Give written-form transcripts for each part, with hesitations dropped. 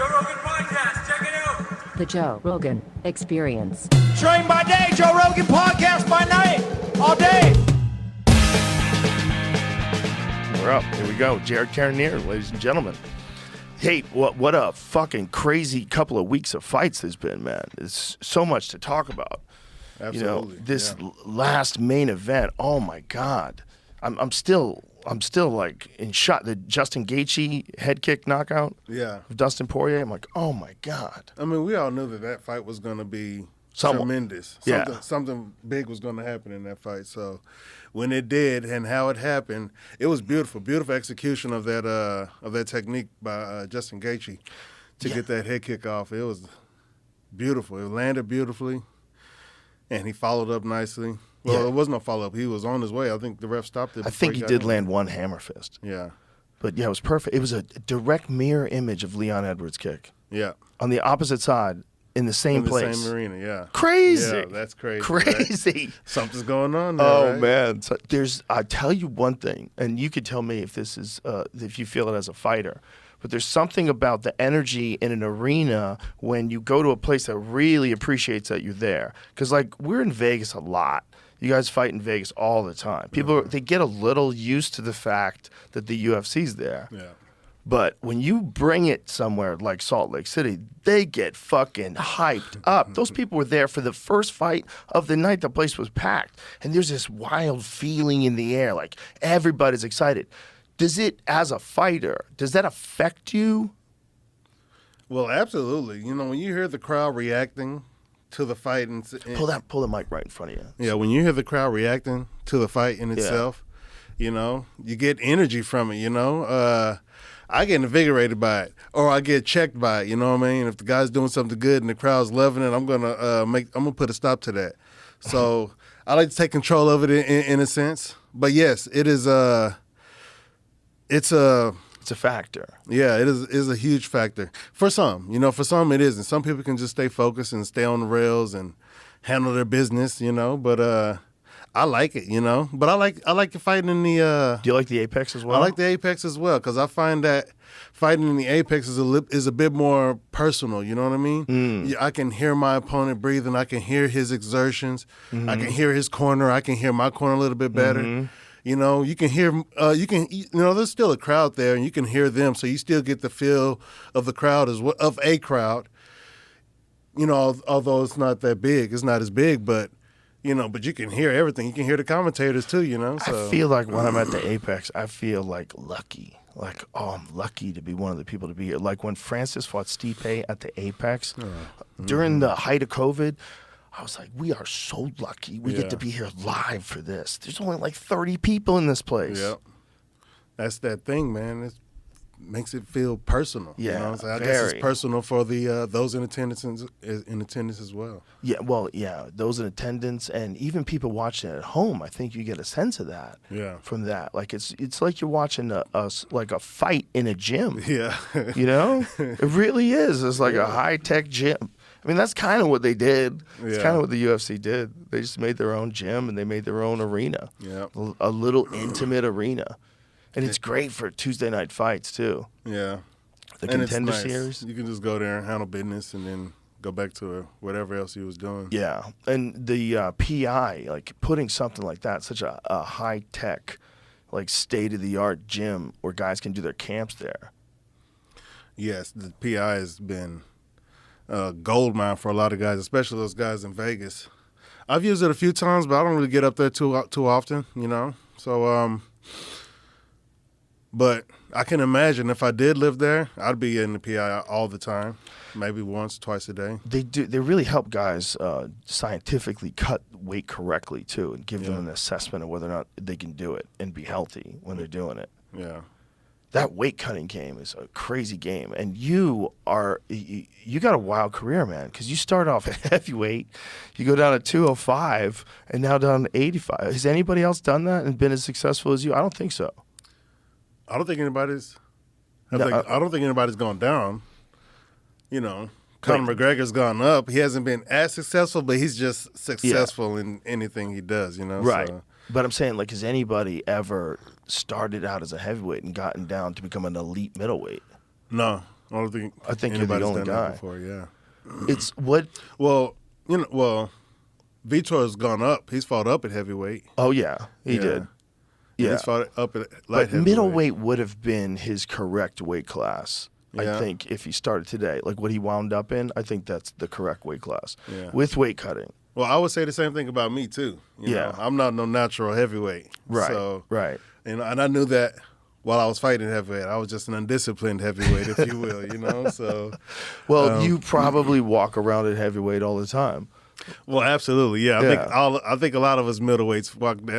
Joe Rogan Podcast. Check it out. The Joe Rogan Experience. Train by day, Joe Rogan Podcast by night, all day. We're up. Here we go. Jared Cannonier, ladies and gentlemen. Hey, what a fucking crazy couple of weeks of fights there's been, man. There's so much to talk about. Absolutely. You know, this last main event, oh my God. I'm still like in shock. The Justin Gaethje head kick knockout of Dustin Poirier. I'm like, oh my God. I mean, we all knew that fight was going to be tremendous. Something big was going to happen in that fight. So when it did and how it happened, it was beautiful. Beautiful execution of that technique by Justin Gaethje to get that head kick off. It was beautiful. It landed beautifully, and he followed up nicely. Well, it was no follow-up. He was on his way. I think the ref stopped it. I think he did land one hammer fist. Yeah. But, yeah, it was perfect. It was a direct mirror image of Leon Edwards' kick. Yeah. On the opposite side, in the same place. In the same arena, yeah. Crazy. Yeah, that's crazy. Crazy. Something's going on there, Oh, right? man. So I'll tell you one thing, and you could tell me if this is, if you feel it as a fighter. But there's something about the energy in an arena when you go to a place that really appreciates that you're there. Because, like, we're in Vegas a lot. You guys fight in Vegas all the time. People, they get a little used to the fact that the UFC's there. Yeah. But when you bring it somewhere like Salt Lake City, they get fucking hyped up. Those people were there for the first fight of the night. The place was packed. And there's this wild feeling in the air. Like, everybody's excited. Does it, as a fighter, does that affect you? Well, absolutely. You know, when you hear the crowd reacting to the fight and Pull the mic right in front of you. Yeah, when you hear the crowd reacting to the fight in itself, you know, you get energy from it, you know. I get invigorated by it, or I get checked by it, you know what I mean? If the guy's doing something good and the crowd's loving it, I'm gonna put a stop to that. So I like to take control of it in a sense. But yes, it is it's a factor. Yeah, it is a huge factor. For some, you know, for some it isn't. Some people can just stay focused and stay on the rails and handle their business, you know, but I like it, you know. But I like fighting in the Do you like the Apex as well? I like the Apex as well because I find that fighting in the Apex is a bit more personal, you know what I mean? Yeah, I can hear my opponent breathing, I can hear his exertions, I can hear his corner, I can hear my corner a little bit better. You know, you can hear, you know, there's still a crowd there, and you can hear them, so you still get the feel of the crowd as well, of a crowd. You know, although it's not that big, it's not as big, but you know, but you can hear everything. You can hear the commentators too, you know. So. I feel like when I'm at the Apex, I feel like lucky. Like, oh, I'm lucky to be one of the people to be here. Like when Francis fought Stipe at the Apex during the height of COVID. I was like, we are so lucky. We get to be here live for this. There's only like 30 people in this place. Yep. That's that thing, man. It makes it feel personal. Yeah, you know? So I guess it's personal for the those in attendance as well. Yeah, well, yeah, those in attendance and even people watching at home. I think you get a sense of that. Yeah. From that, like it's like you're watching a fight in a gym. Yeah. You know, it really is. It's like a high tech gym. I mean, that's kind of what they did. It's kind of what the UFC did. They just made their own gym and they made their own arena. Yeah. A little intimate arena. And it's great for Tuesday night fights, too. Yeah. The and Contender it's nice. Series. You can just go there and handle business and then go back to whatever else he was doing. Yeah. And the PI, like putting something like that, such a high-tech, like state-of-the-art gym where guys can do their camps there. Yes, the PI has been a gold mine for a lot of guys, especially those guys in Vegas. I've used it a few times, but I don't really get up there too often, you know. So, but I can imagine if I did live there, I'd be in the PI all the time, maybe once, twice a day. They really help guys scientifically cut weight correctly, too, and give them an assessment of whether or not they can do it and be healthy when they're doing it. Yeah. That weight cutting game is a crazy game, and you got a wild career, man. Because you start off at heavyweight, you go down to 205, and now down to 85. Has anybody else done that and been as successful as you? I don't think so. I don't think anybody's. I No, don't think anybody's gone down. You know, Conor McGregor's gone up. He hasn't been as successful, but he's just successful in anything he does. You know, right? So. But I'm saying, like, has anybody ever started out as a heavyweight and gotten down to become an elite middleweight? No, I don't think. I think you're the anybody's only done that guy. before. Yeah. It's what? Well, Vitor's gone up. He's fought up at heavyweight. Oh yeah, he Yeah. did. Yeah, He's fought up at light but heavyweight. middleweight would have been his correct weight class. Yeah. I think if he started today, like what he wound up in, I think that's the correct weight class Yeah. with weight cutting. Well, I would say the same thing about me too. You Yeah. know, I'm not no natural heavyweight. Right. So, Right. and I knew that while I was fighting heavyweight, I was just an undisciplined heavyweight, if you will. You know, so. Well, you probably walk around at heavyweight all the time. Well, absolutely, yeah. Yeah. I think a lot of us middleweights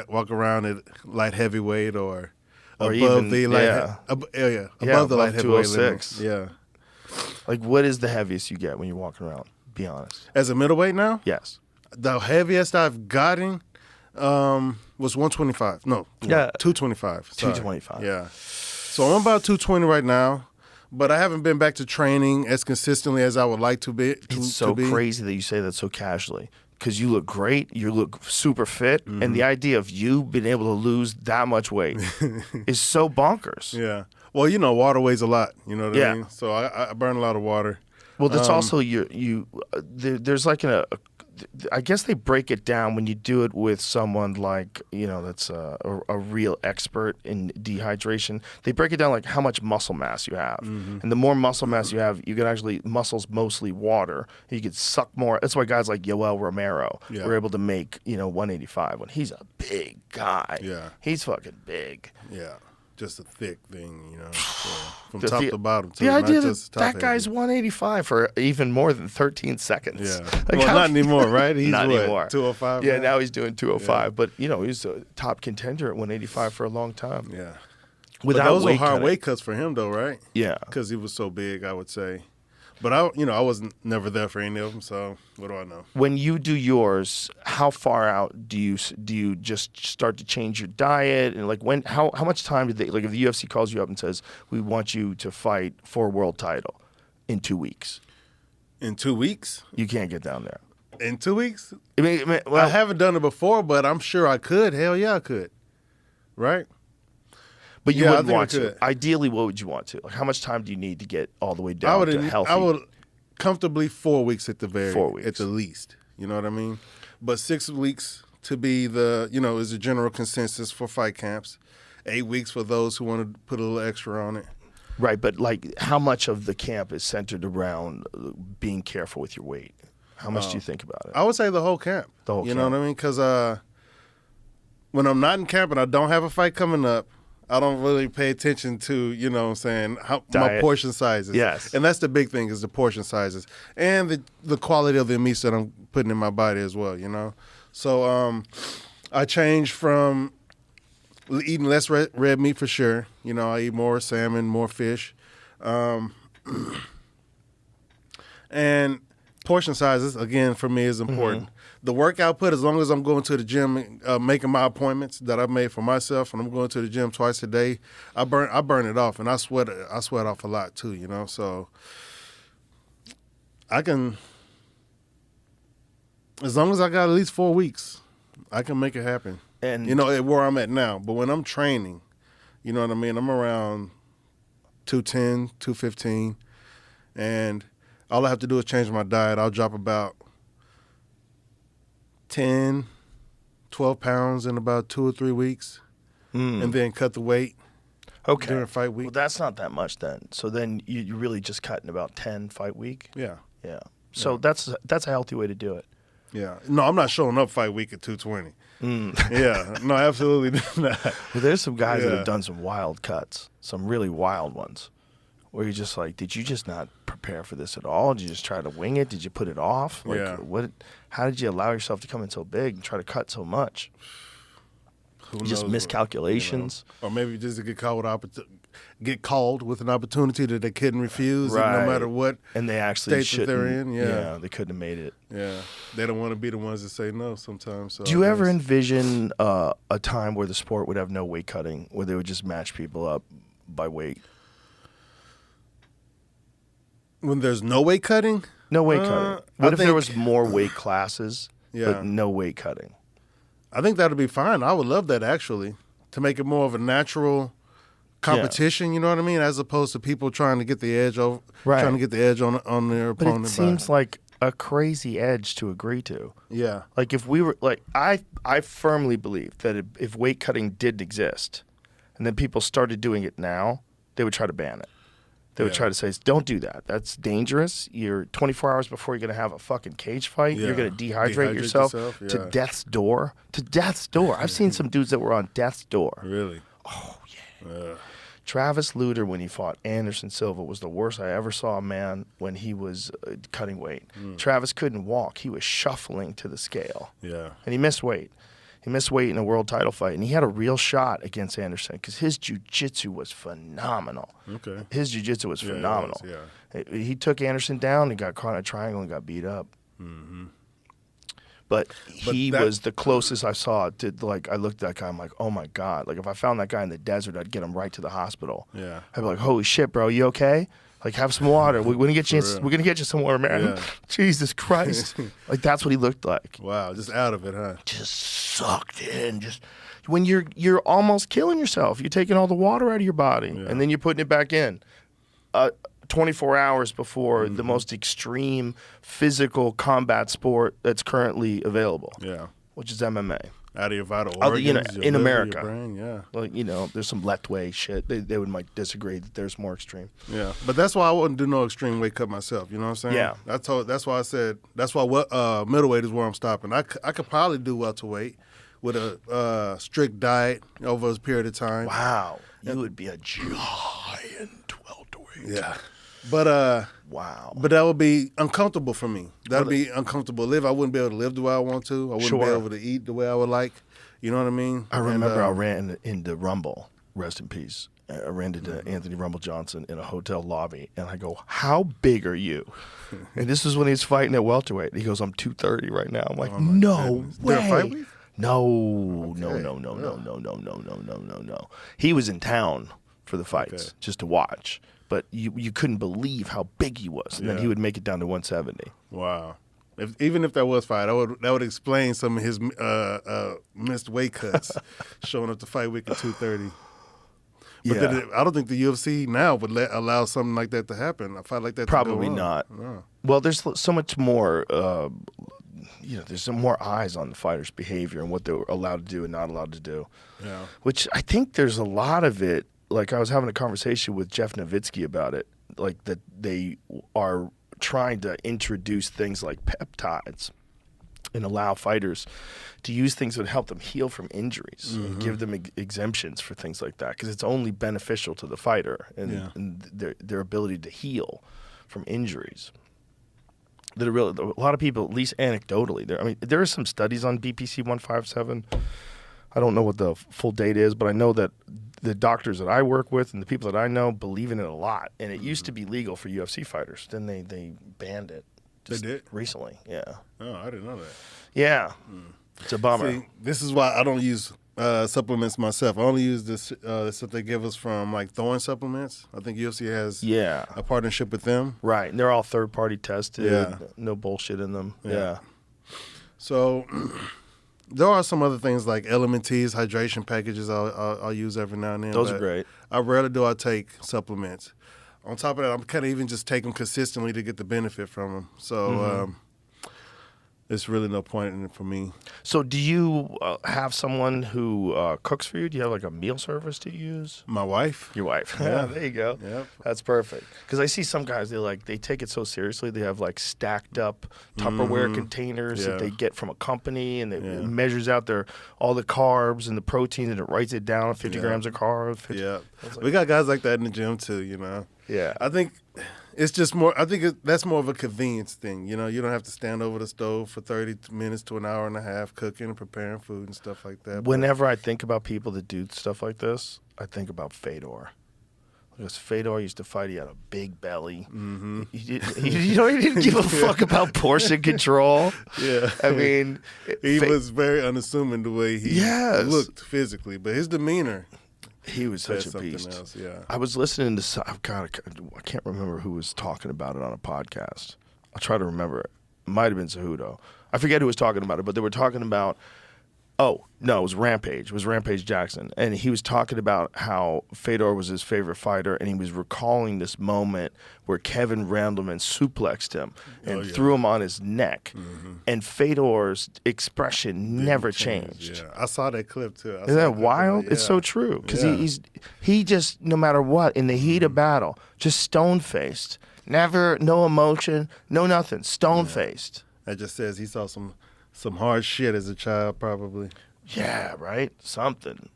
walk around at light heavyweight or above even- the light. yeah. Above the light above heavyweight 206. limit. Yeah. Like, what is the heaviest you get when you're walking around? Be honest. As a middleweight now, Yes. the heaviest I've gotten was 125. No, Yeah. 225. Sorry. 225. Yeah. So I'm about 220 right now, but I haven't been back to training as consistently as I would like to be. It's so crazy that you say that so casually because you look great, you look super fit, and the idea of you being able to lose that much weight is so bonkers. Yeah. Well, you know, water weighs a lot. You know what Yeah. I mean? So I burn a lot of water. Well, that's also there's like I guess they break it down when you do it with someone like, that's a real expert in dehydration. They break it down like how much muscle mass you have. And the more muscle mass you have, you can actually, muscle's mostly water. You can suck more. That's why guys like Yoel Romero were able to make, 185 when he's a big guy. Yeah. He's fucking big. Yeah. Just a thick thing, you know, so from The- top the- to bottom. Too, The idea not that just top that guy's heavy. 185 for even more than 13 seconds. Yeah. Like, Well, how- not anymore, right? He's not what, anymore. 205 Yeah, now? now he's doing 205. But, he's a top contender at 185 for a long time. Yeah. Without but those were weight hard cutting. weight cuts for him, though, right? Yeah. Because he was so big, I would say. But I wasn't never there for any of them, so what do I know? When you do yours, how far out do you just start to change your diet, and like how much time did they, like if the UFC calls you up and says we want you to fight for a world title in 2 weeks, In 2 weeks? you can't get down there. In 2 weeks? I mean, I haven't done it before, but I'm sure I could. Hell yeah, I could. Right? but you yeah, I wouldn't think I want to. could. Ideally, what would you want to? Like, how much time do you need to get all the way down to healthy? I would comfortably 4 weeks at the 4 weeks. at the least. You know what I mean? But 6 weeks to be is the general consensus for fight camps. 8 weeks for those who want to put a little extra on it. Right, but like, how much of the camp is centered around being careful with your weight? How much do you think about it? I would say the whole camp. The whole You know camp. what I mean? Because when I'm not in camp and I don't have a fight coming up, I don't really pay attention to, my Diet. portion sizes. Yes. And that's the big thing is the portion sizes and the quality of the meats that I'm putting in my body as well, So I changed from eating less red meat for sure. I eat more salmon, more fish. And portion sizes, again, for me is important. The work output, as long as I'm going to the gym, making my appointments that I've made for myself, and I'm going to the gym twice a day, I burn it off, and I sweat off a lot too, So I can, as long as I got at least 4 weeks, I can make it happen. And Where I'm at now. But when I'm training, you know what I mean? I'm around 210, 215, and all I have to do is change my diet. I'll drop about 10, 12 pounds in about 2 or 3 weeks, and then cut the weight okay. during fight week. Well, that's not that much then. So then you're really just cutting about 10 fight week? Yeah. Yeah. So that's a healthy way to do it. Yeah. No, I'm not showing up fight week at 220. Yeah. No, absolutely not. Well, there's some guys that Yeah. have done some wild cuts, some really wild ones, where you're just like, did you just not prepare for this at all? Did you just try to wing it? Did you put it off? Like, Yeah. How did you allow yourself to come in so big and try to cut so much? Who Just knows miscalculations? Or maybe just to get called with an opportunity that they couldn't refuse, and Right. no matter what. And they actually state that shouldn't. they're in, yeah. they couldn't have made it. Yeah, they don't want to be the ones that say no sometimes. So Do you I ever guess- envision a time where the sport would have no weight cutting, where they would just match people up by weight? when there's no weight cutting? No weight cutting. I What if there think- was more weight classes, Yeah. but no weight cutting? I think that'd be fine. I would love that actually, to make it more of a natural competition. You know what I mean? As opposed to people trying to get the edge over, trying to get the edge on their But opponent. it seems like a crazy edge to agree to. Yeah. Like if we were like I firmly believe that if weight cutting did exist, and then people started doing it now, they would try to ban it. They would try to say, don't do that. That's dangerous. You're 24 hours before you're going to have a fucking cage fight. You're going to dehydrate yourself to death's door. To death's door. I've seen some dudes that were on death's door. Really? Oh, yeah. Travis Lutter, when he fought Anderson Silva, was the worst I ever saw a man when he was cutting weight. Travis couldn't walk. He was shuffling to the scale. Yeah. And he missed weight. He missed weight in a world title fight, and he had a real shot against Anderson because his jiu-jitsu was phenomenal. Okay. His jiu-jitsu was phenomenal. He took Anderson down, he got caught in a triangle and got beat up. Mm-hmm. But he was the closest I saw to, like, I looked at that guy, I'm like, oh my God. Like, if I found that guy in the desert, I'd get him right to the hospital. Yeah. I'd be like, holy shit, bro, you okay? Like, have some water. We're gonna get you some water, man. Yeah. Jesus Christ. Like, that's what he looked like. Wow, just out of it, huh? Just sucked in. Just when you're almost killing yourself. You're taking all the water out of your body, and then you're putting it back in. 24 hours before the most extreme physical combat sport that's currently available. Yeah. Which is MMA. Out of your vital organs, in your liver, America. your brain, yeah. Like, there's some left way shit. They might disagree that there's more extreme. Yeah, but that's why I wouldn't do no extreme weight cut myself. You know what I'm saying? Yeah. That's why I said that's why middleweight is where I'm stopping. I could probably do welterweight with a strict diet over a period of time. Wow, you would be a giant welterweight. Yeah. But wow. But that would be uncomfortable for me. That'd be uncomfortable to live. I wouldn't be able to live the way I want to. I wouldn't be able to eat the way I would like. You know what I mean? I remember I ran into Rumble, rest in peace. I ran into Anthony Rumble Johnson in a hotel lobby, and I go, how big are you? And this is when he's fighting at welterweight. He goes, I'm 230 right now. I'm like, no way. Did a fight week? No. He was in town for the fights just to watch. But you couldn't believe how big he was. And then he would make it down to 170. Wow. Even if that was fight, that would explain some of his missed weight cuts, showing up to fight week at 230. But then I don't think the UFC now would allow something like that to happen. A fight like that probably to go on. not. No. Well, there's so much more. There's some more eyes on the fighter's behavior and what they're allowed to do and not allowed to do. Yeah. Which I think there's a lot of it. Like, I was having a conversation with Jeff Nowitzki about it, like that they are trying to introduce things like peptides and allow fighters to use things that would help them heal from injuries and give them exemptions for things like that, because it's only beneficial to the fighter and their ability to heal from injuries. That are really, a lot of people, at least anecdotally, there are some studies on BPC 157. I don't know what the full date is, but I know that the doctors that I work with and the people that I know believe in it a lot. And it used to be legal for UFC fighters. Then they banned it. They did? Recently, yeah. Oh, I didn't know that. Yeah. It's a bummer. See, this is why I don't use supplements myself. I only use this stuff they give us from, like, Thorne Supplements. I think UFC has a partnership with them. Right. And they're all third-party tested. Yeah. No bullshit in them. Yeah. So there are some other things like Element Teas, hydration packages I'll use every now and then. Those are great. I rarely do I take supplements. On top of that, I'm kind of even just take them consistently to get the benefit from them. So there's really no point in it for me. So do you have someone who cooks for you? Do you have like a meal service to use? My wife. Your wife. Yeah, there you go. Yep. That's perfect. Because I see some guys, they take it so seriously. They have like stacked up Tupperware containers that they get from a company, and it measures out all the carbs and the protein, and it writes it down, 50 grams of carbs. 50. Yeah. We got guys like that in the gym too, you know. Yeah. I think it's just more, that's more of a convenience thing. You know, you don't have to stand over the stove for 30 minutes to an hour and a half cooking and preparing food and stuff like that. Whenever I think about people that do stuff like this, I think about Fedor. Because Fedor used to fight, he had a big belly. Mm-hmm. He didn't give a fuck about portion control. Yeah. I mean, he was very unassuming the way he looked physically, but his demeanor. He was such a beast. Else, yeah. I was listening to, I can't remember who was talking about it on a podcast. I'll try to remember it. It might have been Cejudo. I forget who was talking about it, but they were talking about Oh, no, it was Rampage. It was Rampage Jackson. And he was talking about how Fedor was his favorite fighter, and he was recalling this moment where Kevin Randleman suplexed him and threw him on his neck. And Fedor's expression never changed. Yeah, I saw that clip, too. Isn't that wild? It's so true. Because he just, no matter what, in the heat of battle, just stone-faced. Never, no emotion, no nothing. Stone-faced. That just says he saw some hard shit as a child, probably. Yeah, right? Something.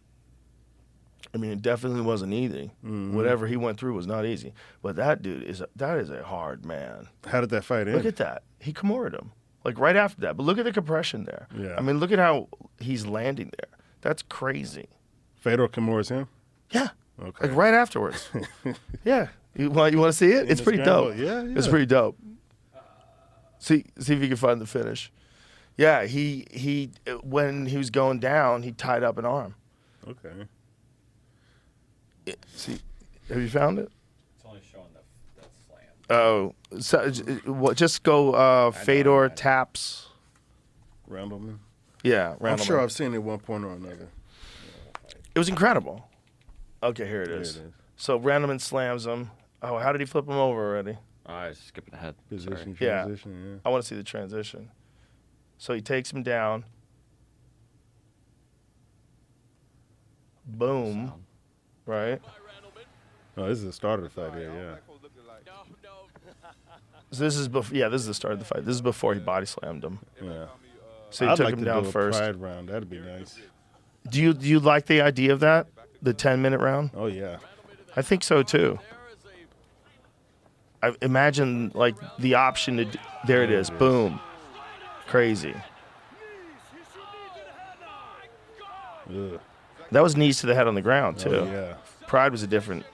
I mean, it definitely wasn't easy. Whatever he went through was not easy. But that dude is a hard man. How did that fight end? Look at that. He Kimura'd him. Like right after that. But look at the compression there. Yeah. I mean, look at how he's landing there. That's crazy. Fedor Kimura's him? Yeah. Okay. Like right afterwards. Yeah. You want to see it? It's pretty dope. Yeah. It's pretty dope. See if you can find the finish. Yeah, he when he was going down, he tied up an arm. Okay. See, have you found it? It's only showing that slam. Oh, so, just go Fedor taps. Randleman? Yeah, Randleman. I'm sure I've seen it at one point or another. It was incredible. Okay, here it is. Here it is. So Randleman slams him. Oh, how did he flip him over already? I was skipping ahead. Position, Sorry. Yeah. transition, I want to see the transition. So he takes him down. Boom. Sound. Right? Oh, this is the start of the fight here, yeah. So this is this is the start of the fight. This is before he body slammed him. Yeah. So he I'd took like him to down do a first. pride round. That'd be nice. Do you like the idea of that? The 10-minute round? Oh, yeah. I think so too. I imagine like the option to there it is. Boom. Crazy. Ugh. That was knees to the head on the ground too. Oh, yeah. Pride was a different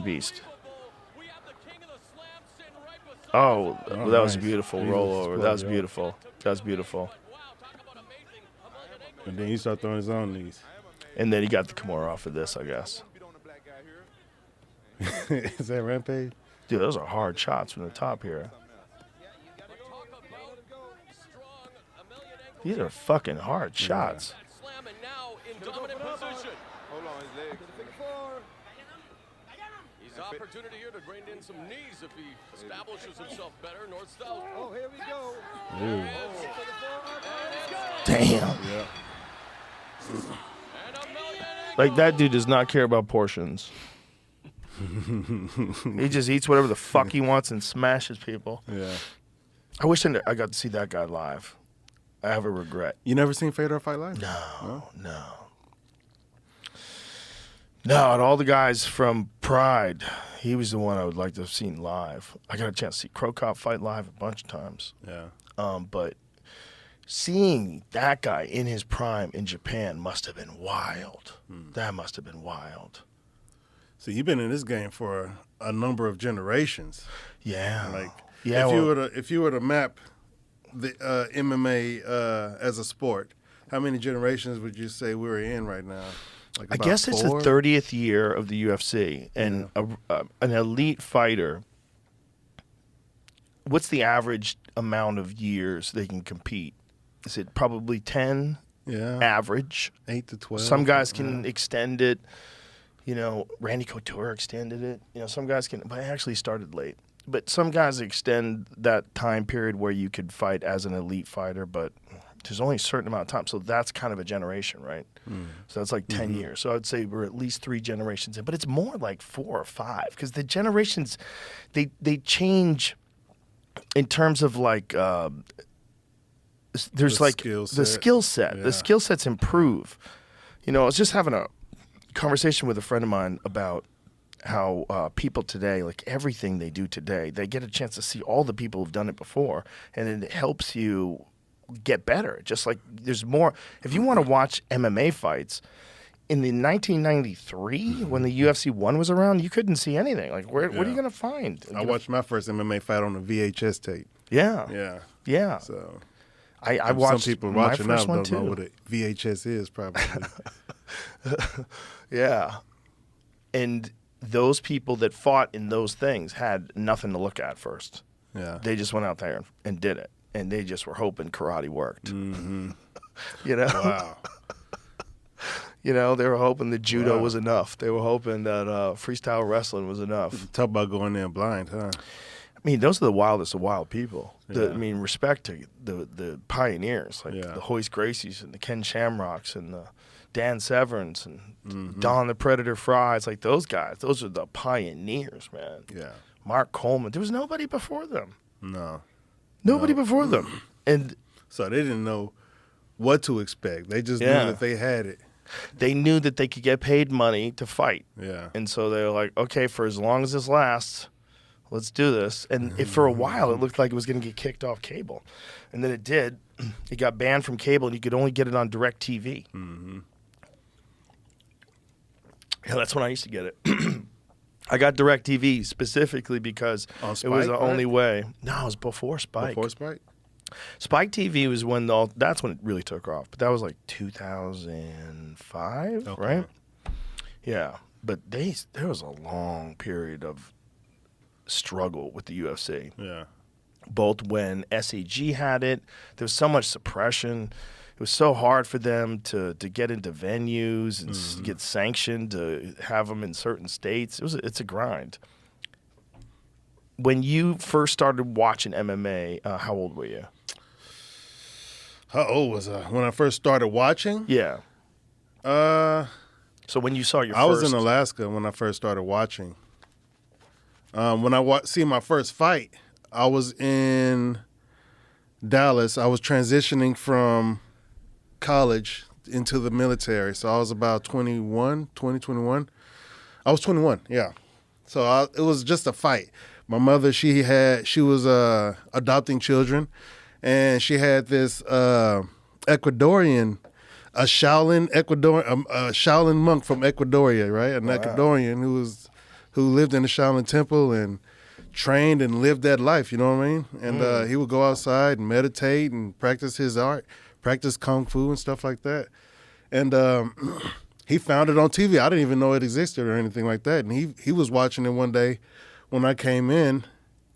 beast. Oh, Oh, that was a nice. beautiful He was rollover. That was spot, yeah. beautiful. That was beautiful. And then he started throwing his own knees. And then he got the Kimura off of this, I guess. Is that Rampage? Dude, those are hard shots from the top here. These are fucking hard shots. He's opportunity here to grind in some knees if he establishes himself better north-south. Oh, here we go. Ooh. Damn. Yeah. Like that dude does not care about portions. He just eats whatever the fuck he wants and smashes people. Yeah. I wish I got to see that guy live. I have a regret. You never seen Fedor fight live? No. No, out of all the guys from Pride, he was the one I would like to have seen live. I got a chance to see Crow Cop fight live a bunch of times. Yeah. But seeing that guy in his prime in Japan must have been wild. That must have been wild. So you've been in this game for a number of generations. Yeah. Like, yeah, if you were to map the MMA as a sport, how many generations would you say we're in right now? Like I about guess it's the 4? 30th year of the UFC, and an elite fighter. What's the average amount of years they can compete? Is it probably 10? Yeah. Average. 8 to 12. Some guys can extend it. You know, Randy Couture extended it. You know, some guys can, but I actually started late. But some guys extend that time period where you could fight as an elite fighter, but there's only a certain amount of time. So that's kind of a generation, right? So that's like 10 years. So I'd say we're at least 3 generations in, but it's more like 4 or 5 because the generations, they change in terms of like, there's The like skill the set. skill set. Yeah. The skill sets improve. You know, I was just having a conversation with a friend of mine about how people today, like everything they do today, they get a chance to see all the people who've done it before, and it helps you get better. Just like there's more. If you want to watch MMA fights, in the 1993 when the UFC 1 was around, you couldn't see anything. Like, what are you going to find? I watched my first MMA fight on a VHS tape. Yeah. Yeah. So I watched some people my watching first now one don't know too. what a VHS is probably. Yeah. And those people that fought in those things had nothing to look at first. Yeah. They just went out there and did it. And they just were hoping karate worked. You know? Wow. You know, they were hoping that judo was enough. They were hoping that freestyle wrestling was enough. Talk about going there blind, huh? I mean, those are the wildest of wild people. Yeah. I mean, respect to the pioneers, like Yeah. the Hoist Gracies and the Ken Shamrocks and the Dan Severns and Don the Predator Fries. Like those guys, those are the pioneers, man. Yeah. Mark Coleman. There was nobody before them. No. Nobody before them. And So they didn't know what to expect. They just Yeah. knew that they had it. they knew that they could get paid money to fight. Yeah. And so they were like, okay, for as long as this lasts, let's do this. And for a while, it looked like it was going to get kicked off cable. And then it did. It got banned from cable, and you could only get it on DirecTV. Mm-hmm. Yeah, that's when I used to get it. I got DirecTV specifically because On it was Spike, the right? only way. No, it was before Spike. Before Spike? Spike TV was when that's when it really took off. But that was like 2005, Okay. right? Yeah, but there was a long period of struggle with the UFC. Yeah. Both when SAG had it, there was so much suppression. It was so hard for them to get into venues and get sanctioned to have them in certain states. It's a grind. When you first started watching MMA, how old were you? How old was I when I first started watching? Yeah. So when you saw your I first... was in Alaska when I first started watching. When I see my first fight, I was in Dallas. I was transitioning from college into the military. So I was about 21. I was 21, yeah. So it was just a fight. My mother, she was adopting children, and she had this Ecuadorian, a Shaolin monk from Ecuadoria, right? An Ecuadorian who lived in the Shaolin temple and trained and lived that life, you know what I mean? And he would go outside and meditate and practice his art, practice kung fu and stuff like that. And he found it on TV. I didn't even know it existed or anything like that. And he was watching it one day when I came in,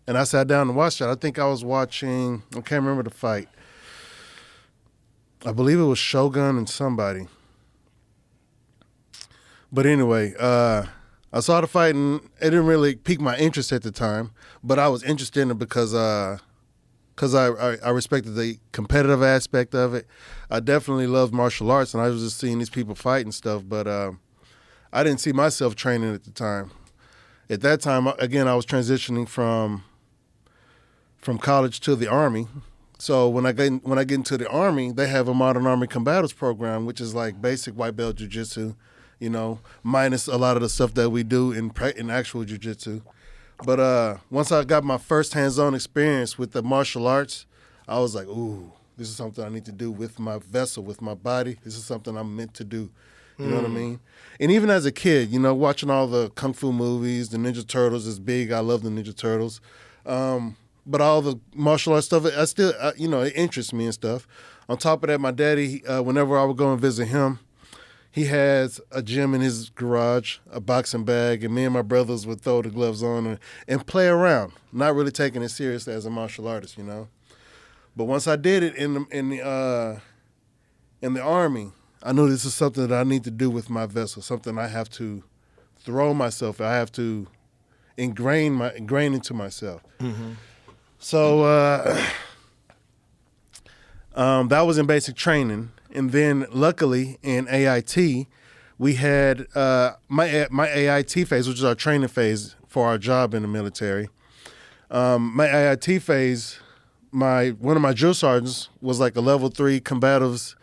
and I sat down and watched it. I think I was watching, I can't remember the fight. I believe it was Shogun and somebody. But anyway, I saw the fight, and it didn't really pique my interest at the time, but I was interested in it because I respected the competitive aspect of it. I definitely loved martial arts, and I was just seeing these people fight and stuff, but I didn't see myself training at the time. At that time, again, I was transitioning from college to the Army. So when I get into the Army, they have a Modern Army Combatives program, which is like basic white belt jiu-jitsu, you know, minus a lot of the stuff that we do in actual jiu-jitsu. But once I got my first hands-on experience with the martial arts, I was like, ooh, this is something I need to do with my vessel, with my body. This is something I'm meant to do. You know what I mean? And even as a kid, you know, watching all the Kung Fu movies, the Ninja Turtles is big. I love the Ninja Turtles. But all the martial arts stuff, I still, you know, it interests me and stuff. On top of that, my daddy, whenever I would go and visit him, he has a gym in his garage, a boxing bag, and me and my brothers would throw the gloves on and play around, not really taking it seriously as a martial artist, you know. But once I did it in the Army, I knew this is something that I need to do with my vessel, something I have to throw myself. I have to ingrain into myself. Mm-hmm. So that was in basic training. And then luckily in AIT, we had my AIT phase, which is our training phase for our job in the military. My AIT phase, one of my drill sergeants was like a level 3 combatives,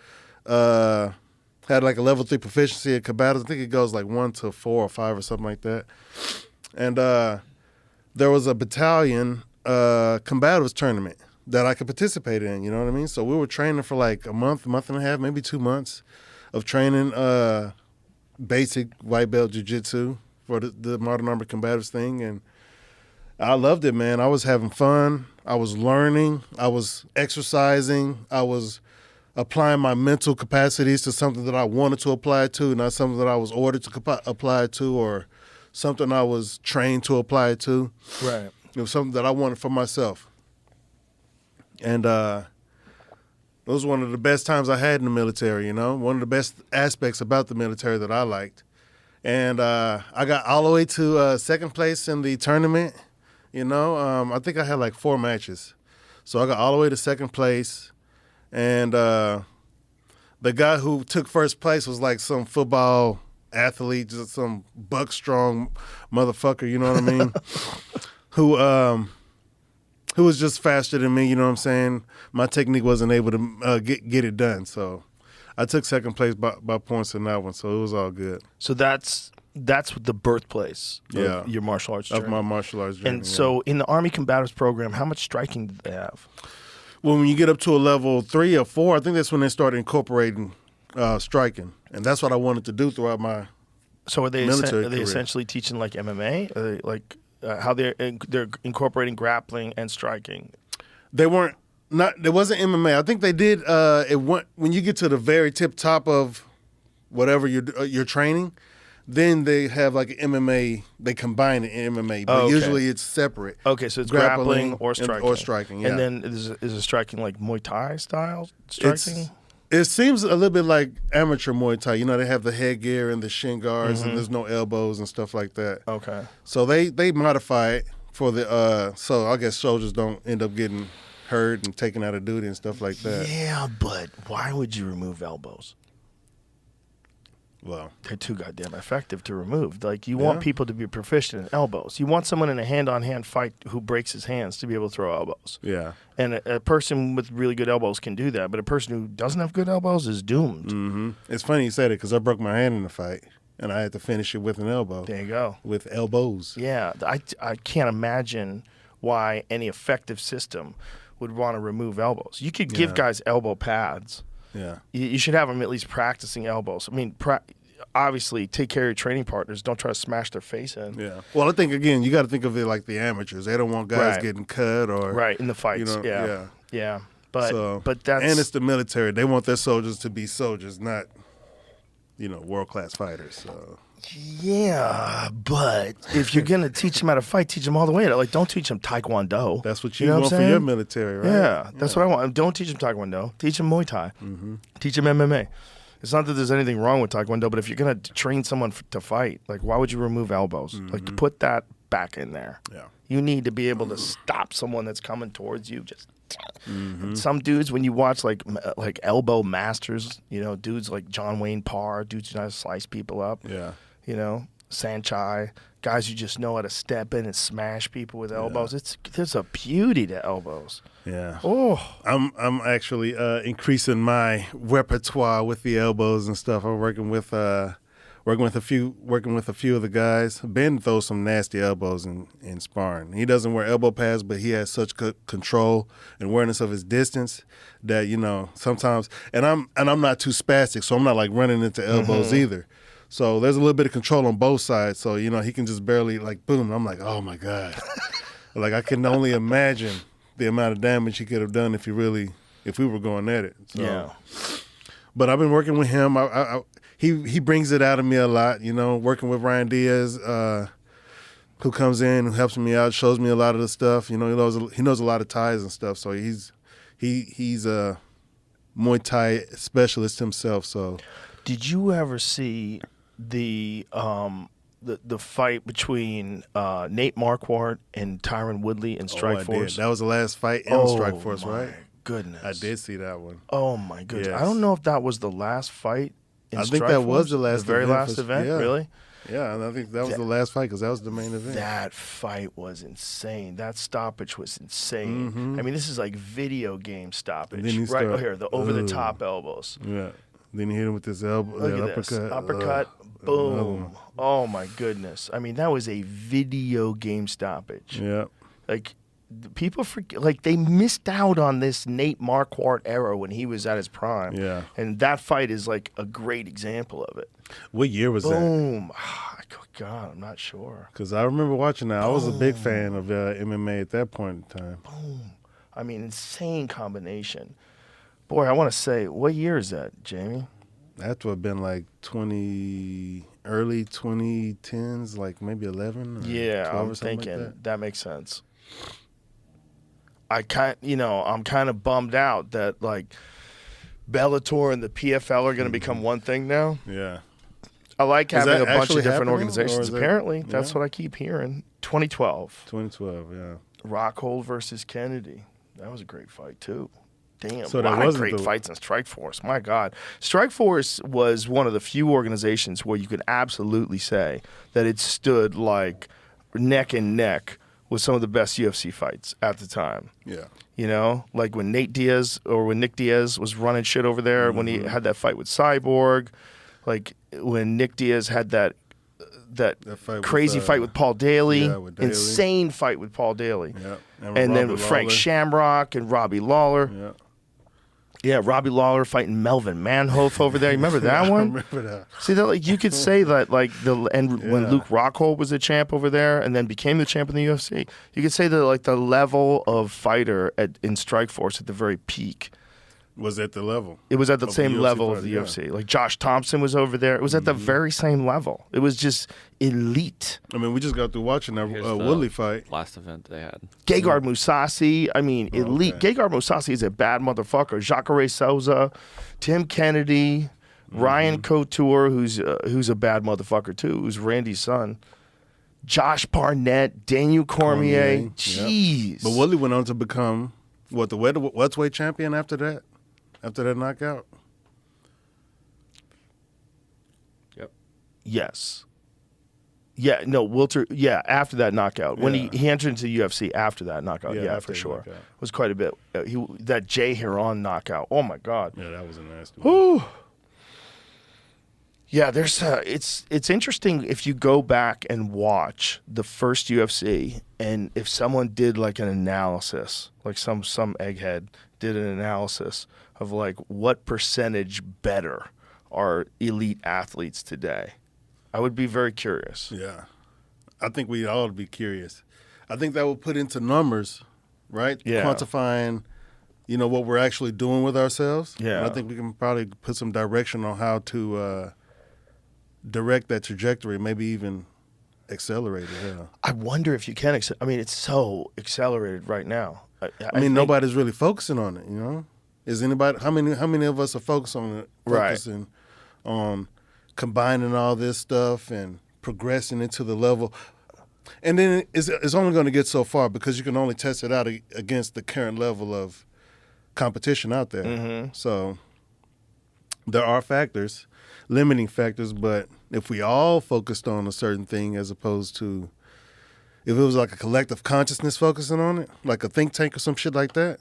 had like a level 3 proficiency in combatives. I think it goes like 1 to 4 or 5 or something like that. And there was a battalion combatives tournament that I could participate in, you know what I mean? So we were training for like a month and a half, maybe 2 months of training basic white belt jiu-jitsu for the Modern Army Combatives thing. And I loved it, man. I was having fun. I was learning. I was exercising. I was applying my mental capacities to something that I wanted to apply to, not something that I was ordered to apply to or something I was trained to apply to. Right. It was something that I wanted for myself. And Those were one of the best times I had in the military, one of the best aspects about the military that I liked. And I got all the way to second place in the tournament, I think I had like 4 matches. So I got all the way to second place. And the guy who took first place was like some football athlete, just some buck strong motherfucker, you know what I mean? Who was just faster than me, you know what I'm saying? My technique wasn't able to get it done, so I took second place by points in that one, so it was all good. So that's the birthplace of your martial arts journey. Of my martial arts journey. And so in the Army Combatives program, how much striking did they have? Well, when you get up to a level 3 or 4, I think that's when they started incorporating striking, and that's what I wanted to do throughout my military career. Essentially teaching like MMA? Are they like how they're incorporating grappling and striking? They weren't there wasn't MMA. I think they did. When you get to the very top of whatever you're training, then they have like an MMA. They combine it in MMA, but usually it's separate. Okay, so it's grappling or striking. Or striking, yeah. And then is it striking like Muay Thai style striking? It seems a little bit like amateur Muay Thai. They have the headgear and the shin guards, and there's no elbows and stuff like that. Okay. So they modify it for the so I guess soldiers don't end up getting hurt and taken out of duty and stuff like that. Yeah, but why would you remove elbows? Well, they're too goddamn effective to remove. Like, you want people to be proficient in elbows. You want someone in a hand-on-hand fight who breaks his hands to be able to throw elbows. Yeah. And a person with really good elbows can do that, but a person who doesn't have good elbows is doomed. Mm-hmm. It's funny you said it because I broke my hand in the fight, and I had to finish it with an elbow. There you go. With elbows. Yeah. I can't imagine why any effective system would want to remove elbows. You could give guys elbow pads. Yeah. You should have them at least practicing elbows. I mean, obviously, take care of your training partners. Don't try to smash their face in. Yeah. Well, I think, again, you got to think of it like the amateurs. They don't want guys getting cut or... Right, in the fights. Yeah. But that's... And it's the military. They want their soldiers to be soldiers, not, world-class fighters. So... Yeah, but if you're going to teach them how to fight, teach them all the way. Like, don't teach them Taekwondo. That's what you want for your military, right? Yeah, that's what I want. Don't teach them Taekwondo. Teach them Muay Thai. Mm-hmm. Teach them MMA. It's not that there's anything wrong with Taekwondo, but if you're going to train someone to fight, like, why would you remove elbows? Mm-hmm. Like, put that back in there. Yeah. You need to be able to stop someone that's coming towards you. Just some dudes, when you watch like elbow masters, dudes like John Wayne Parr, dudes who know how to slice people up. Yeah. Sanchai, guys who just know how to step in and smash people with elbows. There's a beauty to elbows. Yeah. Oh, I'm actually increasing my repertoire with the elbows and stuff. I'm working with a few of the guys. Ben throws some nasty elbows in sparring. He doesn't wear elbow pads, but he has such control and awareness of his distance that sometimes. And I'm not too spastic, so I'm not like running into elbows either. So there's a little bit of control on both sides. So, he can just barely like boom. I'm like, oh my God. Like, I can only imagine the amount of damage he could have done if we were going at it. So, yeah. But I've been working with him. He brings it out of me a lot, working with Ryan Diaz, who comes in, who helps me out, shows me a lot of the stuff. He knows a lot of Thais and stuff. So he's a Muay Thai specialist himself. So, did you ever see the fight between Nate Marquardt and Tyron Woodley in Strikeforce? That was the last fight in Strikeforce, right? Goodness, I did see that one. Oh my goodness, Yes. I don't know if that was the last fight in Strikeforce. I think that was the last, very last event. Yeah. Really? Yeah, and I think that was the last fight because that was the main event. That fight was insane. That stoppage was insane. Mm-hmm. I mean, this is like video game stoppage. Right here, the over-the-top elbows. Yeah. Then he hit him with this elbow, Look at uppercut. this. Uppercut, boom. Oh, my goodness. I mean, that was a video game stoppage. Yeah. Like, people forget, like, they missed out on this Nate Marquardt era when he was at his prime. Yeah. And that fight is, like, a great example of it. What year was that? Boom. God, I'm not sure. Because I remember watching that. I was a big fan of MMA at that point in time. Boom. I mean, insane combination. Boy, I want to say, what year is that, Jamie? That had to have been like early 2010s, like maybe 11 or yeah, 12 I'm or something thinking like that makes sense. I'm kind of bummed out that, like, Bellator and the PFL are going to become one thing now. Yeah. I like Is having that a bunch actually of different happening, organizations. or is that- Apparently, that's yeah. what I keep hearing. 2012, 2012, yeah. Rockhold versus Kennedy. That was a great fight too. Damn, So a that lot of wasn't great the- fights in Strikeforce. My God, Strikeforce was one of the few organizations where you could absolutely say that it stood like neck and neck with some of the best UFC fights at the time. Yeah. You know, like when Nick Diaz was running shit over there, when he had that fight with Cyborg, like when Nick Diaz had that fight crazy with, fight with Paul Daly, yeah, with Daly. insane fight with Paul Daly. Yeah. And then Robbie with Frank Lawler. Shamrock and Robbie Lawler. Yeah. Yeah, Robbie Lawler fighting Melvin Manhoef over there. You remember that one? I remember that. See that, like, you could say that, like, when Yeah. Luke Rockhold was the champ over there and then became the champ in the UFC, you could say that, like, the level of fighter in Strikeforce at the very peak, Was at the level. it was at the Of same UFC level of fighter, the yeah. UFC. Like Josh Thompson was over there. It was at the very same level. It was just elite. I mean, we just got through watching that Here's the Woodley fight. Last event they had. Gegard Mousasi, I mean, elite. okay. Gegard Mousasi is a bad motherfucker. Jacare Souza, Tim Kennedy, Ryan Couture, who's a bad motherfucker too, who's Randy's son. Josh Barnett, Daniel Cormier. Cormier, Jeez. But Woodley went on to become the welterweight champion after that knockout. Yep. Yes. Yeah, no, Wilter, yeah, after that knockout. When Yeah. he entered into the UFC after that knockout, Yeah, yeah, after for the sure. knockout. It was quite a bit. That Jay Heron knockout. Oh, my God. Yeah, that was a nasty one. Whew. Yeah, there's it's interesting if you go back and watch the first UFC, and if someone did like an analysis, like some egghead did an analysis of like what percentage better are elite athletes today. I would be very curious. Yeah. I think we all would be curious. I think that will put into numbers, right? Yeah. Quantifying, what we're actually doing with ourselves. Yeah. And I think we can probably put some direction on how to direct that trajectory, maybe even accelerate it. Yeah. I wonder if you can. I mean, it's so accelerated right now. I mean, think- nobody's really focusing on it. Is anybody? How many of us are focused on it? Right. Focusing on combining all this stuff and progressing into the level. And then it's only going to get so far because you can only test it out against the current level of competition out there. Mm-hmm. So there are factors, limiting factors, but if we all focused on a certain thing as opposed to if it was like a collective consciousness focusing on it, like a think tank or some shit like that,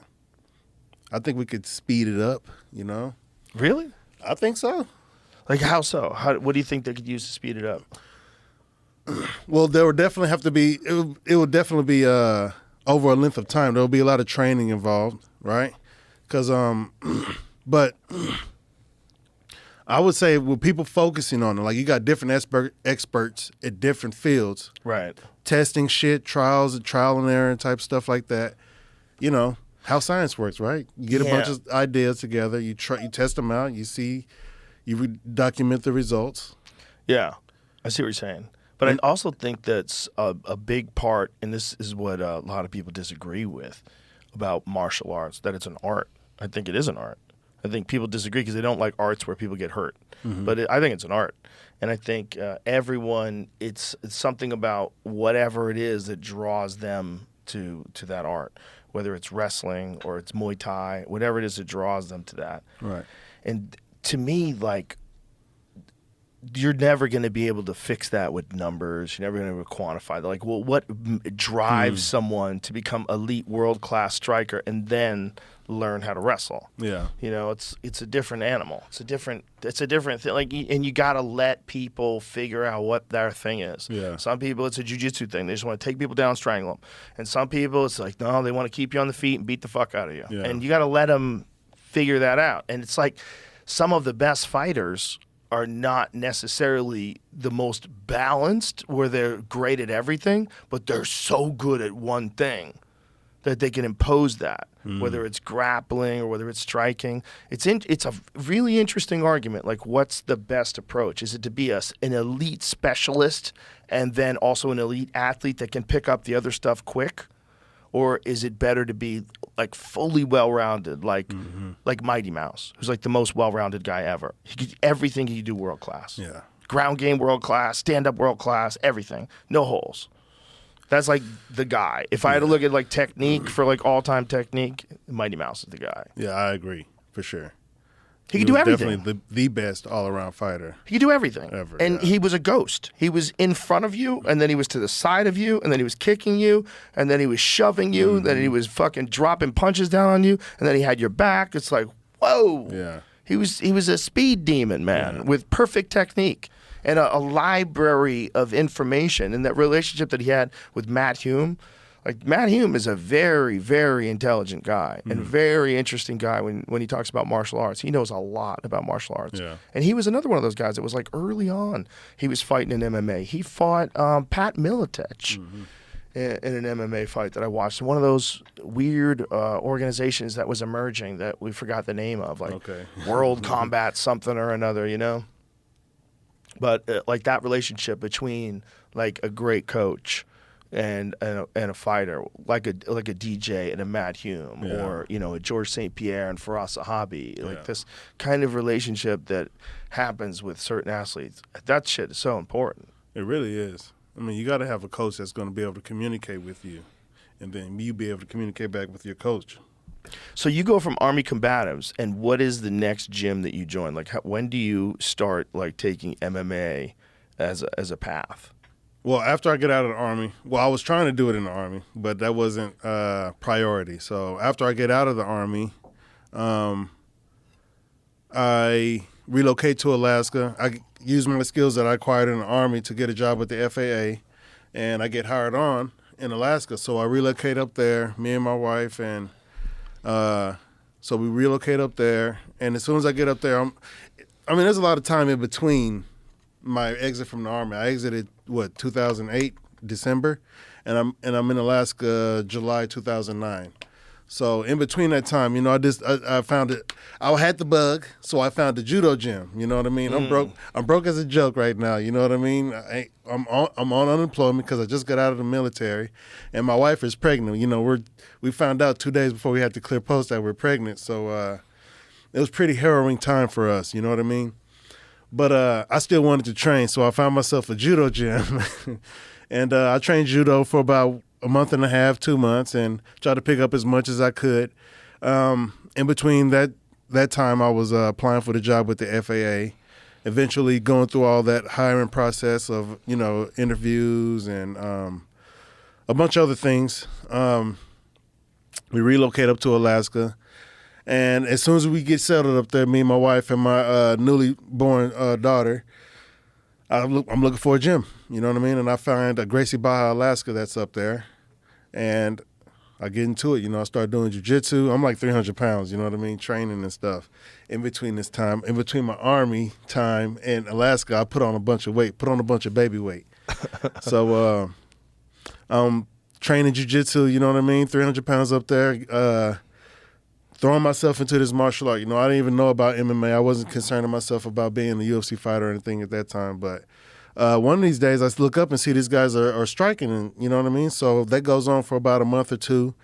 I think we could speed it up, Really? I think so. Like how so? What do you think they could use to speed it up? Well, there would definitely have to be. It would definitely be over a length of time. There will be a lot of training involved, right? Because but I would say with people focusing on it, like you got different experts at different fields, Right. testing shit, trial and error type stuff like that. How science works, right? You get a bunch Yeah. of ideas together, you test them out, you see, document the results. Yeah, I see what you're saying. But I also think that's a big part, and this is what a lot of people disagree with about martial arts, that it's an art. I think it is an art. I think people disagree because they don't like arts where people get hurt. But I think it's an art. And I think everyone, it's something about whatever it is that draws them to that art, whether it's wrestling or it's Muay Thai, whatever it is that draws them to that. Right. And to me, like, you're never going to be able to fix that with numbers. You're never going to be able to quantify that. Like, well, what drives someone to become elite world-class striker and then learn how to wrestle? Yeah. It's a different animal. It's a different thing. Like, and you got to let people figure out what their thing is. Yeah. Some people, it's a jiu-jitsu thing. They just want to take people down, strangle them. And some people, it's like, no, they want to keep you on the feet and beat the fuck out of you. Yeah. And you got to let them figure that out. And it's like some of the best fighters are not necessarily the most balanced, where they're great at everything, but they're so good at one thing that they can impose that, whether it's grappling or whether it's striking. It's a really interesting argument. Like, what's the best approach? Is it to be an elite specialist and then also an elite athlete that can pick up the other stuff quick? Or is it better to be like fully well-rounded, like Mighty Mouse, who's like the most well-rounded guy ever. Everything he could do world class. Yeah. Ground game world class, stand-up world class, everything. No holes. That's like the guy. If I had to look at like technique for like all-time technique, Mighty Mouse is the guy. Yeah, I agree for sure. He could do everything. Definitely the best all-around fighter. He could do everything. Ever, and he was a ghost. He was in front of you, and then he was to the side of you, and then he was kicking you, and then he was shoving you, then he was fucking dropping punches down on you, and then he had your back. It's like, whoa. Yeah. He was a speed demon, man, with perfect technique and a library of information. And that relationship that he had with Matt Hume, like Matt Hume is a very, very intelligent guy and very interesting guy when he talks about martial arts. He knows a lot about martial arts. Yeah. And he was another one of those guys that was like early on, he was fighting in MMA. He fought Pat Miletich in an MMA fight that I watched. One of those weird organizations that was emerging that we forgot the name of, like World Combat something or another, you know? But like that relationship between like a great coach and a fighter, like a DJ and a Matt Hume, or you know, a George St. Pierre and Firas Zahabi, like this kind of relationship that happens with certain athletes. That shit is so important. It really is. I mean, you got to have a coach that's going to be able to communicate with you, and then you be able to communicate back with your coach. So you go from Army combatives, and what is the next gym that you join? Like, when do you start like taking MMA as a path? Well, after I get out of the Army, I was trying to do it in the Army, but that wasn't priority. So after I get out of the Army, I relocate to Alaska. I use my skills that I acquired in the Army to get a job with the FAA, and I get hired on in Alaska. So I relocate up there, me and my wife, and so we relocate up there. And as soon as I get up there, there's a lot of time in between my exit from the Army. I exited 2008 December, and I'm in Alaska July 2009. So in between that time, you know, I found it. I had the bug, so I found the judo gym. You know what I mean? I'm broke as a joke right now. You know what I mean? I'm on unemployment because I just got out of the military, and my wife is pregnant. You know, we found out 2 days before we had to clear post that we're pregnant. So it was pretty harrowing time for us. You know what I mean? But I still wanted to train, so I found myself a judo gym, and I trained judo for about a month and a half, 2 months, and tried to pick up as much as I could. In between that time, I was applying for the job with the FAA, eventually going through all that hiring process of, you know, interviews and a bunch of other things. We relocate up to Alaska. And as soon as we get settled up there, me and my wife and my newly born daughter, I'm looking for a gym. You know what I mean? And I find a Gracie Baja, Alaska that's up there. And I get into it. You know, I start doing jiu-jitsu. I'm like 300 pounds, you know what I mean? Training and stuff. In between this time, in between my Army time and Alaska, I put on a bunch of baby weight. So I'm training jiu-jitsu, you know what I mean? 300 pounds up there. Throwing myself into this martial art. You know, I didn't even know about MMA. I wasn't concerning myself about being a UFC fighter or anything at that time. But one of these days, I look up and see these guys are striking, and you know what I mean? So that goes on for about a month or two,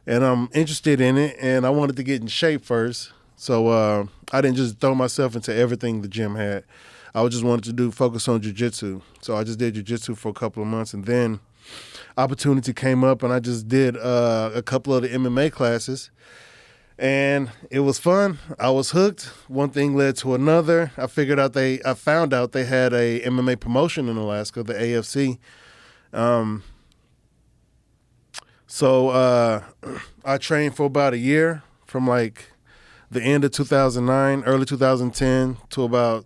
and I'm interested in it, and I wanted to get in shape first. So I didn't just throw myself into everything the gym had. I just wanted to focus on jiu-jitsu. So I just did jiu-jitsu for a couple of months, and then opportunity came up, and I just did a couple of the MMA classes. And it was fun. I was hooked. One thing led to another. I found out they had a MMA promotion in Alaska, the AFC. So I trained for about a year, from like the end of 2009, early 2010 to about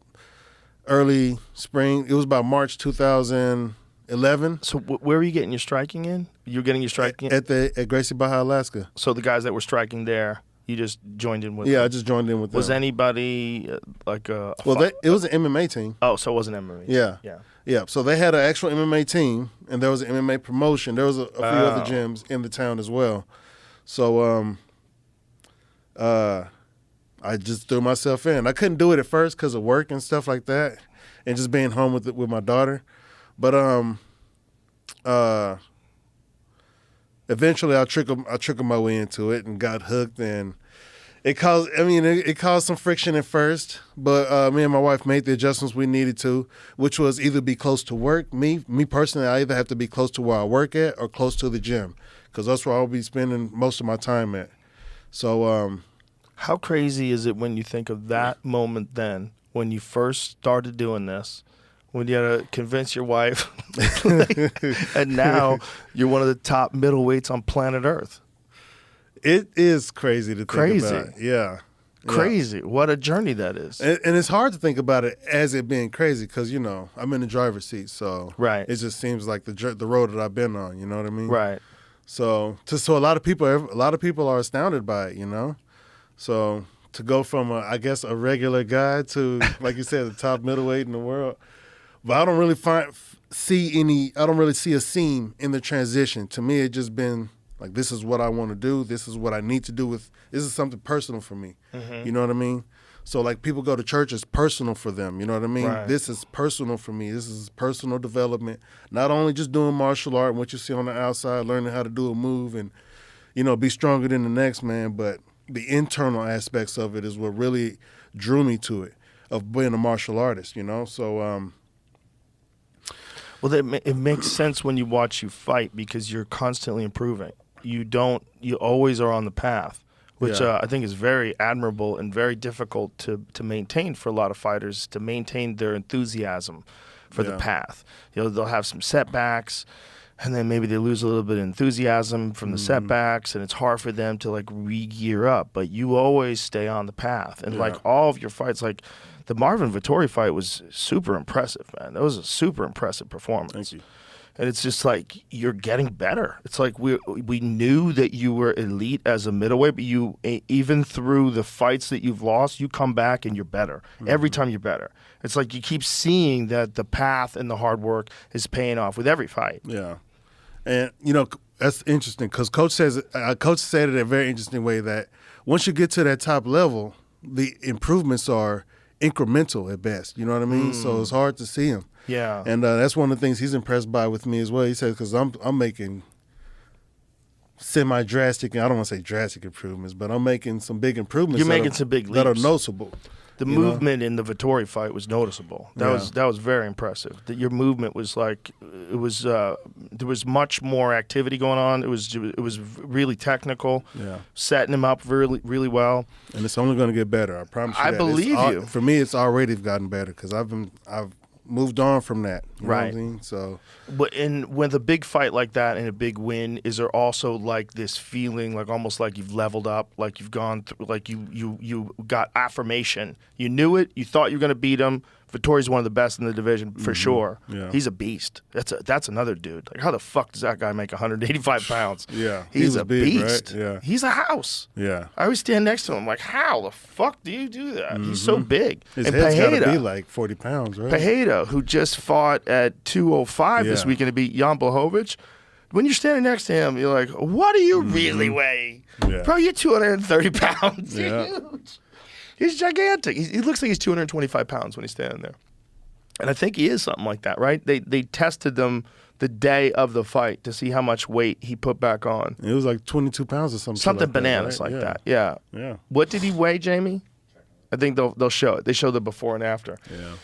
early spring. It was about March 2011. So where were you getting your striking in? You were getting your striking at Gracie Baja, Alaska. So the guys that were striking there, you just joined in with them? Yeah, I just joined in with them. Was anybody like a it was an MMA team. Oh, so it wasn't MMA. Yeah. So they had an actual MMA team, and there was an MMA promotion. There was a few other gyms in the town as well. So I just threw myself in. I couldn't do it at first because of work and stuff like that, and just being home with my daughter. But eventually I trickled my way into it and got hooked, and it caused some friction at first, but me and my wife made the adjustments we needed to, which was either be close to work. Me personally, I either have to be close to where I work at or close to the gym, because that's where I'll be spending most of my time at. So how crazy is it when you think of that moment then, when you first started doing this, when you had to convince your wife, and now you're one of the top middleweights on planet Earth? It is crazy to think about. Yeah. Crazy. What a journey that is. And it's hard to think about it as it being crazy because, I'm in the driver's seat. So it just seems like the road that I've been on, you know what I mean? Right. So a lot of people are astounded by it, So to go from, a regular guy to, like you said, the top middleweight in the world. But I don't really see a seam in the transition. To me, it just been like, this is what I want to do. This is what I need to do this is something personal for me. Mm-hmm. You know what I mean? So like people go to church, it's personal for them. You know what I mean? Right. This is personal for me. This is personal development. Not only just doing martial art and what you see on the outside, learning how to do a move and, be stronger than the next man, but the internal aspects of it is what really drew me to it, of being a martial artist, So, well, it makes sense when you watch you fight because you're constantly improving. You always are on the path, which I think is very admirable and very difficult to maintain for a lot of fighters, to maintain their enthusiasm for the path. They'll have some setbacks, and then maybe they lose a little bit of enthusiasm from the setbacks, and it's hard for them to like re-gear up. But you always stay on the path, and like all of your fights, like the Marvin Vettori fight was super impressive, man. That was a super impressive performance. Thank you. And it's just like you're getting better. It's like we knew that you were elite as a middleweight, but you, even through the fights that you've lost, you come back and you're better. Every time you're better. It's like you keep seeing that the path and the hard work is paying off with every fight. Yeah. And, that's interesting because Coach said it in a very interesting way that once you get to that top level, the improvements are incremental at best. You know what I mean? So it's hard to see them. Yeah. And that's one of the things he's impressed by with me as well. He says, because I'm making semi-drastic, I don't want to say drastic improvements, but I'm making some big improvements. You're making some big leaps. That are noticeable. The movement in the Vettori fight was noticeable. That was very impressive. That your movement was like there was much more activity going on. It was really technical. Yeah, setting him up really really well. And it's only going to get better. I promise you. I believe you. For me, it's already gotten better because I've moved on from that. You know what I mean? So, but with a big fight like that and a big win, is there also like this feeling, like almost like you've leveled up, like you've gone through, like you got affirmation. You knew it. You thought you were going to beat him. Vettori's one of the best in the division for sure. Yeah. He's a beast. That's another dude. Like how the fuck does that guy make 185 pounds? Yeah, he's a big, beast. right? Yeah, he's a house. Yeah, I always stand next to him like, how the fuck do you do that? He's so big. His and head's got to be like 40 pounds, right? Pajeda, who just fought at 205 this weekend to beat Jan Blachowicz. When you're standing next to him, you're like, what do you really weigh? Yeah. Bro, you're 230 pounds. Yeah. You're huge. He's gigantic. He looks like he's 225 pounds when he's standing there. And I think he is something like that, right? They tested them the day of the fight to see how much weight he put back on. It was like 22 pounds or something. Something like bananas that, right? like that. Yeah. Yeah. What did he weigh, Jamie? I think they'll show it. They show the before and after. Yeah.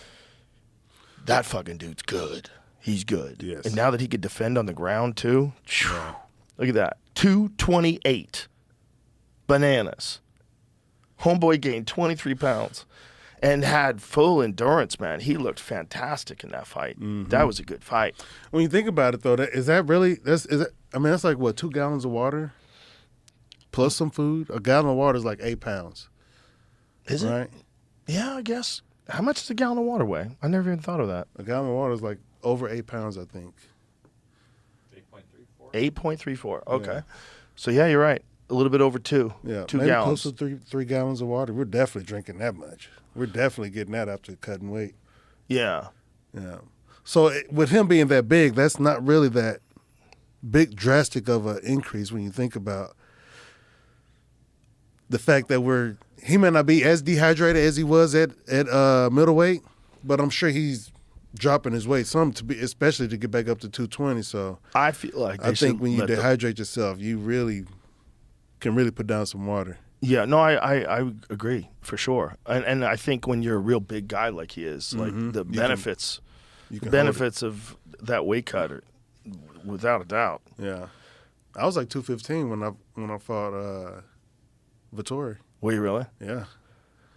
That fucking dude's good. He's good. Yes. And now that he could defend on the ground too, look at that. 228. Bananas. Homeboy gained 23 pounds and had full endurance, man. He looked fantastic in that fight. That was a good fight. When you think about it, though, that's like, what, 2 gallons of water plus some food? A gallon of water is like 8 pounds. Is it? Right? Yeah, I guess. How much does a gallon of water weigh? I never even thought of that. A gallon of water is like over 8 pounds, I think. 8.34. Okay. Yeah. So, yeah, you're right. A little bit over 2. Yeah, 2 maybe gallons. close to 3 gallons of water. We're definitely drinking that much. We're definitely getting that after cutting weight. Yeah. Yeah. So with him being that big, that's not really that big drastic of an increase when you think about the fact that he may not be as dehydrated as he was at middleweight, but I'm sure he's dropping his weight some especially to get back up to 220. So I feel like I think when you dehydrate yourself, you really can really put down some water. Yeah, no, I agree for sure, and I think when you're a real big guy like he is, like the benefits of that weight cut are without a doubt. Yeah, I was like 215 when I fought Vittori. Were you really? Yeah,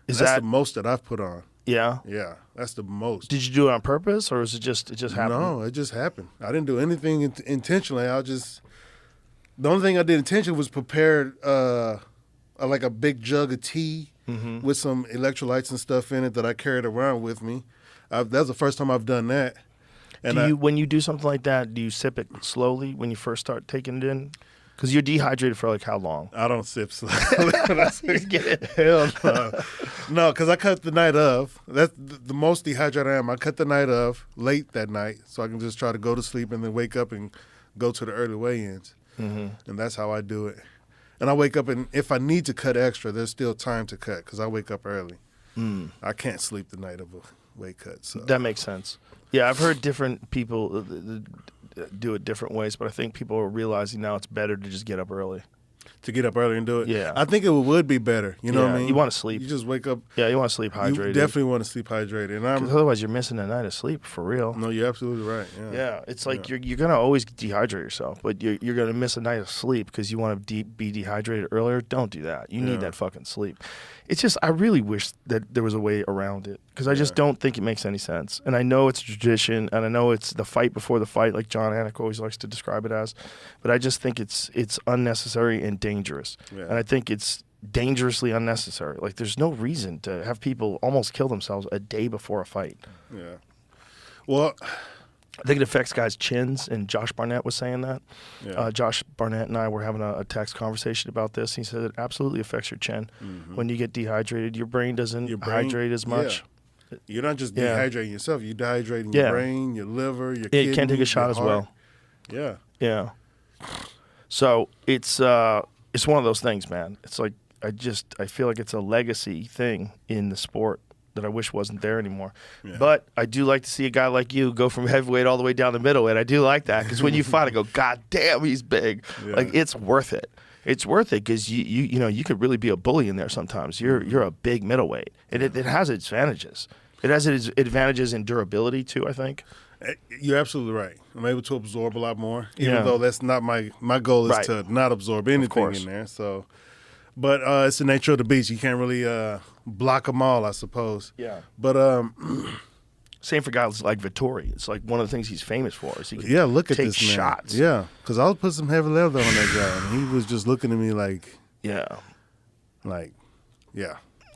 Is that's that the most that I've put on. Yeah. Yeah, that's the most. Did you do it on purpose, or was it just happened? No, it just happened. I didn't do anything intentionally. The only thing I did intentionally was prepare like a big jug of tea with some electrolytes and stuff in it that I carried around with me. That's the first time I've done that. And when you do something like that, do you sip it slowly when you first start taking it in? Because you're dehydrated for like how long? I don't sip slowly. Hell no. No, because I cut the night of. That's the most dehydrated I am. I cut the night of late that night so I can just try to go to sleep and then wake up and go to the early weigh-ins. And that's how I do it. And I wake up, and if I need to cut extra, there's still time to cut because I wake up early. I can't sleep the night of a weight cut. So that makes sense. Yeah, I've heard different people do it different ways, but I think people are realizing now it's better to just get up early. To get up early and do it? Yeah. I think it would be better. You know what I mean? You want to sleep. You just wake up. Yeah, you want to sleep hydrated. You definitely want to sleep hydrated. And otherwise, you're missing a night of sleep for real. No, you're absolutely right. Yeah, it's like you're going to always dehydrate yourself, but you're going to miss a night of sleep because you want to be dehydrated earlier. Don't do that. You need that fucking sleep. It's just, I really wish that there was a way around it because I just don't think it makes any sense. And I know it's a tradition, and I know it's the fight before the fight, like John Anik always likes to describe it as, but I just think it's unnecessary and dangerous. Yeah. And I think it's dangerously unnecessary. Like, there's no reason to have people almost kill themselves a day before a fight. Yeah. Well, I think it affects guys' chins, and Josh Barnett was saying that. Yeah. Josh Barnett and I were having a text conversation about this. He said it absolutely affects your chin. When you get dehydrated, your brain doesn't hydrate as much. Yeah. You're not just dehydrating yourself. You're dehydrating your brain, your liver, your kidney, you can't take a shot as well. Yeah. Yeah. So it's one of those things, man. It's like I feel like it's a legacy thing in the sport that I wish wasn't there anymore. Yeah. But I do like to see a guy like you go from heavyweight all the way down to middleweight. I do like that because when you fight, I go, God damn, he's big. Yeah. Like, it's worth it. It's worth it because you could really be a bully in there sometimes. You're a big middleweight, and it has its advantages. It has its advantages in durability too, I think. You're absolutely right. I'm able to absorb a lot more, even though that's not my goal is to not absorb anything in there. So, but it's the nature of the beast. You can't really block them all, I suppose. Yeah. But same for guys like Vittori. It's like one of the things he's famous for is he can look at take this man. shots. Yeah, because I'll put some heavy leather on that guy, and he was just looking at me like, No,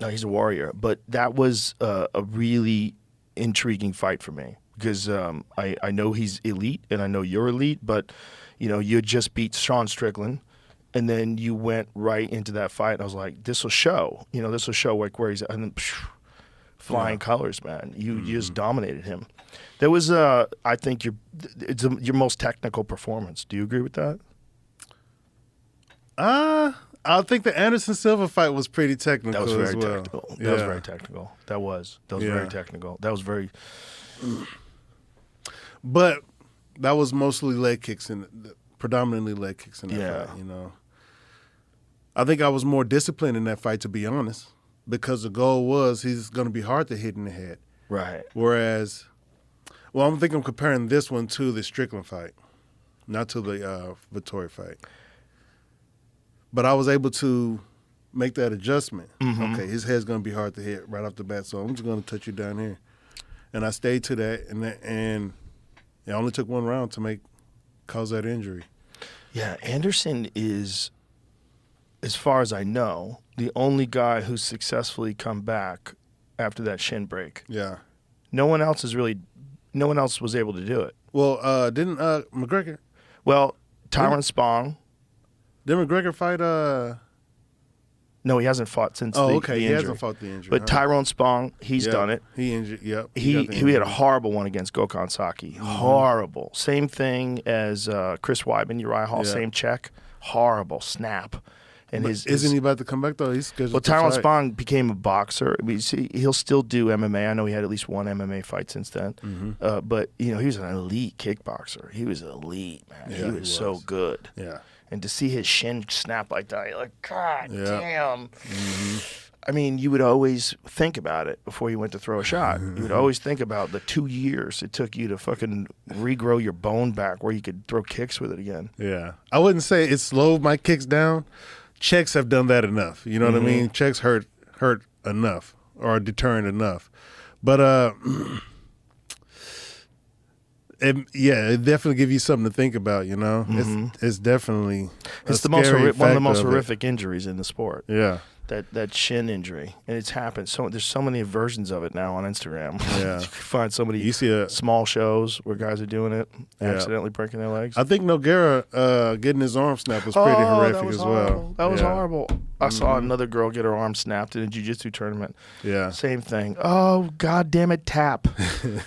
he's a warrior. But that was a really intriguing fight for me because I know he's elite and I know you're elite, but you just beat Sean Strickland. And then you went right into that fight, and I was like, "This will show, this will show like where he's at." And then, flying colors, man! You just dominated him. That was, I think, your most technical performance. Do you agree with that? I think the Anderson Silva fight was pretty technical. That was very as well. technical. That was very technical. That was very technical. That was very. But that was mostly leg kicks predominantly leg kicks in that fight. I think I was more disciplined in that fight, to be honest, because the goal was he's going to be hard to hit in the head. Right. Whereas, I'm comparing this one to the Strickland fight, not to the Vittori fight. But I was able to make that adjustment. Okay, his head's going to be hard to hit right off the bat, so I'm just going to touch you down here. And I stayed to that, and it only took one round to cause that injury. Yeah, Anderson is, as far as I know, the only guy who's successfully come back after that shin break. Yeah. No one else was able to do it. Well, didn't McGregor? Well, Tyron Spong. Did McGregor fight? No, he hasn't fought since the injury. He hasn't fought the injury. But Tyrone Spong, he's done it. He injured. Yep. He had a horrible one against Gokhan Saki. Horrible. Same thing as Chris Weidman, Uriah Hall. Same check. Horrible snap. And isn't he about to come back though? He's scheduled. Well, to Tyron fight. Spong became a boxer. I mean, see, he'll still do MMA. I know he had at least one MMA fight since then. But he was an elite kickboxer. He was elite, man. Yeah, he was so good. Yeah. And to see his shin snap like that, you're like, God Yeah. damn. I mean, you would always think about it before you went to throw a shot. You would always think about the 2 years it took you to fucking regrow your bone back where you could throw kicks with it again. Yeah. I wouldn't say it slowed my kicks down. Checks have done that enough. You know what I mean? Checks hurt enough or deterrent enough. But it definitely gives you something to think about, you know? It's definitely It's a the most scary one of the most factor it. horrific injuries in the sport. Yeah. That shin injury, and it's happened. So there's so many versions of it now on Instagram. Yeah. You can find somebody. You see small shows where guys are doing it, Yeah. accidentally breaking their legs. I think Nogueira getting his arm snapped was pretty horrific that was as horrible. well. That was Yeah. horrible. I saw another girl get her arm snapped in a jiu-jitsu tournament. Yeah. Same thing. Oh, God damn it, tap.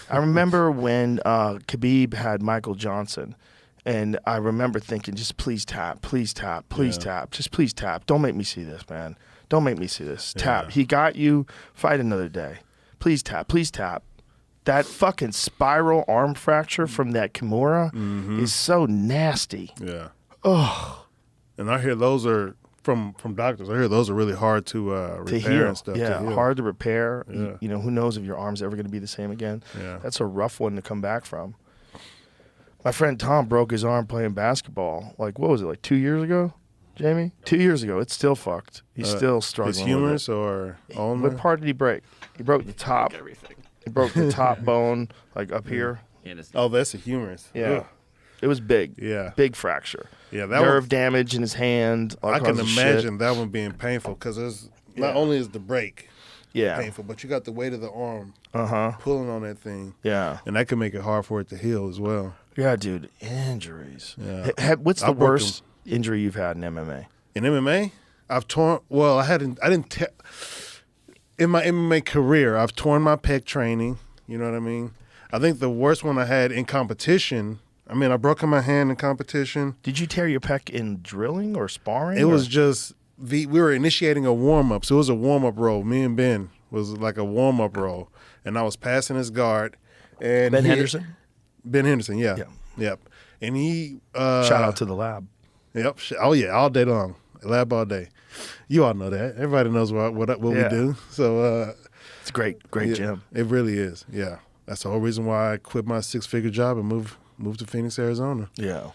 I remember when Khabib had Michael Johnson, and I remember thinking, just please tap, please tap, please tap, just please tap. Don't make me see this, man. Don't make me see this. Tap. Yeah. He got you. Fight another day. Please tap. Please tap. That fucking spiral arm fracture from that Kimura is so nasty. Yeah. Ugh. And I hear those are from doctors. I hear those are really hard to repair To heal. and stuff. Yeah, to heal. hard to repair. Yeah. You know, who knows if your arm's ever going to be the same again. Yeah. That's a rough one to come back from. My friend Tom broke his arm playing basketball. Like, what was it, like 2 years ago, Jamie? 2 years ago. It's still fucked. He's still struggling His with humerus or it. ulnar? What part did he break? He broke the top. Everything. He broke the top bone, like up here. Oh, that's a humerus. Yeah. Ugh. It was big. Yeah. Big fracture. Yeah, that Nerve one, damage in his hand. All I can kinds of imagine shit. that one being painful because not only is the break Yeah. painful, but you got the weight of the arm Uh-huh. pulling on that thing. Yeah. And that can make it hard for it to heal as well. Yeah, dude. Injuries. Yeah. What's the I've worked worst injury you've had in MMA? In MMA, I've torn. Well, in my MMA career, I've torn my pec training. You know what I mean? I think the worst one I had in competition. I mean, I broke my hand in competition. Did you tear your pec in drilling or sparring? It was just we were initiating a warm up, so it was a warm up roll. Me and Ben was like a warm up roll, and I was passing his guard. And Ben Henderson? Ben Henderson, yeah. Yeah. Yep. And he Shout out to the lab. Yep. Oh yeah, all day long, lab all day. You all know that. Everybody knows what we Yeah. do. So It's a great yeah, gym. It really is. Yeah, that's the whole reason why I quit my 6-figure job and moved to Phoenix, Arizona. Yeah.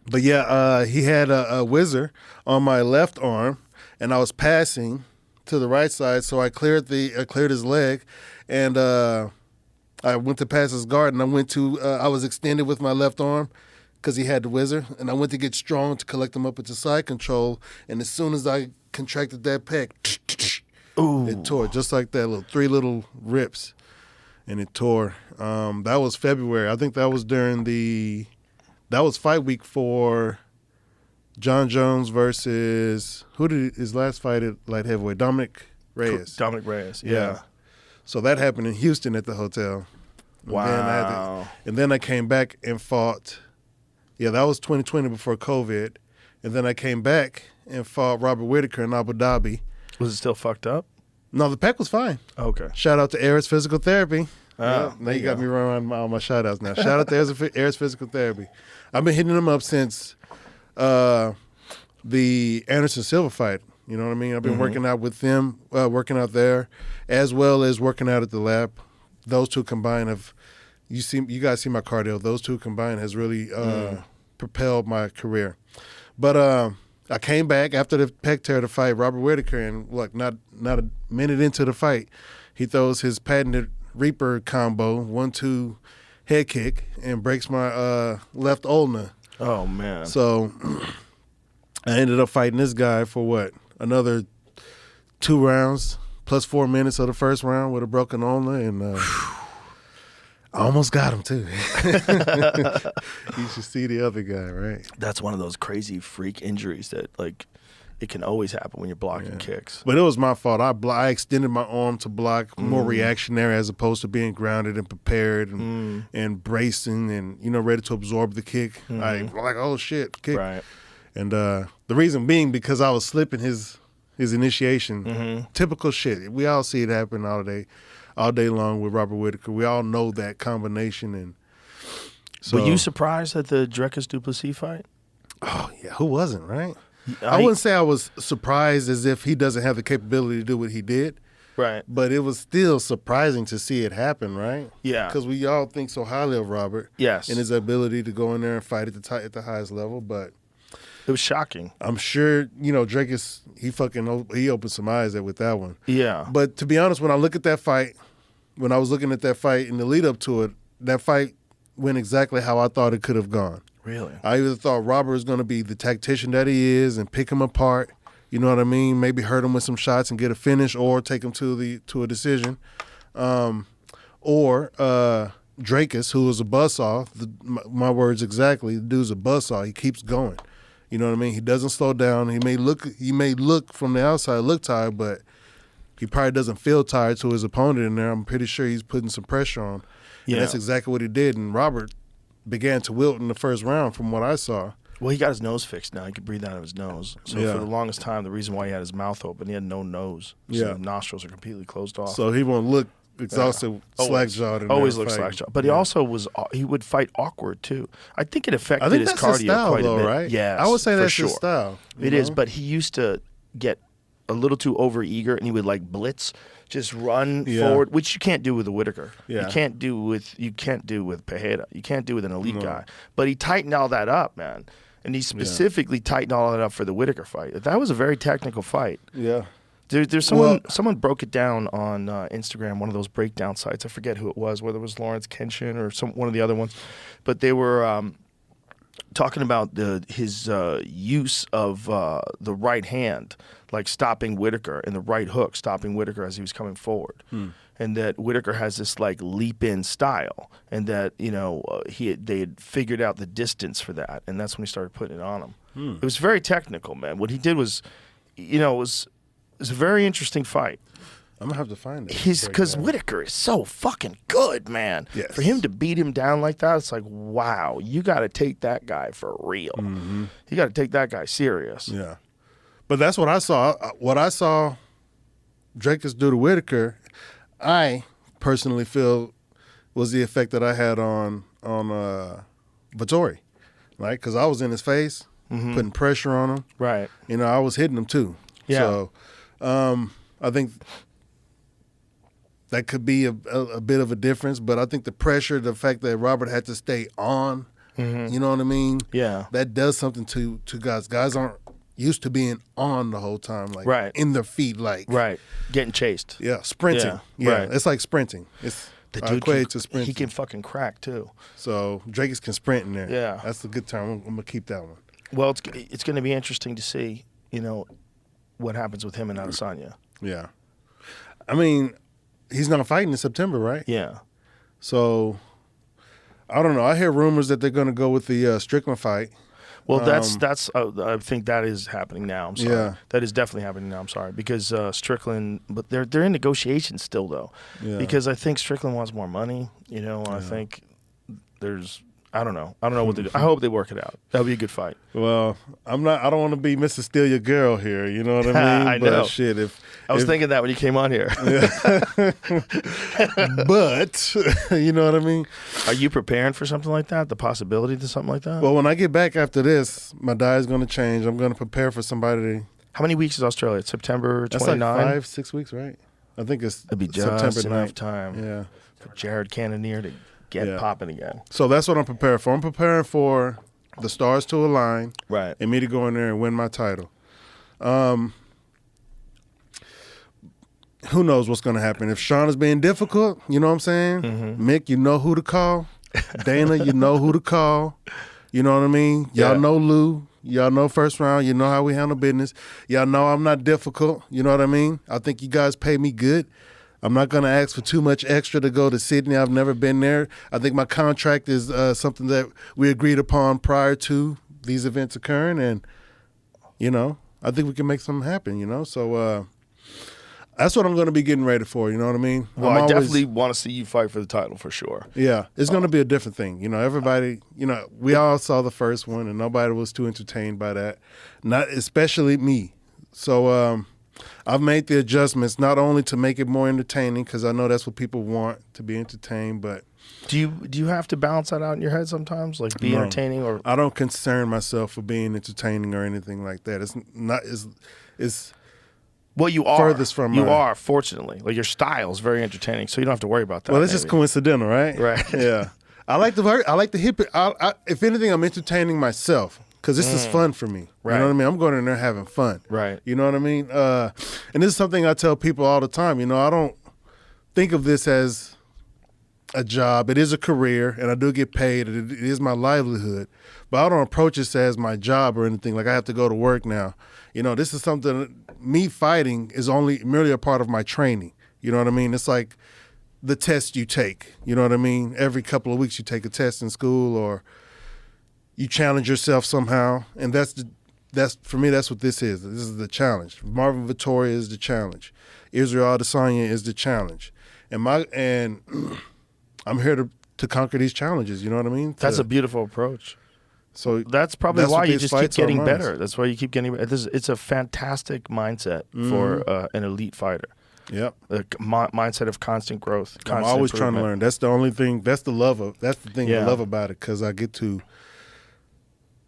But yeah, he had a whizzer on my left arm, and I was passing to the right side, so I cleared his leg, and I went to pass his guard, and I was extended with my left arm because he had the whizzer, and I went to get strong to collect him up into side control, and as soon as I contracted that pec, it tore just like that, three little rips, and it tore. That was February. I think that was that was fight week for John Jones versus who did his last fight at light heavyweight? Dominic Reyes. Dominic Reyes. Yeah. So that happened in Houston at the hotel. And Wow. then I came back and fought. Yeah, that was 2020 before COVID. And then I came back and fought Robert Whitaker in Abu Dhabi. Was it still fucked up? No, the pec was fine. Okay. Shout out to Aris Physical Therapy. Ah, Now you got me running all my shout outs now. Shout out to Aris Physical Therapy. I've been hitting them up since the Anderson Silva fight. You know what I mean? I've been working out with them, working out there, as well as working out at the lab. Those two combined you guys see my cardio. Those two combined has really propelled my career. But I came back after the pec tear to fight Robert Whitaker, and look, not a minute into the fight, he throws his patented Reaper combo, 1-2 head kick, and breaks my left ulna. Oh, man. So I ended up fighting this guy for another 2 rounds plus 4 minutes of the first round with a broken ulna, and I almost got him too. You should see the other guy, right? That's one of those crazy freak injuries that, like, it can always happen when you're blocking kicks. But it was my fault. I extended my arm to block, more reactionary as opposed to being grounded and prepared and bracing and ready to absorb the kick. I like, oh shit, kick. Right. And the reason being because I was slipping his initiation. Typical shit. We all see it happen all day long with Robert Whittaker. We all know that combination. And so, were you surprised at the Dricus Duplessis fight? Oh yeah, who wasn't, right? I wouldn't say I was surprised as if he doesn't have the capability to do what he did. Right. But it was still surprising to see it happen, right? Yeah. Because we all think so highly of Robert. Yes. And his ability to go in there and fight at the highest level. But it was shocking. I'm sure, Dricus, he opened some eyes with that one. Yeah. But to be honest, when I look at that fight, when I was looking at that fight in the lead up to it, that fight went exactly how I thought it could have gone. Really? I either thought Robert was going to be the tactician that he is and pick him apart, you know what I mean? Maybe hurt him with some shots and get a finish, or take him to a decision. Or Dricus, who was a buzzsaw, my words exactly, the dude's a buzzsaw. He keeps going. You know what I mean? He doesn't slow down. He may look from the outside, look tired, but he probably doesn't feel tired to his opponent in there. I'm pretty sure he's putting some pressure on. Yeah. And that's exactly what he did. And Robert began to wilt in the first round from what I saw. Well, he got his nose fixed now. He could breathe out of his nose. So for the longest time, the reason why he had his mouth open, he had no nose. So the nostrils are completely closed off. So he won't look exhausted, slack-jawed. Always looks slack-jawed. But he also he would fight awkward, too. I think it affected his cardio style, quite though, a bit. Right? Yes, I would say that's sure. his style. It is, but he used to get a little too over-eager, and he would, blitz, just run forward, which you can't do with a Whittaker. Yeah. You can't do with Pereira. You can't do with an elite guy. But he tightened all that up, man. And he specifically tightened all that up for the Whittaker fight. That was a very technical fight. Yeah. There's someone broke it down on Instagram, one of those breakdown sites. I forget who it was, whether it was Lawrence Kenshin or one of the other ones. But they were talking about his use of the right hand, like stopping Whittaker, and the right hook, stopping Whittaker as he was coming forward. And that Whittaker has this leap-in style, and that they had figured out the distance for that, and that's when he started putting it on him. It was very technical, man. What he did was, it was a very interesting fight. I'm gonna have to find it. Because Whittaker is so fucking good, man. Yes. For him to beat him down like that, it's like, wow, you got to take that guy for real. You got to take that guy serious. Yeah, but that's what I saw. What I saw Dricus do to Whittaker, I personally feel was the effect that I had on Vettori, right? Because I was in his face, putting pressure on him. Right. I was hitting him too. Yeah. So I think that could be a bit of a difference, but I think the pressure, the fact that Robert had to stay on, you know what I mean? Yeah. That does something to guys. Guys aren't used to being on the whole time, in their feet, getting chased. Yeah, sprinting. Yeah, it's like sprinting. It's the dude equated to sprinting. He can fucking crack too. So Dricus can sprint in there. Yeah, that's a good term. I'm gonna keep that one. Well, it's going to be interesting to see, what happens with him and Adesanya. Yeah, I mean, he's not fighting in September, right? Yeah. So I don't know. I hear rumors that they're going to go with the Strickland fight. Well, that's I think that is happening now. I'm sorry. Yeah. That is definitely happening now. I'm sorry, because Strickland, but they're in negotiations still though. Yeah. Because I think Strickland wants more money. And I think I don't know what they do. I hope they work it out. That'll be a good fight. Well, I don't want to be Mr. Steal Your Girl here. You know what I mean? I know. But shit, I was thinking that when you came on here. But you know what I mean? Are you preparing for something like that? The possibility to something like that? Well, when I get back after this, my diet's going to change. I'm going to prepare for somebody. How many weeks is Australia? September 29? That's like 5-6 weeks, right? I think it'd be just September enough 9th. time. Yeah. For Jared Cannonier to get popping again. So that's what I'm preparing for. I'm preparing for the stars to align, right, and me to go in there and win my title. Who knows what's going to happen? If Sean is being difficult, you know what I'm saying? Mick, you know who to call. Dana, you know who to call. You know what I mean? Y'all know Lou. Y'all know first round. You know how we handle business. Y'all know I'm not difficult. You know what I mean? I think you guys pay me good. I'm not going to ask for too much extra to go to Sydney. I've never been there. I think my contract is something that we agreed upon prior to these events occurring. And, I think we can make something happen, So That's what I'm going to be getting ready for. You know what I mean? Well, I definitely want to see you fight for the title for sure. Yeah, it's going to be a different thing. You know, everybody. You know, we all saw the first one, and nobody was too entertained by that. Not especially me. So I've made the adjustments not only to make it more entertaining, because I know that's what people want, to be entertained, but. Do you have to balance that out in your head sometimes, like be entertaining? Or I don't concern myself with being entertaining or anything like that. It's not. It's well, you are. Furthest from you my- are, fortunately. Like your style is very entertaining, so you don't have to worry about that. Well, it's just maybe. coincidental, right? Right. Yeah. I like to hip it. If anything, I'm entertaining myself because this is fun for me. Right. You know what I mean? I'm going in there having fun. Right. You know what I mean? And this is something I tell people all the time. You know, I don't think of this as a job. It is a career, and I do get paid. It is my livelihood. But I don't approach this as my job or anything. Like I have to go to work now. You know, this is something. Me fighting is merely a part of my training. You know what I mean? It's like the test you take. You know what I mean? Every couple of weeks you take a test in school or you challenge yourself somehow. And that's for me, that's what this is. This is the challenge. Marvin Vittoria is the challenge. Israel Adesanya is the challenge. And I'm here to conquer these challenges. You know what I mean? That's a beautiful approach. So that's probably that's why what you these just keep fights are getting amongst. better. That's why you keep getting better. It's a fantastic mindset for an elite fighter. Yep. The mindset of constant growth. I'm always trying to learn. That's the only thing. That's the thing Yeah. I love about it, because I get to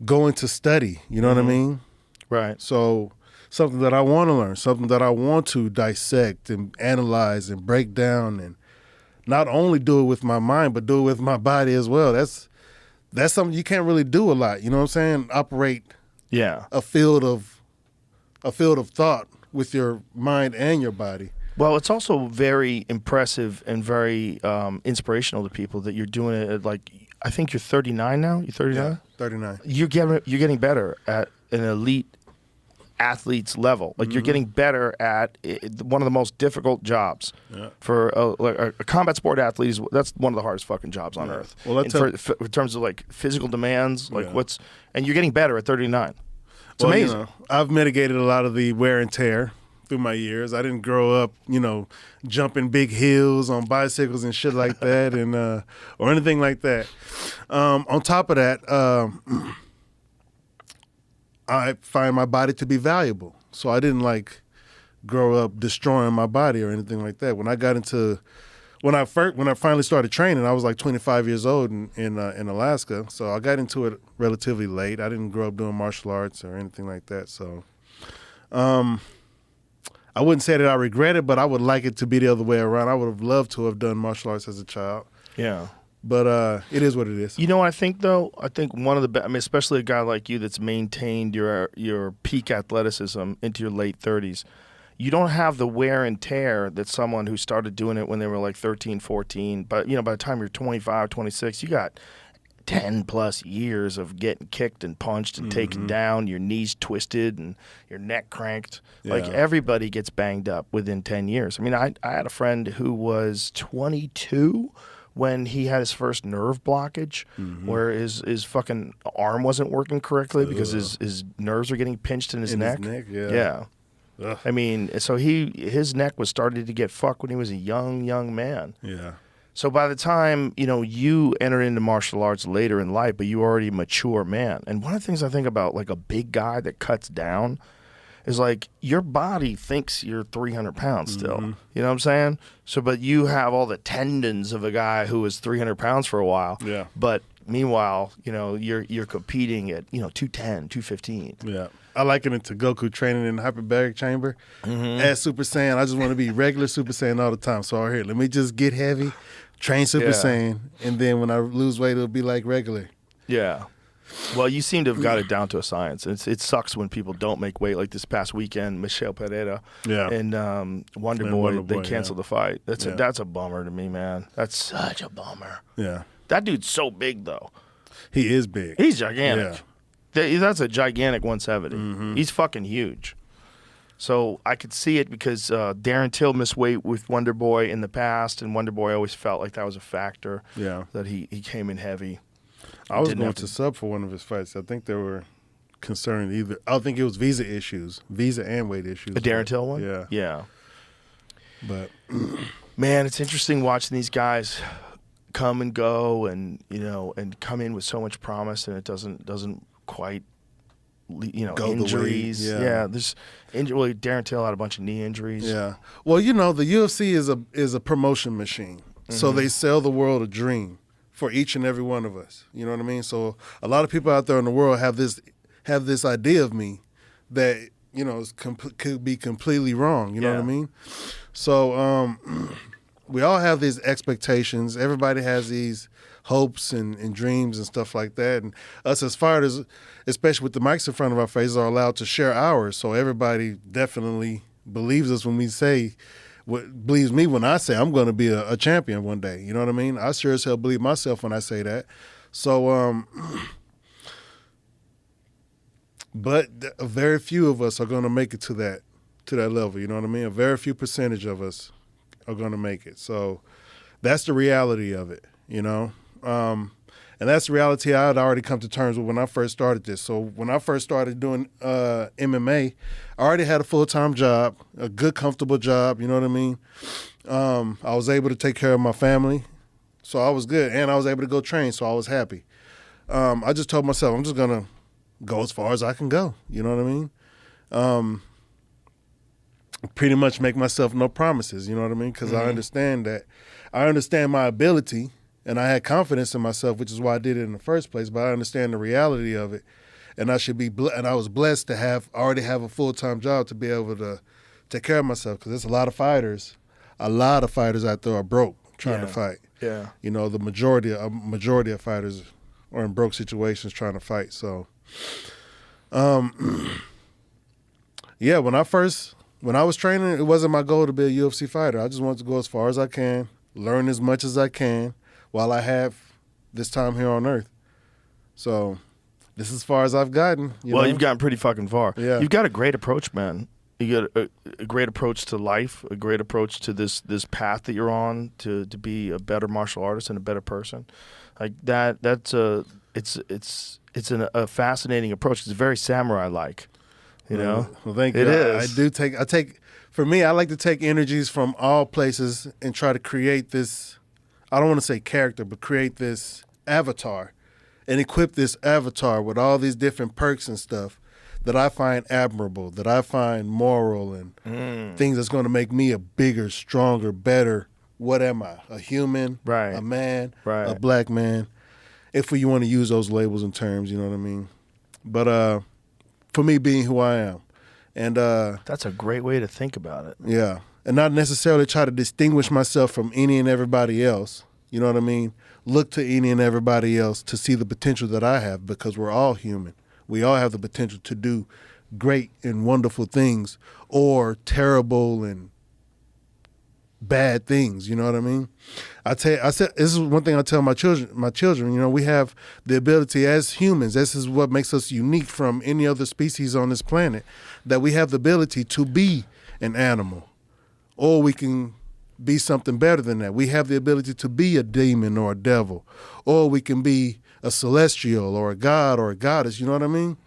go into study. You know what I mean? Right. So something that I want to learn, something that I want to dissect and analyze and break down, and not only do it with my mind, but do it with my body as well. That's something you can't really do a lot. You know what I'm saying? Operate Yeah. a field of thought with your mind and your body. Well, it's also very impressive and very inspirational to people that you're doing it at, like, I think you're 39 now. You're 39? Yeah, 39. You're getting better at an elite athlete's level. Like you're getting better at one of the most difficult jobs for a combat sport athlete. That's one of the hardest fucking jobs on earth. Well, and in terms of like physical demands, like and you're getting better at 39. It's Well, amazing. You know, I've mitigated a lot of the wear and tear through my years. I didn't grow up, jumping big hills on bicycles and shit like that, and or anything like that. On top of that, I find my body to be valuable. So I didn't grow up destroying my body or anything like that. When I finally started training, I was like 25 years old in Alaska. So I got into it relatively late. I didn't grow up doing martial arts or anything like that. So I wouldn't say that I regret it, but I would like it to be the other way around. I would have loved to have done martial arts as a child. Yeah. But it is what it is. You know what I think, though? I think one of the especially a guy like you that's maintained your peak athleticism into your late 30s, you don't have the wear and tear that someone who started doing it when they were like 13, 14. But, by the time you're 25, 26, you got 10-plus years of getting kicked and punched and taken down, your knees twisted and your neck cranked. Yeah. Like, everybody gets banged up within 10 years. I mean, I had a friend who was 22 when he had his first nerve blockage, where his fucking arm wasn't working correctly because his nerves were getting pinched in his neck. Yeah. Ugh. I mean, so his neck was starting to get fucked when he was a young man. Yeah. So by the time, you enter into martial arts later in life, but you were already a mature man. And one of the things I think about, like a big guy that cuts down, is like your body thinks you're 300 pounds still. You know what I'm saying? So, but you have all the tendons of a guy who was 300 pounds for a while. Yeah. But meanwhile, you're competing at 210, 215. Yeah. I liken it to Goku training in the hyperbaric chamber. As Super Saiyan, I just want to be regular Super Saiyan all the time. So here, let me just get heavy, train Super Saiyan, and then when I lose weight, it'll be like regular. Yeah. Well, you seem to have got it down to a science. It sucks when people don't make weight. Like this past weekend, Michelle Pereira and Wonder Boy, they canceled the fight. That's a bummer to me, man. That's such a bummer. Yeah. That dude's so big, though. He is big. He's gigantic. That's a gigantic 170. He's fucking huge. So I could see it because Darren Till missed weight with Wonder Boy in the past, and Wonder Boy always felt like that was a factor. Yeah. That he came in heavy. I was going to sub for one of his fights. I think they were concerned I think it was visa and weight issues. The Darren Till one? Yeah. Yeah. But Man, it's interesting watching these guys come and go, and and come in with so much promise, and it doesn't quite, Go injuries. the way, yeah. There's well, Darren Till had a bunch of knee injuries. yeah, well, the UFC is a promotion machine, so they sell the world a dream for each and every one of us. You know what I mean? So a lot of people out there in the world have this idea of me that could be completely wrong. You know what I mean? So we all have these expectations. Everybody has these hopes and dreams and stuff like that. And us as fighters, especially with the mics in front of our faces, are allowed to share ours. So everybody definitely believes us when we say, believes me when I say I'm going to be a champion one day. You know what I mean? I sure as hell believe myself when I say that. So, but very few of us are going to make it to that level. You know what I mean? A very few percentage of us are going to make it. So that's the reality of it, and that's the reality I had already come to terms with when I first started this. So when I first started doing MMA, I already had a full-time job, a good, comfortable job, you know what I mean? I was able to take care of my family, so I was good, and I was able to go train, so I was happy. I just told myself, I'm just going to go as far as I can go, you know what I mean? Pretty much make myself no promises, you know what I mean? Because I understand my ability, and I had confidence in myself, which is why I did it in the first place. But I understand the reality of it, and I was blessed to already have a full-time job to be able to take care of myself. Because there's a lot of fighters out there are broke trying to fight. Yeah, the majority of fighters are in broke situations trying to fight. So, yeah, when I was training, it wasn't my goal to be a UFC fighter. I just wanted to go as far as I can, learn as much as I can while I have this time here on Earth. So this is as far as I've gotten. You've gotten pretty fucking far. Yeah. You've got a great approach, man. You got a great approach to life, a great approach to this path that you're on to be a better martial artist and a better person. Like that. It's a fascinating approach. It's very samurai-like. Well, thank you. It is. For me, I like to take energies from all places and try to create this, I don't want to say character, but create this avatar and equip this avatar with all these different perks and stuff that I find admirable, that I find moral, and things that's going to make me a bigger, stronger, better, what am I? A human, right. A man, right. A black man, if you want to use those labels and terms, you know what I mean? But for me being who I am. And that's a great way to think about it. Yeah. And not necessarily try to distinguish myself from any and everybody else. You know what I mean? Look to any and everybody else to see the potential that I have, because we're all human. We all have the potential to do great and wonderful things, or terrible and bad things. You know what I mean? I said this is one thing I tell my children, we have the ability as humans, this is what makes us unique from any other species on this planet, that we have the ability to be an animal, or we can be something better than that. We have the ability to be a demon or a devil, or we can be a celestial or a god or a goddess, you know what I mean?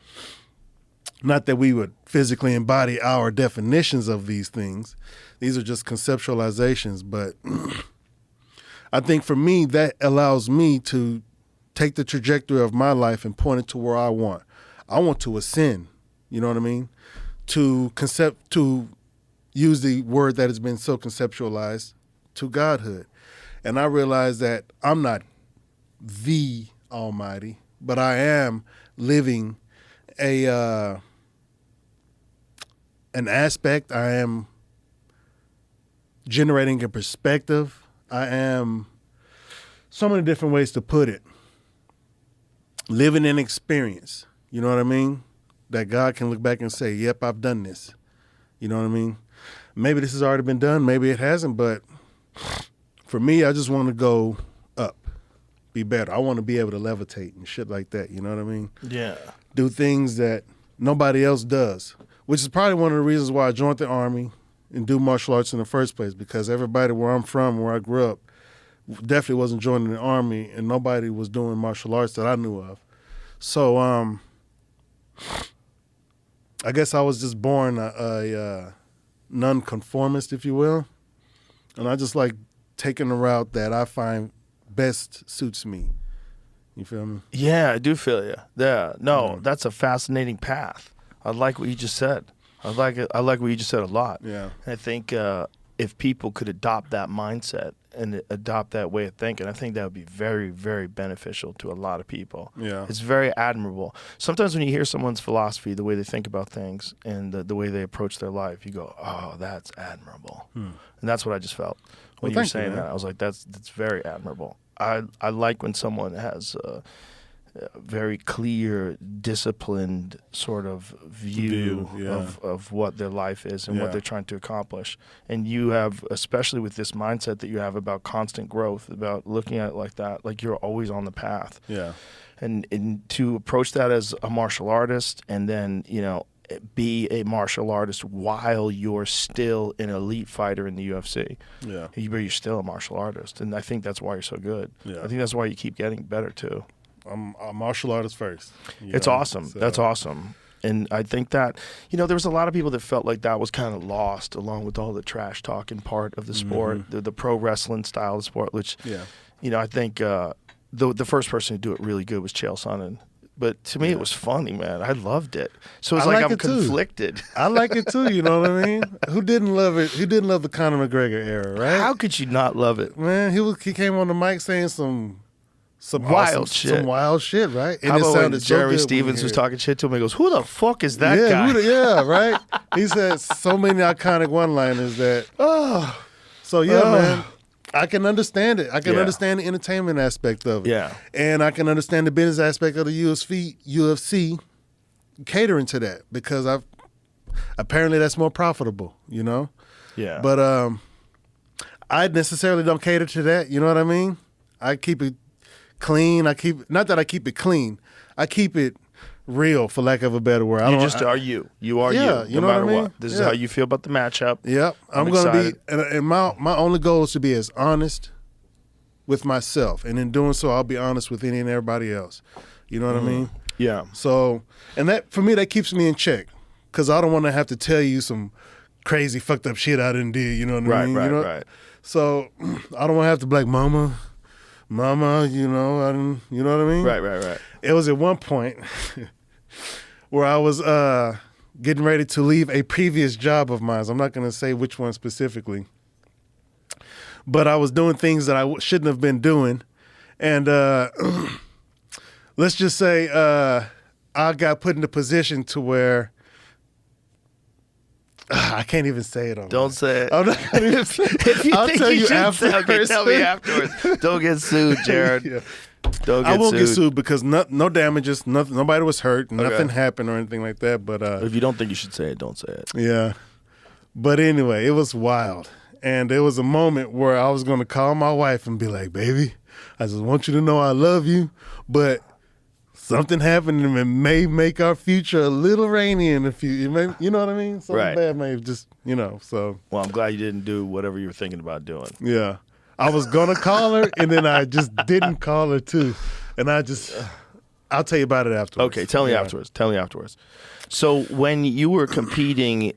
Not that we would physically embody our definitions of these things. These are just conceptualizations, but I think for me, that allows me to take the trajectory of my life and point it to where I want. I want to ascend, you know what I mean? To use the word that has been so conceptualized, to godhood. And I realize that I'm not the Almighty, but I am living an aspect. I am generating a perspective. I am so many different ways to put it. Living an experience, you know what I mean? That God can look back and say, yep, I've done this. You know what I mean? Maybe this has already been done, maybe it hasn't, but for me, I just want to go up, be better. I want to be able to levitate and shit like that, you know what I mean? Yeah. Do things that nobody else does, which is probably one of the reasons why I joined the Army and do martial arts in the first place, because everybody where I'm from, where I grew up, definitely wasn't joining the Army, and nobody was doing martial arts that I knew of. So I guess I was just born a nonconformist, if you will. And I just like taking the route that I find best suits me. You feel me? Yeah, I do feel you. Yeah, no, that's a fascinating path. I like what you just said. I like it. I like what you just said a lot. Yeah. I think if people could adopt that mindset and adopt that way of thinking, I think that would be very, very beneficial to a lot of people. Yeah. It's very admirable. Sometimes when you hear someone's philosophy, the way they think about things and the way they approach their life, you go, oh, that's admirable. And that's what I just felt when you were saying that. I was like, that's very admirable. I like when someone has a very clear, disciplined sort of view of what their life is and what they're trying to accomplish. And you have, especially with this mindset that you have about constant growth, about looking at it like that, like you're always on the path. Yeah. And to approach that as a martial artist and then, you know, be a martial artist while you're still an elite fighter in the UFC. Yeah. But you're still a martial artist. And I think that's why you're so good. Yeah. I think that's why you keep getting better too. I'm a martial artist first. It's awesome. So. That's awesome. And I think that, you know, there was a lot of people that felt like that was kind of lost along with all the trash talking part of the sport, the pro wrestling style of the sport, which, you know, I think the first person to do it really good was Chael Sonnen. But to me, it was funny, man. I loved it. So it's like I'm conflicted. I like it too. You know what I mean? Who didn't love it? Who didn't love the Conor McGregor era, right? How could you not love it, man? He came on the mic saying some wild shit. Some wild shit, right? And how about when Jerry Stevens was talking shit to him? He goes, "Who the fuck is that guy?" Right. He said so many iconic one-liners that. So man. I can understand it. I can understand the entertainment aspect of it. Yeah. And I can understand the business aspect of the UFC catering to that because apparently that's more profitable, you know? Yeah. But I necessarily don't cater to that, you know what I mean? I keep it clean. Not that I keep it clean. I keep it real, for lack of a better word. You are you. You are you. No matter what. This is how you feel about the matchup. Yep. I'm going to be, and my only goal is to be as honest with myself. And in doing so, I'll be honest with any and everybody else. You know what I mean? Yeah. So, and that, for me, that keeps me in check. Because I don't want to have to tell you some crazy fucked up shit I didn't do. You know what I mean? Right. So, I don't want to have to be like, mama, you know, I didn't, you know what I mean? Right. It was at one point where I was getting ready to leave a previous job of mine. I'm not going to say which one specifically. But I was doing things that I shouldn't have been doing. And let's just say I got put in a position to where I can't even say it on Don't say it. I'm not gonna even say it. I'll tell you afterwards. Okay, tell me afterwards. Don't get sued, Jared. Don't get I won't sued. get sued because no damages, nothing, nobody was hurt, nothing happened or anything like that. But if you don't think you should say it, don't say it. Yeah. But anyway, it was wild. And there was a moment where I was going to call my wife and be like, baby, I just want you to know I love you, but something happened and it may make our future a little rainy in a few, you know what I mean? Something bad may just, you know, so. Well, I'm glad you didn't do whatever you were thinking about doing. Yeah. I was going to call her and then I just didn't call her too. And I'll tell you about it afterwards. Okay, tell me afterwards. So when you were competing,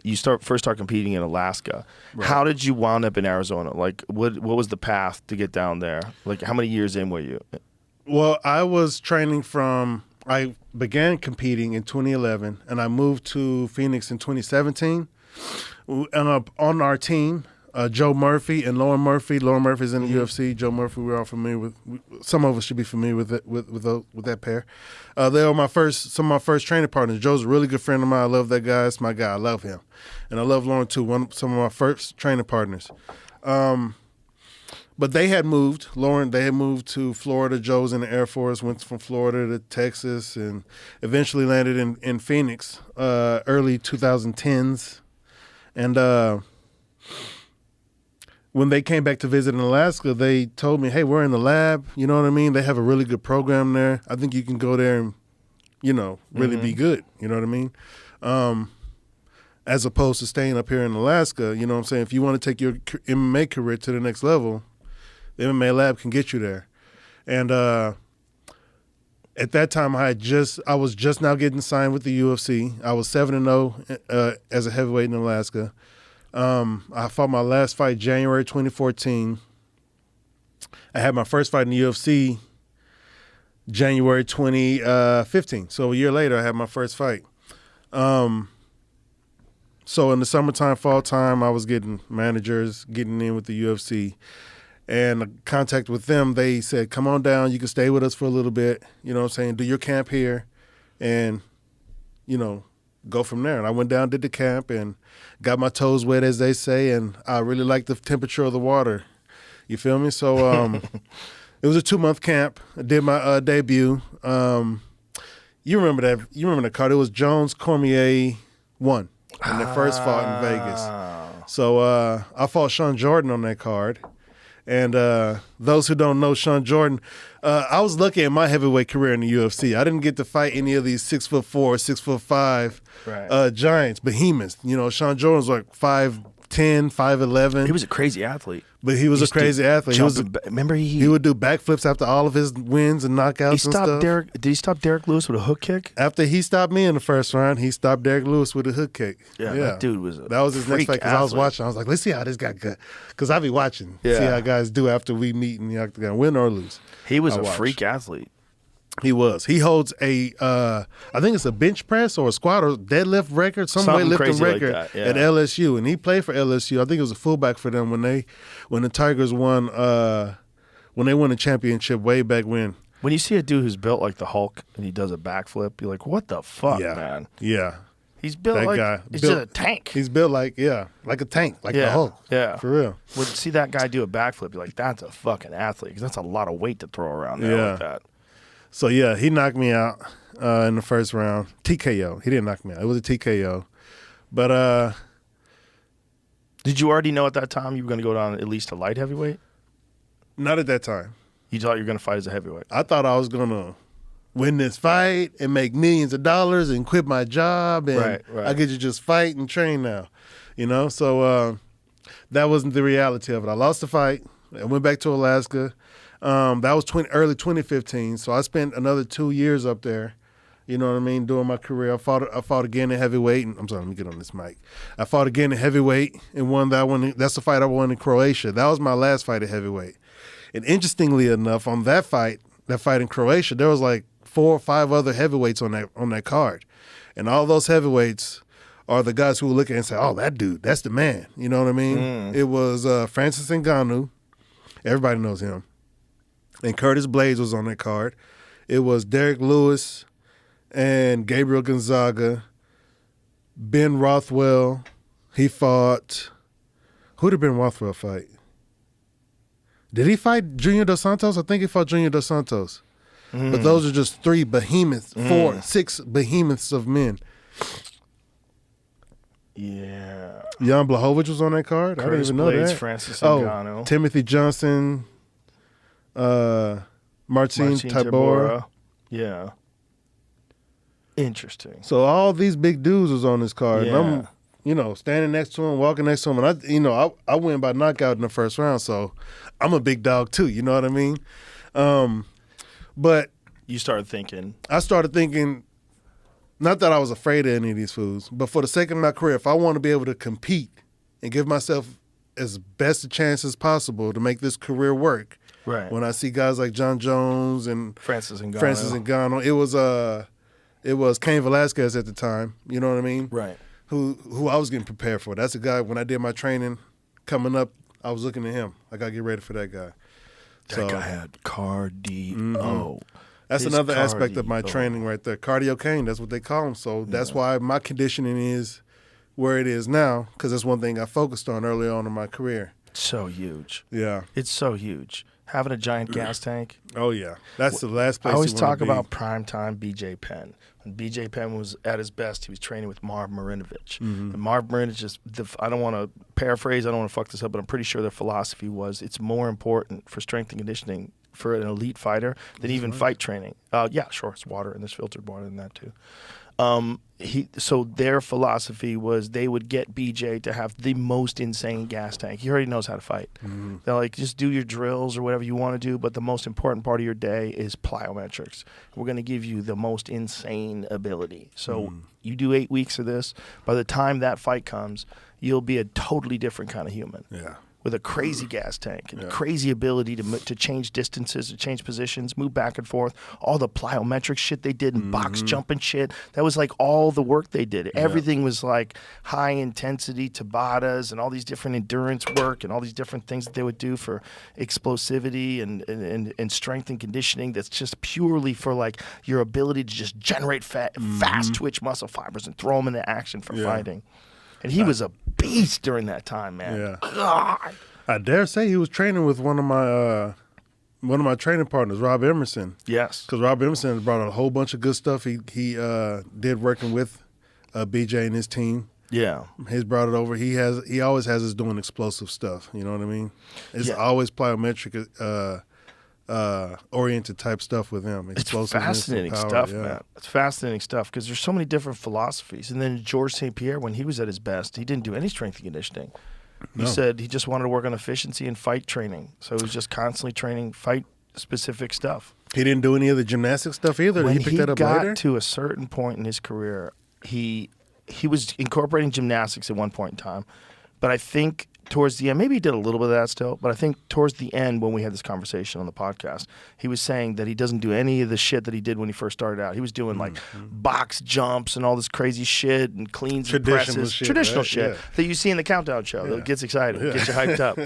you first start competing in Alaska. Right. How did you wind up in Arizona? Like, what was the path to get down there? Like, how many years in were you? Well, I was training I began competing in 2011, and I moved to Phoenix in 2017. And on our team, Joe Murphy and Lauren Murphy. Lauren Murphy's in the UFC. Joe Murphy, we're all familiar with. Some of us should be familiar with it, with that pair. They were some of my first training partners. Joe's a really good friend of mine. I love that guy. It's my guy. I love him, and I love Lauren too. Some of my first training partners. But they had moved. They had moved to Florida. Joe was in the Air Force. Went from Florida to Texas, and eventually landed in Phoenix, early 2010s, and. When they came back to visit in Alaska, they told me, hey, we're in the lab. You know what I mean? They have a really good program there. I think you can go there and, you know, really be good. You know what I mean? As opposed to staying up here in Alaska, you know what I'm saying? If you want to take your MMA career to the next level, the MMA lab can get you there. And at that time, I was just now getting signed with the UFC. I was 7-0 as a heavyweight in Alaska. I fought my last fight January 2014. I had my first fight in the UFC January 2015. So a year later, I had my first fight. So in the summertime, fall time, I was getting managers, getting in with the UFC. And contact with them, they said, come on down. You can stay with us for a little bit. You know what I'm saying? Do your camp here and, you know, go from there. And I went down, did the camp, and got my toes wet, as they say, and I really liked the temperature of the water. You feel me? So it was a 2-month camp. I did my debut. You remember that? You remember the card? It was Jones Cormier 1 when they first fought in Vegas. So I fought Sean Jordan on that card. And those who don't know Sean Jordan, I was lucky in my heavyweight career in the UFC. I didn't get to fight any of these 6'4", 6'5" giants, behemoths. You know, Sean Jordan was like 5'10", 5'11". He was a crazy athlete. But he was a crazy athlete. Remember he would do backflips after all of his wins and knockouts and stuff. Did he stop Derek Lewis with a hook kick? After he stopped me in the first round, he stopped Derek Lewis with a hook kick. Yeah. That dude was a That was his next freak fight because I was watching. I was like, let's see how this guy good. Because I be watching. See how guys do after we meet in the octagon, win or lose. He was a freak athlete. He was. He holds a, I think it's a bench press or a squat or deadlift record, some weightlifting record like at LSU, and he played for LSU. I think it was a fullback for them when the Tigers won, when they won the championship way back when. When you see a dude who's built like the Hulk and he does a backflip, you're like, what the fuck, man? Yeah. He's built that like guy, he's just a tank. He's built like a tank, like the Hulk. Yeah, for real. When you see that guy do a backflip, you're like, that's a fucking athlete because that's a lot of weight to throw around there like that. So, yeah, he knocked me out in the first round. TKO. He didn't knock me out. It was a TKO. But did you already know at that time you were going to go down at least to light heavyweight? Not at that time. You thought you were going to fight as a heavyweight? I thought I was going to win this fight and make millions of dollars and quit my job. And I get to just fight and train now. You know? So that wasn't the reality of it. I lost the fight. I went back to Alaska. That was early 2015, so I spent another 2 years up there, you know what I mean, doing my career. I fought again in heavyweight. I'm sorry, let me get on this mic. I fought again in heavyweight and won that one. That's the fight I won in Croatia. That was my last fight at heavyweight. And interestingly enough, on that fight in Croatia, there was like 4 or 5 other heavyweights on that card. And all those heavyweights are the guys who will look at it and say, oh, that dude, that's the man. You know what I mean? It was Francis Ngannou. Everybody knows him. And Curtis Blades was on that card. It was Derek Lewis and Gabriel Gonzaga. Ben Rothwell. He fought. Who did Ben Rothwell fight? Did he fight Junior Dos Santos? I think he fought Junior Dos Santos. But those are just 3 behemoths, 6 behemoths of men. Yeah. Jan Blachowicz was on that card. Curtis I didn't even know Blades, that. Francis Ngannou. Timothy Johnson. Martin Tybura. Yeah. Interesting. So all these big dudes was on this card. Yeah. And I'm, standing next to him, walking next to him, and I win by knockout in the first round. So I'm a big dog too. You know what I mean? But you started thinking. I started thinking, not that I was afraid of any of these foods, but for the sake of my career, if I want to be able to compete and give myself as best a chance as possible to make this career work. Right. When I see guys like John Jones and Francis Ngannou, it was Cain Velasquez at the time. You know what I mean? Right. Who I was getting prepared for. That's a guy. When I did my training coming up, I was looking at him. I gotta get ready for that guy. That guy had cardio. That's another aspect of my training right there. Cardio Cain. That's what they call him. So that's why my conditioning is where it is now, because that's one thing I focused on early on in my career. So huge. Yeah. It's so huge. Having a giant gas tank. Oh, yeah. That's the last place I always you wanna talk be. about primetime BJ Penn. When BJ Penn was at his best, he was training with Marv Marinovich. And Marv Marinovich, I don't want to paraphrase, I don't want to fuck this up, but I'm pretty sure their philosophy was it's more important for strength and conditioning for an elite fighter than even fight training. Yeah, sure, it's water, and there's filtered water in that too. So their philosophy was they would get BJ to have the most insane gas tank. He already knows how to fight. They're like, just do your drills or whatever you want to do, but the most important part of your day is plyometrics. We're going to give you the most insane ability. So you do 8 weeks of this. By the time that fight comes, you'll be a totally different kind of human. Yeah. With a crazy gas tank and crazy ability to change distances, to change positions, move back and forth. All the plyometric shit they did and box jumping shit. That was like all the work they did. Everything was like high intensity Tabatas and all these different endurance work and all these different things that they would do for explosivity and strength and conditioning. That's just purely for like your ability to just generate fast twitch muscle fibers and throw them into action for fighting. And he was a beast during that time, man. Yeah. God. I dare say he was training with one of my training partners, Rob Emerson. Yes. Because Rob Emerson has brought a whole bunch of good stuff he did working with BJ and his team. Yeah. He's brought it over. He always has us doing explosive stuff. You know what I mean? It's always plyometric oriented type stuff with him. It's fascinating stuff, man. It's fascinating stuff because there's so many different philosophies. And then Georges St-Pierre, when he was at his best, he didn't do any strength and conditioning. He said he just wanted to work on efficiency and fight training. So he was just constantly training fight-specific stuff. He didn't do any of the gymnastic stuff either? When he picked that up got later? to a certain point in his career, he was incorporating gymnastics at one point in time. But I think towards the end, maybe he did a little bit of that still, but I think towards the end when we had this conversation on the podcast, he was saying that he doesn't do any of the shit that he did when he first started out. He was doing like box jumps and all this crazy shit and cleans and presses. Traditional shit that you see in the countdown show that gets excited, gets you hyped up.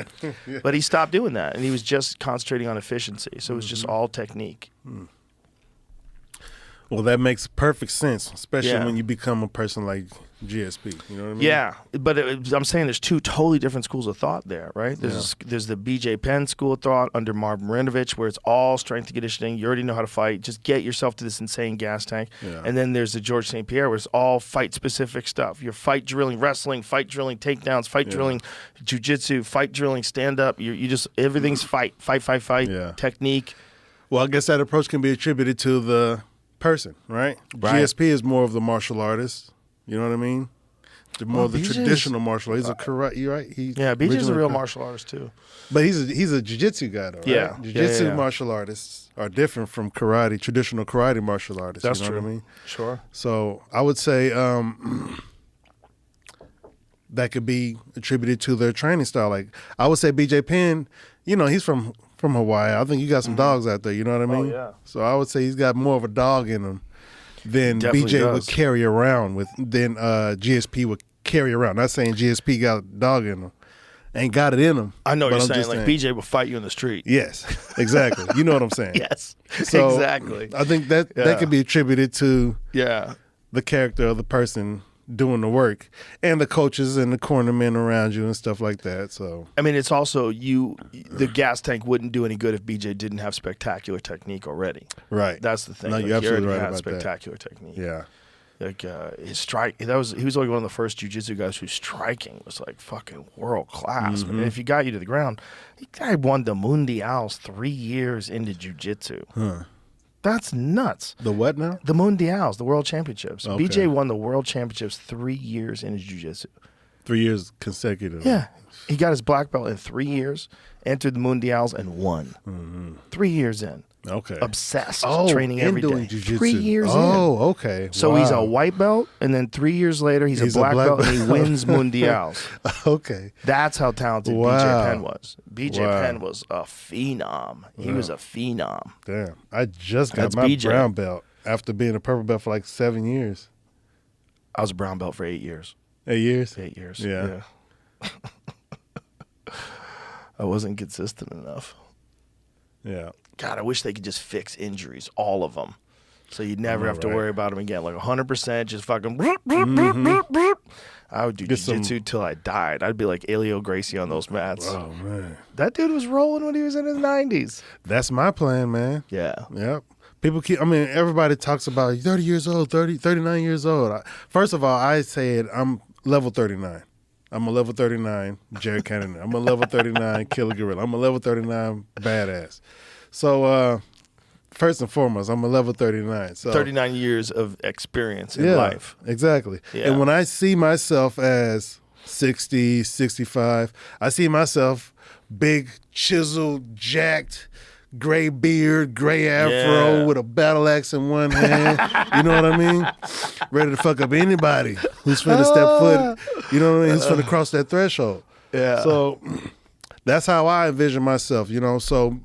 But he stopped doing that, and he was just concentrating on efficiency. So it was just all technique. Well, that makes perfect sense, especially when you become a person like GSP. You know what I mean? Yeah, but I'm saying there's two totally different schools of thought there, right? There's the BJ Penn school of thought under Marv Marinovich, where it's all strength and conditioning. You already know how to fight. Just get yourself to this insane gas tank. Yeah. And then there's the Georges St-Pierre, where it's all fight-specific stuff. You're fight drilling wrestling, fight drilling takedowns, fight drilling jiu-jitsu, fight drilling stand-up. You just, everything's fight, technique. Well, I guess that approach can be attributed to the person, right? GSP is more of the martial artist. You know what I mean? More of the traditional martial artist. He's a karate, you right? BJ's a real martial artist too. But he's a jiu-jitsu guy though, right? Yeah. Jiu-jitsu martial artists are different from karate, traditional karate martial artists. That's you know true. What I mean? Sure. So I would say that could be attributed to their training style. Like I would say BJ Penn, he's from Hawaii. I think you got some dogs out there, you know what I mean? Oh, yeah. So I would say he's got more of a dog in him than Definitely BJ does. would carry around than GSP would carry around. Not saying GSP got a dog in him. Ain't got it in him. I know what but you're I'm saying. just Like BJ will fight you in the street. Yes, exactly. You know what I'm saying. Yes, So exactly. I think that could be attributed to the character of the person doing the work and the coaches and the cornermen around you and stuff like that. So I mean, it's also the gas tank wouldn't do any good if BJ didn't have spectacular technique already. Right. That's the thing. No, Like, you're absolutely he already right had about spectacular technique. yeah. Like his strike, he was only one of the first jiu-jitsu guys whose striking was like fucking world class. Mm-hmm. And if he got you to the ground, the guy won the Mundials 3 years into jiu-jitsu. That's nuts. The what now? The Mundials, the World Championships. Okay. BJ won the World Championships 3 years into jiu-jitsu. 3 years consecutive. Yeah. He got his black belt in 3 years, entered the Mundials, and won. 3 years in. Okay. Obsessed, training every day. Doing jiu-jitsu. 3 years in. Oh, okay. So he's a white belt, and then 3 years later, he's a black belt, and he wins Mundials. Okay. That's how talented Wow. BJ Penn was. BJ Wow. Penn was a phenom. He was a phenom. Damn. I just got That's my BJ. brown belt after being a purple belt for like 7 years. I was a brown belt for 8 years. 8 years? 8 years. Yeah. I wasn't consistent enough. Yeah. God, I wish they could just fix injuries, all of them. So you'd never have to right? worry about them again. Like 100%, just fucking. I would do Get some- jiu-jitsu till I died. I'd be like Elio Gracie on those mats. Oh, man. That dude was rolling when he was in his 90s. That's my plan, man. Yeah. Yep. Everybody talks about 30 years old, 39 years old. First of all, I said I'm level 39. I'm a level 39 Jared Cannonier. I'm a level 39 Killer Gorilla. I'm a level 39 badass. So first and foremost, I'm a level 39. So 39 years of experience in life. Exactly. Yeah. And when I see myself as 60, 65, I see myself big, chiseled, jacked, gray beard, gray afro with a battle axe in one hand. You know what I mean? Ready to fuck up anybody who's finna step foot, you know what I mean? Who's finna cross that threshold. Yeah. So that's how I envision myself, you know? So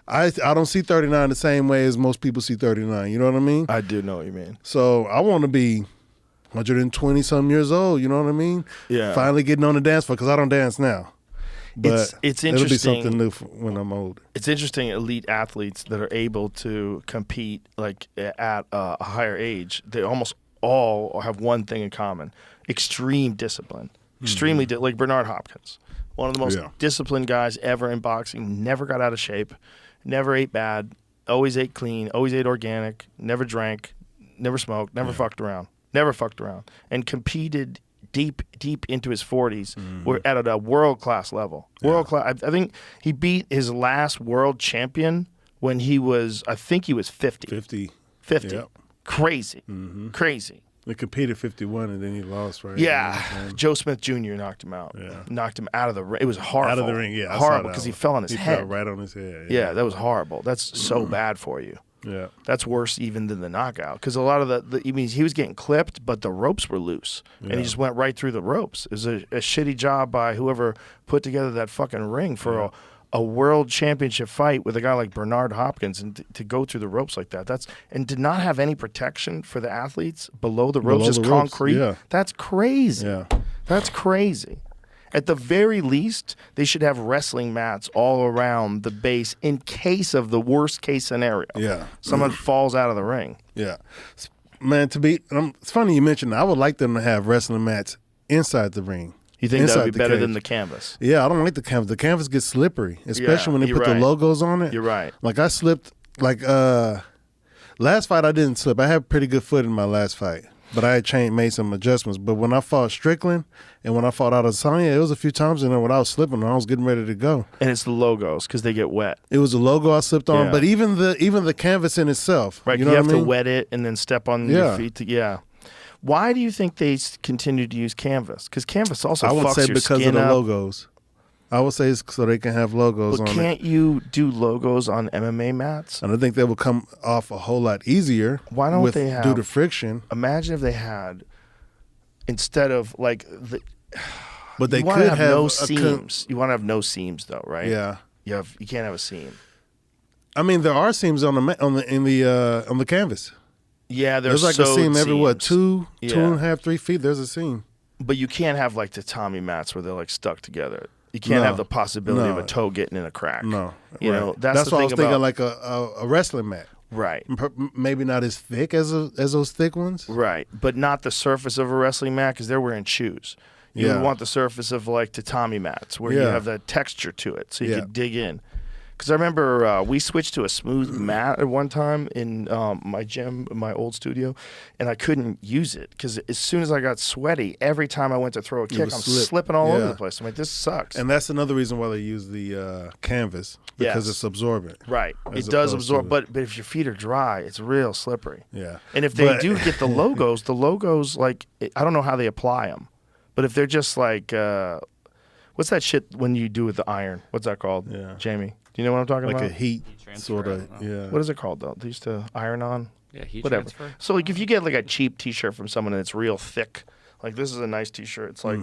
I don't see 39 the same way as most people see 39. You know what I mean? I do know what you mean. So I want to be 120-some years old. You know what I mean? Yeah. Finally getting on the dance floor because I don't dance now. But it's it'll be interesting. something new when I'm older. It's interesting, elite athletes that are able to compete like at a higher age. They almost all have one thing in common: extreme discipline. Extremely like Bernard Hopkins, one of the most disciplined guys ever in boxing. Never got out of shape, never ate bad, always ate clean, always ate organic, never drank, never smoked, never fucked around, and competed deep into his 40s. We're at a world-class level. World-class. I think he beat his last world champion when he was, I think he was 50. 50. 50. Yep. Crazy. Crazy. They competed 51 and then he lost, right? Yeah. Joe Smith Jr. knocked him out. Yeah. Knocked him out of the ring. It was horrible. Out of the ring, yeah. Horrible because he fell on his head. Fell right on his head. Yeah, that was horrible. That's so bad for you. Yeah. That's worse even than the knockout because a lot of I mean, he was getting clipped, but the ropes were loose, and he just went right through the ropes. It was a shitty job by whoever put together that fucking ring for a world championship fight with a guy like Bernard Hopkins, and to go through the ropes like that. And did not have any protection for the athletes below the ropes, just concrete. Yeah. That's crazy. Yeah. That's crazy. At the very least, they should have wrestling mats all around the base in case of the worst case scenario. Yeah. Someone falls out of the ring. Yeah. Man, it's funny you mentioned that. I would like them to have wrestling mats inside the ring. You think that would be better cage. than the canvas? Yeah, I don't like the canvas. The canvas gets slippery, especially when they put the logos on it. You're right. Like I slipped, last fight I didn't slip. I had pretty good foot in my last fight, but I had made some adjustments. But when I fought Strickland and when I fought Adesanya, it was a few times in there when I was slipping and I was getting ready to go. And it's the logos because they get wet. It was a logo I slipped on, but even the canvas in itself. Right, you know have what I mean? to wet it and then step on your feet. Why do you think they continue to use canvas? Because canvas also I would fucks say your because skin of the up. logos. I would say it's so they can have logos But on can't it. you do logos on MMA mats? And I think they will come off a whole lot easier. Why don't they have due to friction? Imagine if they had instead of like the. But they you could have have no seams. You want to have no seams though, right? Yeah. You can't have a seam. I mean, there are seams on the canvas. Yeah, there's like a seam every seams. 2.5, 3 feet. There's a seam. But you can't have like the Tommy mats where they're like stuck together. You can't have the possibility of a toe getting in a crack. No, you know that's the why thing I was thinking about, like a wrestling mat. Right. Maybe not as thick as those thick ones. Right, but not the surface of a wrestling mat because they're wearing shoes. You would want the surface of like tatami mats where you have that texture to it, so you can dig in. Because I remember we switched to a smooth mat at one time in my gym, my old studio, and I couldn't use it because as soon as I got sweaty, every time I went to throw a kick, I'm slipping all over the place. I'm like, this sucks. And that's another reason why they use the canvas, because it's absorbent. Right. It does absorb, but if your feet are dry, it's real slippery. Yeah. And if they do get the logos, like, I don't know how they apply them, but if they're just like, what's that shit when you do with the iron? What's that called, Jamie? Do you know what I'm talking about? Like a heat sort of, What is it called, though? They used to iron on? Yeah, heat whatever. transfer. So, like, if you get, like, a cheap T-shirt from someone and it's real thick, like, this is a nice T-shirt. It's like,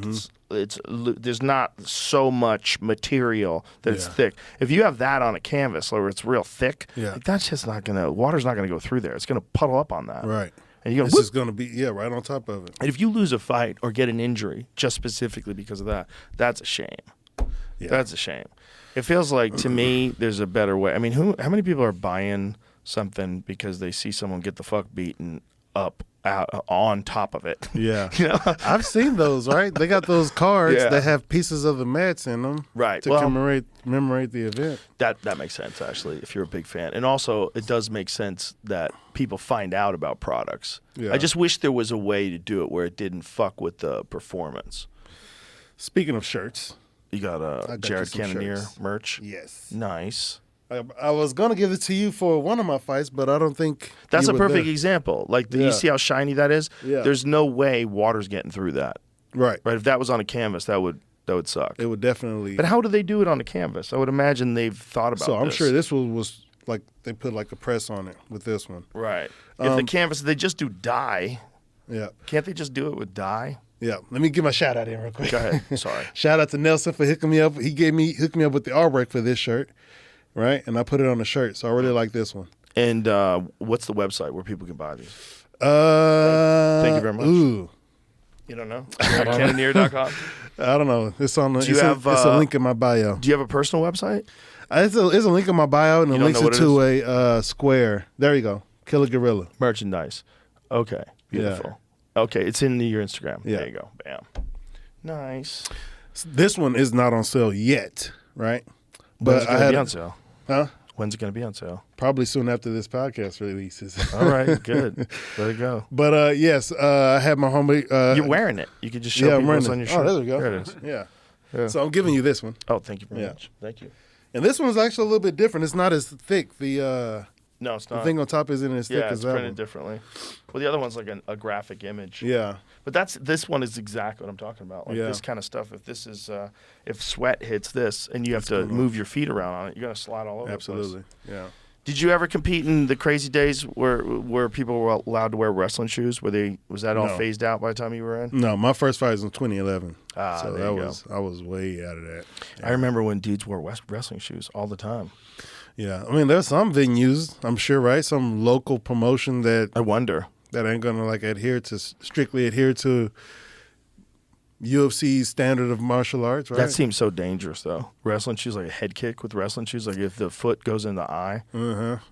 there's not so much material that it's thick. If you have that on a canvas where it's real thick, like, that's just not going to, water's not going to go through there. It's going to puddle up on that. Right. And you're it's just going to be, right on top of it. And if you lose a fight or get an injury just specifically because of that, that's a shame. Yeah. That's a shame. It feels like, to me, there's a better way. I mean, how many people are buying something because they see someone get the fuck beaten up on top of it? Yeah. You know? I've seen those, right? They got those cards that have pieces of the mats in them. Right. To commemorate the event. That makes sense, actually, if you're a big fan. And also, it does make sense that people find out about products. Yeah. I just wish there was a way to do it where it didn't fuck with the performance. Speaking of shirts. You got Jared Cannonier merch? Yes. Nice. I was gonna give it to you for one of my fights, but I don't think That's you a were perfect there. example. Like, Yeah. you see how shiny that is? Yeah. There's no way water's getting through that. Right. Right? If that was on a canvas, that would suck. It would definitely. But how do they do it on a canvas? I would imagine they've thought about So I'm this. sure this one was like they put like a press on it with this one. Right. If the canvas, they just do dye. Yeah. Can't they just do it with dye? Yeah. Let me give my shout out in real quick. Go ahead. Sorry. Shout out to Nelson for hooking me up. He hooked me up with the artwork for this shirt, right? And I put it on the shirt, so I really like this one. And what's the website where people can buy these? Thank you very much. Ooh, You don't know? Cannonier.com? I don't know. It's on. Do you It's have, a link in my bio. Do you have a personal website? It's a link in my bio, and it You don't links know it what to a square. There you go. Killer Gorilla. Merchandise. Okay. Beautiful. Okay. It's in your Instagram. Yeah. There you go. Bam. Nice. This one is not on sale yet, right? When's But it I going to had be on sale? Huh? When's it going to be on sale? Probably soon after this podcast releases. All right. Good. Let it go. But yes, I had my homie. You're wearing it. You could just show Yeah, I'm people wearing what's it. on your shirt. Oh, there we go. There it is. Yeah. Yeah. So I'm giving you this one, Oh, thank you very Yeah. much. Thank you. and this one's actually a little bit different. It's not as thick. The No, it's the not. thing on top isn't as thick Yeah, as it's that printed one. differently. Well, the other one's like a graphic image. Yeah. But this one is exactly what I'm talking about. Like Yeah. this kind of stuff. If this is if sweat hits this and you have to move your feet around on it, you're gonna slide all over Absolutely. the place. Yeah. Did you ever compete in the crazy days where people were allowed to wear wrestling shoes? Was that all No. phased out by the time you were in? No, my first fight was in 2011. So there you I was way out of that. I remember when dudes wore wrestling shoes all the time. Yeah. I mean, there's some venues, I'm sure, right? Some local promotion that I wonder. ain't gonna like strictly adhere to UFC's standard of martial arts, right? That seems so dangerous, though. Wrestling shoes, like a head kick with wrestling shoes, like if the foot goes in the eye,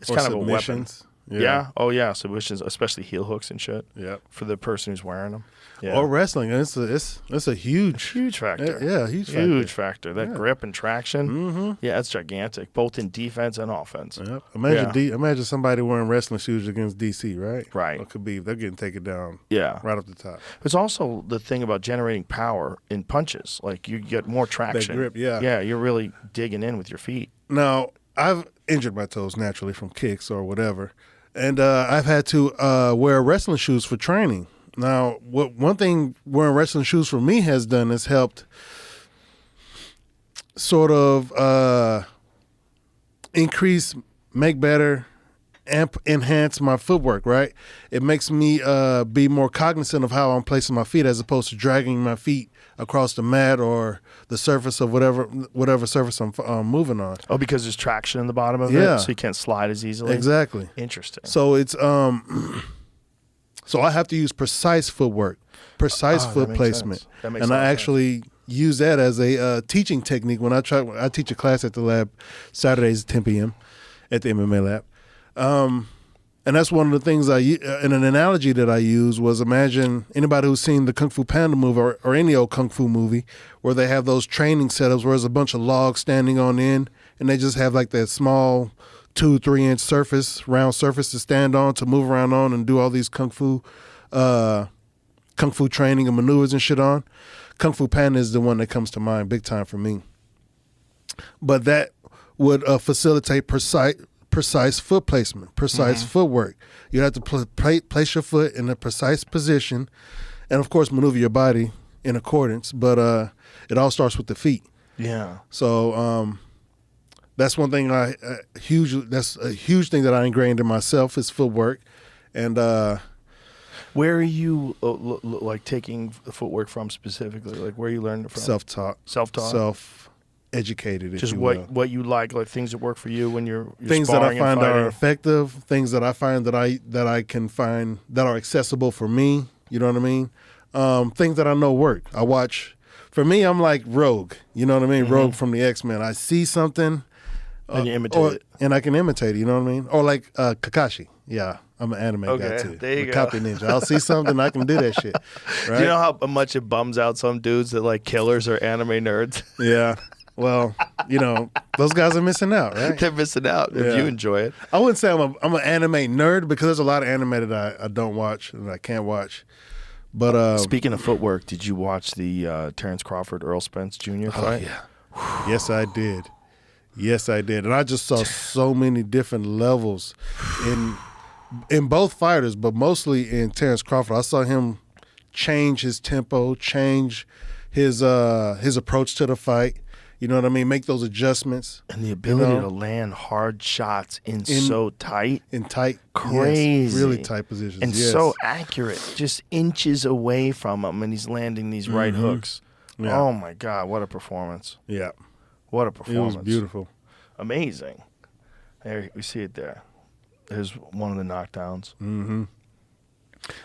it's Or kind of a weapon. submissions. Yeah. Oh, yeah. Submissions, especially heel hooks and shit. Yep. For the person who's wearing them. Yeah. Or wrestling. It's a huge factor. Yeah, huge factor. Huge factor. That grip and traction. Mm-hmm. Yeah, that's gigantic, both in defense and offense. Yep. Imagine somebody wearing wrestling shoes against DC, right? Right. It could be they're getting taken down. Yeah. Right off the top. It's also the thing about generating power in punches. Like you get more traction. grip, yeah. Yeah, you're really digging in with your feet. Now, I've injured my toes naturally from kicks or whatever, and I've had to wear wrestling shoes for training. Now, one thing wearing wrestling shoes for me has done is helped sort of increase, make better, enhance my footwork, right? It makes me be more cognizant of how I'm placing my feet as opposed to dragging my feet across the mat or the surface of whatever surface I'm moving on. Oh, because there's traction in the bottom of Yeah. it, so you can't slide as easily. Exactly. Interesting. So it's so I have to use precise footwork, precise that foot makes placement, sense. That makes and a lot I of actually use that as a teaching technique when I teach a class at the lab Saturdays at 10 p.m. at the MMA lab. And that's one of the things and an analogy that I use was imagine anybody who's seen the Kung Fu Panda movie or any old Kung Fu movie where they have those training setups where there's a bunch of logs standing on end and they just have like that small 2-3 inch round surface to stand on, to move around on and do all these Kung Fu training and maneuvers and shit on. Kung Fu Panda is the one that comes to mind big time for me. But that would facilitate precise foot placement, precise footwork. You have to place your foot in a precise position and, of course, maneuver your body in accordance. But it all starts with the feet. Yeah. So that's one thing that's a huge thing that I ingrained in myself is footwork. And where are you like taking the footwork from specifically? Like where you learned it from? self-taught. Self-taught? Self-educated, if Just you will. what you like things that work for you when you're Things that I sparring and find are fighting. effective, things that I find that I can find that are accessible for me. You know what I mean? Things that I know work. I watch. For me, I'm like Rogue. You know what I mean? Rogue from the X-Men. I see something, And you imitate it. and I can imitate it. You know what I mean? Or like Kakashi. Yeah, I'm an anime guy Okay, too. there you I'm a go. copy ninja. I'll see something, I can do that shit. Right? Do you know how much it bums out some dudes that like killers or anime nerds? Yeah. Well, those guys are missing out, right? They're missing out if Yeah. you enjoy it. I wouldn't say I'm an anime nerd because there's a lot of anime that I don't watch and I can't watch. But Speaking of footwork, did you watch the Terrence Crawford Earl Spence Jr. fight? yeah. Yes, I did. Yes, I did. And I just saw so many different levels in both fighters, but mostly in Terrence Crawford. I saw him change his tempo, change his approach to the fight. You know what I mean? Make those adjustments. And the ability to land hard shots in so tight. In tight. Crazy. Yes, really tight positions. And so accurate. Just inches away from him, and he's landing these right hooks. Yeah. Oh, my God. What a performance. Yeah. What a performance. It was beautiful. Amazing. There, we see it there. There's one of the knockdowns. Mm-hmm.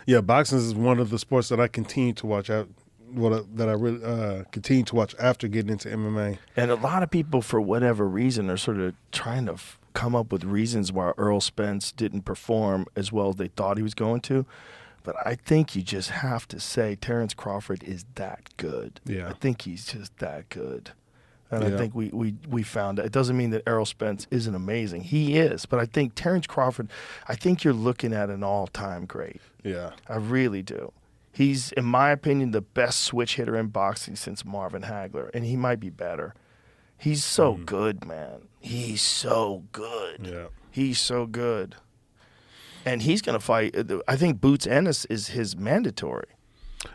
Yeah, boxing is one of the sports that I continue to watch out. That I really continue to watch after getting into MMA. And a lot of people, for whatever reason, are sort of trying to come up with reasons why Earl Spence didn't perform as well as they thought he was going to. But I think you just have to say Terrence Crawford is that good. Yeah. I think he's just that good. And I think we found it. It doesn't mean that Errol Spence isn't amazing. He is. But I think Terrence Crawford, I think you're looking at an all-time great. Yeah. I really do. He's, in my opinion, the best switch hitter in boxing since Marvin Hagler, and he might be better. He's so good, man. He's so good. Yeah. He's so good. And he's going to fight. I think Boots Ennis is his mandatory.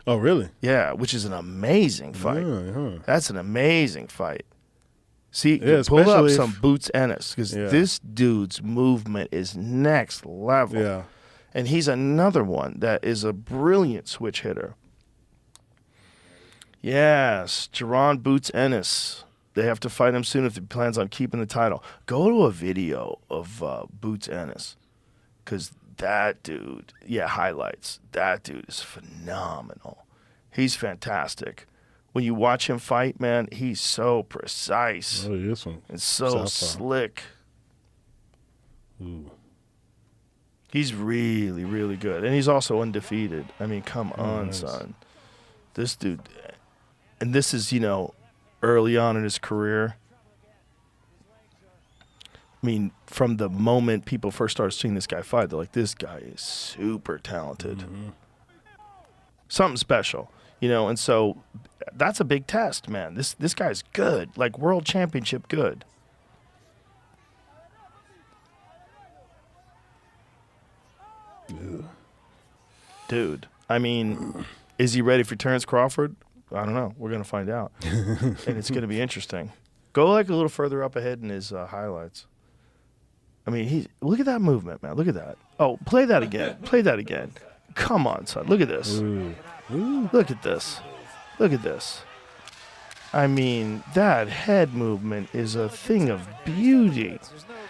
Oh, really? Yeah, which is an amazing fight. Yeah. That's an amazing fight. See, Yeah, pull up especially some Boots Ennis, because this dude's movement is next level. Yeah. And he's another one that is a brilliant switch hitter. Yes, Jerron Boots Ennis. They have to fight him soon if he plans on keeping the title. Go to a video of Boots Ennis, because that dude, highlights. That dude is phenomenal. He's fantastic. When you watch him fight, man, he's so precise. Oh, this one. And so slick. Ooh. He's really, really good. And he's also undefeated. I mean, come on, son. This dude, and this is, early on in his career. I mean, from the moment people first started seeing this guy fight, they're like, this guy is super talented. Mm-hmm. Something special, and so that's a big test, man. This guy's good, like world championship good. Dude, I mean, is he ready for Terrence Crawford? I don't know. We're going to find out. And it's going to be interesting. Go like a little further up ahead in his highlights. I mean, look at that movement, man. Look at that. Oh, play that again. Play that again. Come on, son. Look at this. Ooh. Look at this. Look at this. I mean, that head movement is a thing of beauty.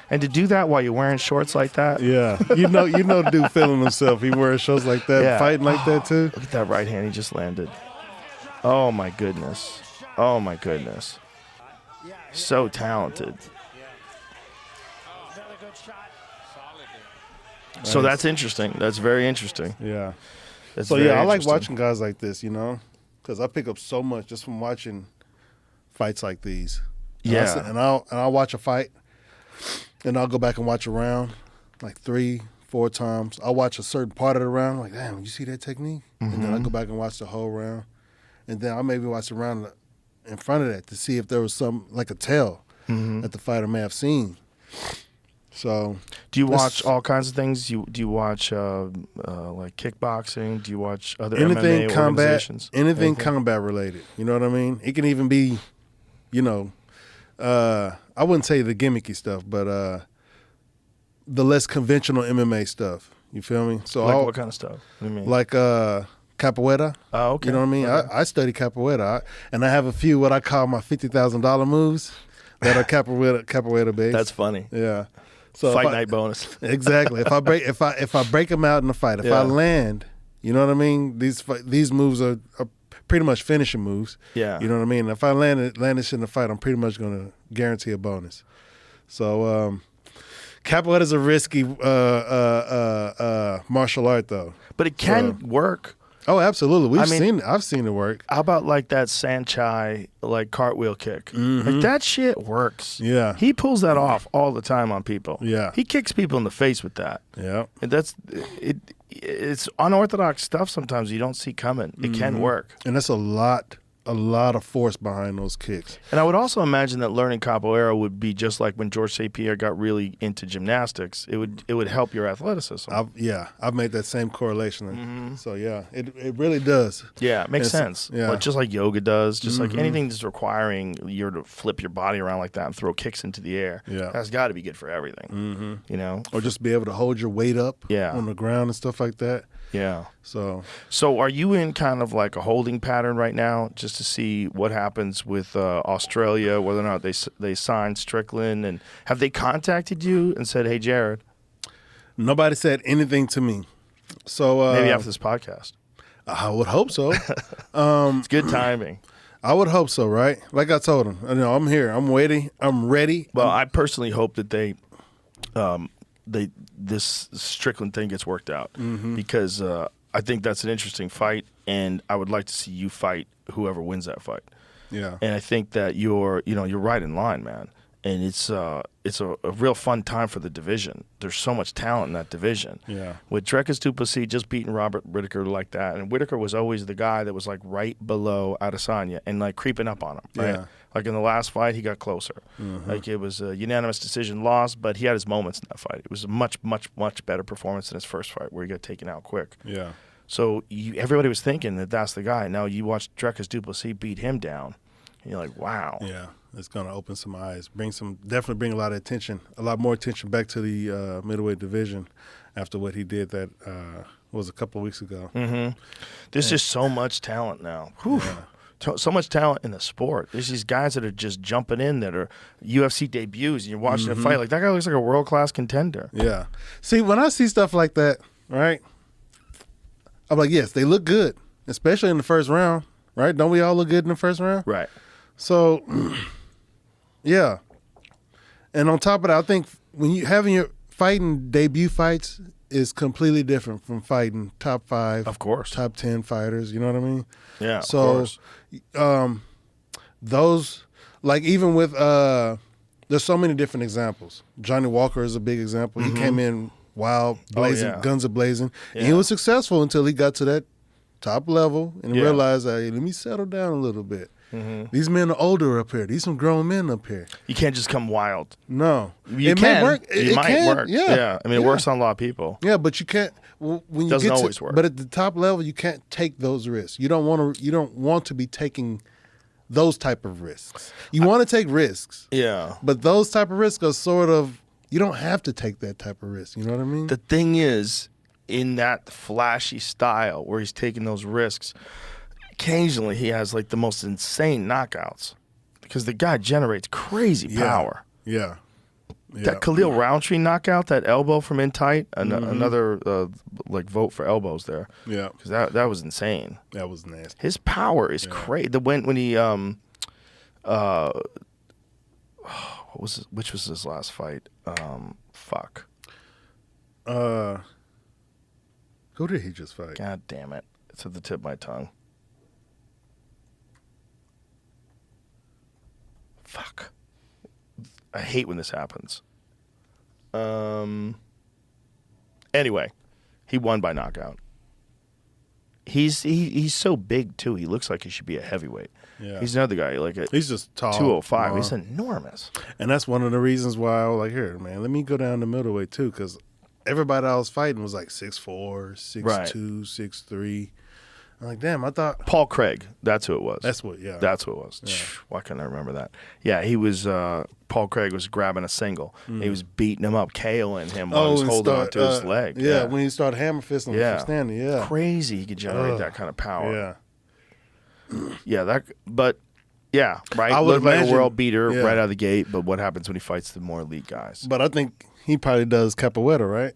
And to do that while you're wearing shorts like that. Yeah. The dude feeling himself. He wears shorts like that, fighting like that too. Look at that right hand he just landed. Oh, my goodness. Oh, my goodness. So talented. So that's interesting. That's very interesting. Yeah. That's I like watching guys like this, because I pick up so much just from watching fights like these. Yeah. And I'll watch a fight, and I'll go back and watch a round like 3-4 times. I'll watch a certain part of the round, like, damn, you see that technique? Mm-hmm. And then I'll go back and watch the whole round. And then I'll maybe watch the round in front of that to see if there was some, like a tell that the fighter may have seen. So, do you watch all kinds of things? Do you watch like kickboxing? Do you watch other MMA organizations? Anything combat related. You know what I mean? It can even be, I wouldn't say the gimmicky stuff, but the less conventional MMA stuff. You feel me? So like what kind of stuff? What do you mean? Like capoeira. Oh, okay. You know what I mean? Okay. I study capoeira, and I have a few what I call my $50,000 moves that are capoeira based. That's funny. Yeah. So fight night bonus. Exactly. If I break them out in the fight, if I land, you know what I mean. These moves are pretty much finishing moves. Yeah. You know what I mean. If I land this in the fight, I'm pretty much going to guarantee a bonus. So capoeira is a risky martial art, though. But it can work. Oh, absolutely. I've seen it work. How about like that Sanchai like cartwheel kick? Mm-hmm. Like that shit works. Yeah. He pulls that off all the time on people. Yeah. He kicks people in the face with that. Yeah. And it's unorthodox stuff sometimes you don't see coming. It can work. And that's a lot a lot of force behind those kicks. And I would also imagine that learning capoeira would be just like when George St. Pierre got really into gymnastics. It would help your athleticism. I've made that same correlation. So yeah, it really does. Yeah, it makes sense. Yeah. Like, just like yoga does, just like anything that's requiring you to flip your body around like that and throw kicks into the air. Yeah. That's got to be good for everything. You know, Or just be able to hold your weight up Yeah. on the ground and stuff like that. yeah. So So are you in kind of like a holding pattern right now, just to see what happens with Australia, whether or not they sign Strickland, and have they contacted you and said, "Hey, Jared"? nobody said anything to me. So Maybe after this podcast. I would hope so. It's good timing. I would hope so, right? Like I told him, I'm here. I'm waiting. I'm ready. Well, I personally hope that this Strickland thing gets worked out because I think that's an interesting fight, and I would like to see you fight whoever wins that fight. Yeah. And I think that you're right in line, man. And it's a real fun time for the division. There's so much talent in that division. Yeah. With Dricus du Plessis just beating Robert Whittaker like that, and Whittaker was always the guy that was like right below Adesanya and like creeping up on him, right? Yeah. Like in the last fight, he got closer. Like it was a unanimous decision loss, but he had his moments in that fight. It was a much, much, much better performance than his first fight where he got taken out quick. Yeah. So everybody was thinking that that's the guy. Now you watch Dricus du Plessis beat him down, and you're like, wow. Yeah. It's gonna open some eyes, definitely bring a lot more attention back to the middleweight division after what he did that was a couple of weeks ago. There's just so much talent now. Whew. So much talent in the sport. There's these guys that are just jumping in that are UFC debuts, and you're watching a fight like that guy looks like a world class contender. Yeah. See, when I see stuff like that, right? I'm like, yes, they look good, especially in the first round, right? Don't we all look good in the first round? Right. So, yeah. And on top of that, I think when you having your fighting debut fights is completely different from fighting top 5, Of course. top 10 fighters. You know what I mean? Yeah. So, of course. those, like even with, there's so many different examples. Johnny Walker is a big example. He came in wild, blazing, yeah. guns are blazing. And Yeah. he was successful until he got to that top level and Yeah. realized, hey, let me settle down a little bit. These men are older up here. These some grown men up here. You can't just come wild. No, You it can. may work. It might can. work. Yeah, I mean, it works on a lot of people. Yeah, but you can't. When you Doesn't get to, always work. But at the top level, you can't take those risks. You don't want to. You don't want to be taking those type of risks. You want to take risks, Yeah. but those type of risks are sort of. You don't have to take that type of risk. You know what I mean? The thing is, in that flashy style where he's taking those risks, occasionally he has like the most insane knockouts because the guy generates crazy power. Yeah. That Khalil Roundtree knockout, that elbow from in tight, another like vote for elbows there. Yeah. Because that was insane. That was nasty. His power is crazy. When he which was his last fight? Fuck. Who did he just fight? God damn it! It's at the tip of my tongue. Fuck. I hate when this happens. Anyway, he won by knockout. He's so big too. He looks like he should be a heavyweight. Yeah. He's another guy like He's just tall. 205. He's enormous. And that's one of the reasons why I was like, here, man, let me go down to middleweight too, because everybody I was fighting was like 6'4", 6'2", Right. 6'3". I'm like, damn, I thought Paul Craig. That's who it was. that's what. Yeah, That's who it was. Why can't I remember that? Yeah, he was. Paul Craig was grabbing a single. He was beating him up, KOing him while he was and holding on to his leg. Yeah, when he started hammer fisting him from standing. Yeah, crazy. He could generate that kind of power. yeah. Yeah, right. I would Looked like a imagine- world beater yeah. right out of the gate. But what happens when he fights the more elite guys? But I think he probably does capoeira, right?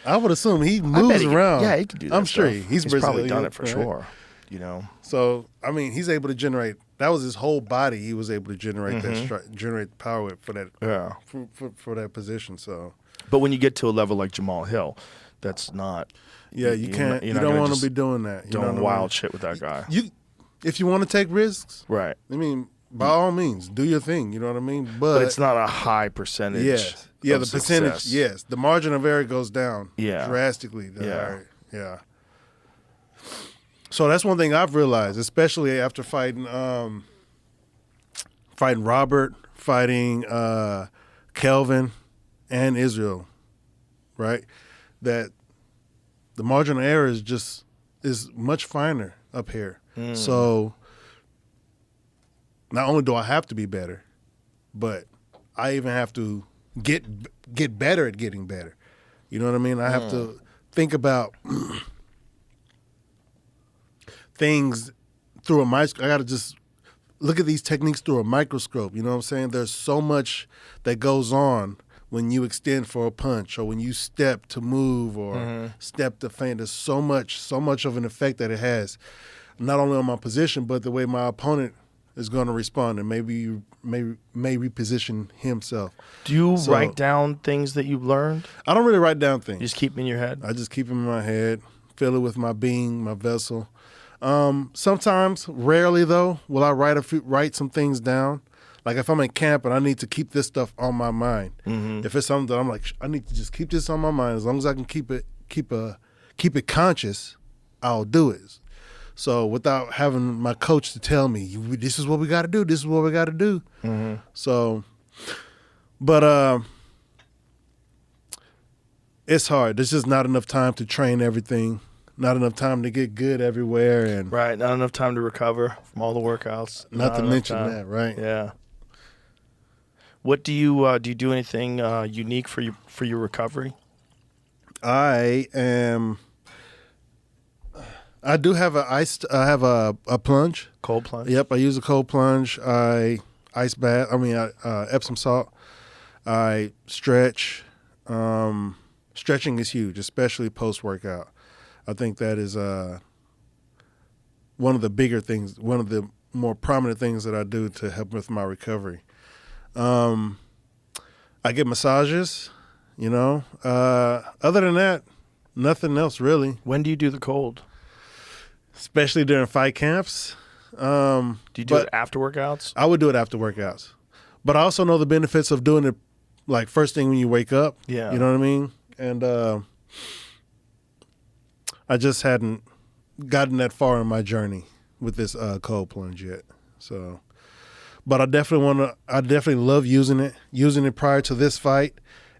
I would assume he I bet moves he could- around. Yeah, he can do that. I'm sure stuff. he's probably Brazilian, done it for right? sure. You know. So I mean, he's able to generate. That was his whole body. He was able to generate generate power for that. Yeah. For that position. So But when you get to a level like Jamal Hill, that's not. yeah, you can't. You not don't gonna want to just be doing that. You know doing what I wild mean? shit with that guy. If you want to take risks, Right. I mean, by all means, do your thing. You know what I mean? But it's not a high percentage. Yes. Yeah, of the percentage. success. Yes, the margin of error goes down. Yeah. Drastically. Yeah. Yeah. So that's one thing I've realized, especially after fighting Robert, fighting Kelvin and Israel, right? That the margin of error is much finer up here. So not only do I have to be better, but I even have to get better at getting better. You know what I mean? I have to think about things through a microscope. I got to just look at these techniques through a microscope. You know what I'm saying? There's so much that goes on when you extend for a punch or when you step to move or step to feint. There's so much of an effect that it has, not only on my position, but the way my opponent is going to respond and maybe may reposition himself. Do you write down things that you've learned? I don't really write down things. You just keep them in your head? I just keep them in my head, fill it with my being, my vessel. Sometimes, rarely though, will I write some things down. Like if I'm in camp and I need to keep this stuff on my mind. If it's something that I'm like, I need to just keep this on my mind. As long as I can keep it conscious, I'll do it. So without having my coach to tell me, this is what we got to do. This is what we got to do. So, but it's hard. There's just not enough time to train everything. Not enough time to get good everywhere, and right. Not enough time to recover from all the workouts. Not to mention that, right? Yeah. What do you do anything unique for your recovery? I do have a plunge. Cold plunge? Yep, I use a cold plunge. I ice bath. Epsom salt. I stretch. Stretching is huge, especially post-workout. I think that is one of the bigger things, one of the more prominent things that I do to help with my recovery. I get massages, you know. Other than that, nothing else really. When do you do the cold? Especially during fight camps. Do you do it after workouts? I would do it after workouts. But I also know the benefits of doing it like first thing when you wake up. Yeah. You know what I mean? And I just hadn't gotten that far in my journey with this cold plunge yet. So, but I definitely love using it prior to this fight,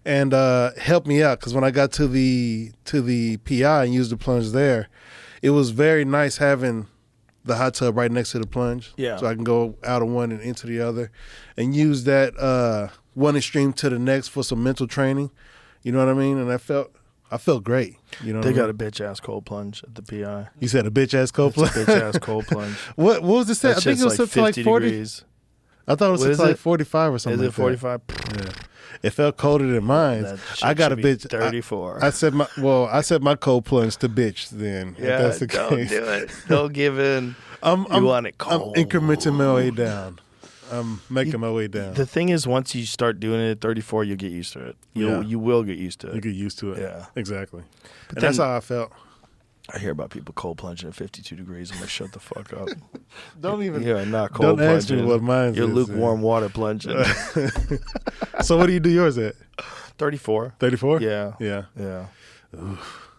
and helped me out because when I got to the PI and used the plunge there, it was very nice having the hot tub right next to the plunge. Yeah. So I can go out of one and into the other, and use that one extreme to the next for some mental training. You know what I mean? And I felt great. You know, they got a bitch ass cold plunge at the PI. You said a bitch ass cold plunge. Bitch ass cold plunge. What was it set? I think it was set to like 40 degrees. I thought it was set to like 45 or something. Is it 45? Yeah. It felt colder than mine. I got a bitch 34. I set my cold plunge to bitch then. Yeah, if that's the don't case. do it. Don't give in. You want it cold. I'm incrementing my way down. I'm making my way down. The thing is, once you start doing it at 34, you'll get used to it. You will get used to it. You get used to it. Yeah. Exactly. But and that's how I felt. I hear about people cold plunging at 52 degrees. I'm like, shut the fuck up. Don't even. Yeah, not cold don't ask plunging. me what mine is. You're lukewarm water plunging. So what do you do yours at? 34. 34? Yeah. Yeah. Yeah.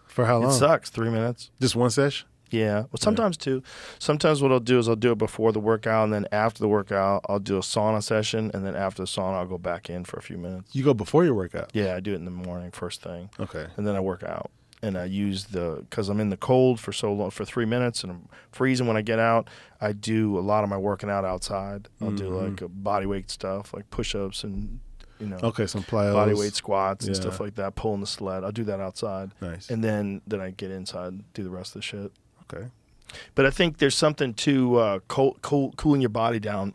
For how long? It sucks. 3 minutes. Just one session? Yeah. Well, sometimes two. Sometimes what I'll do is I'll do it before the workout, and then after the workout, I'll do a sauna session, and then after the sauna, I'll go back in for a few minutes. You go before your workout? Yeah, I do it in the morning, first thing. Okay. And then I work out. And I use because I'm in the cold for so long, for 3 minutes, and I'm freezing when I get out. I do a lot of my working out outside. I'll do like body weight stuff, like push-ups and, okay, some plyos, body weight squats and stuff like that, pulling the sled. I'll do that outside. Nice. And then I get inside and do the rest of the shit. Okay. But I think there's something to cooling your body down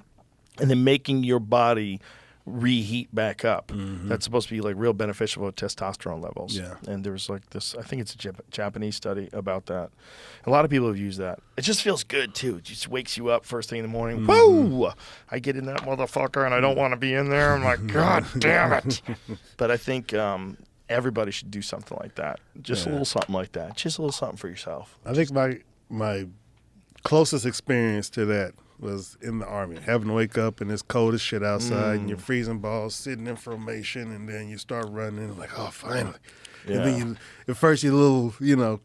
and then making your body reheat back up. That's supposed to be like real beneficial with testosterone levels. Yeah. And there's like this, I think it's a Japanese study about that. A lot of people have used that. It just feels good too. It just wakes you up first thing in the morning. Whoa! I get in that motherfucker and I don't want to be in there. I'm like, God damn it. But I think everybody should do something like that. Just a little something like that. Just a little something for yourself. I think my closest experience to that was in the Army, having to wake up and it's cold as shit outside and you're freezing balls, sitting in formation, and then you start running and like, oh, finally. Yeah. And then at first you're a little,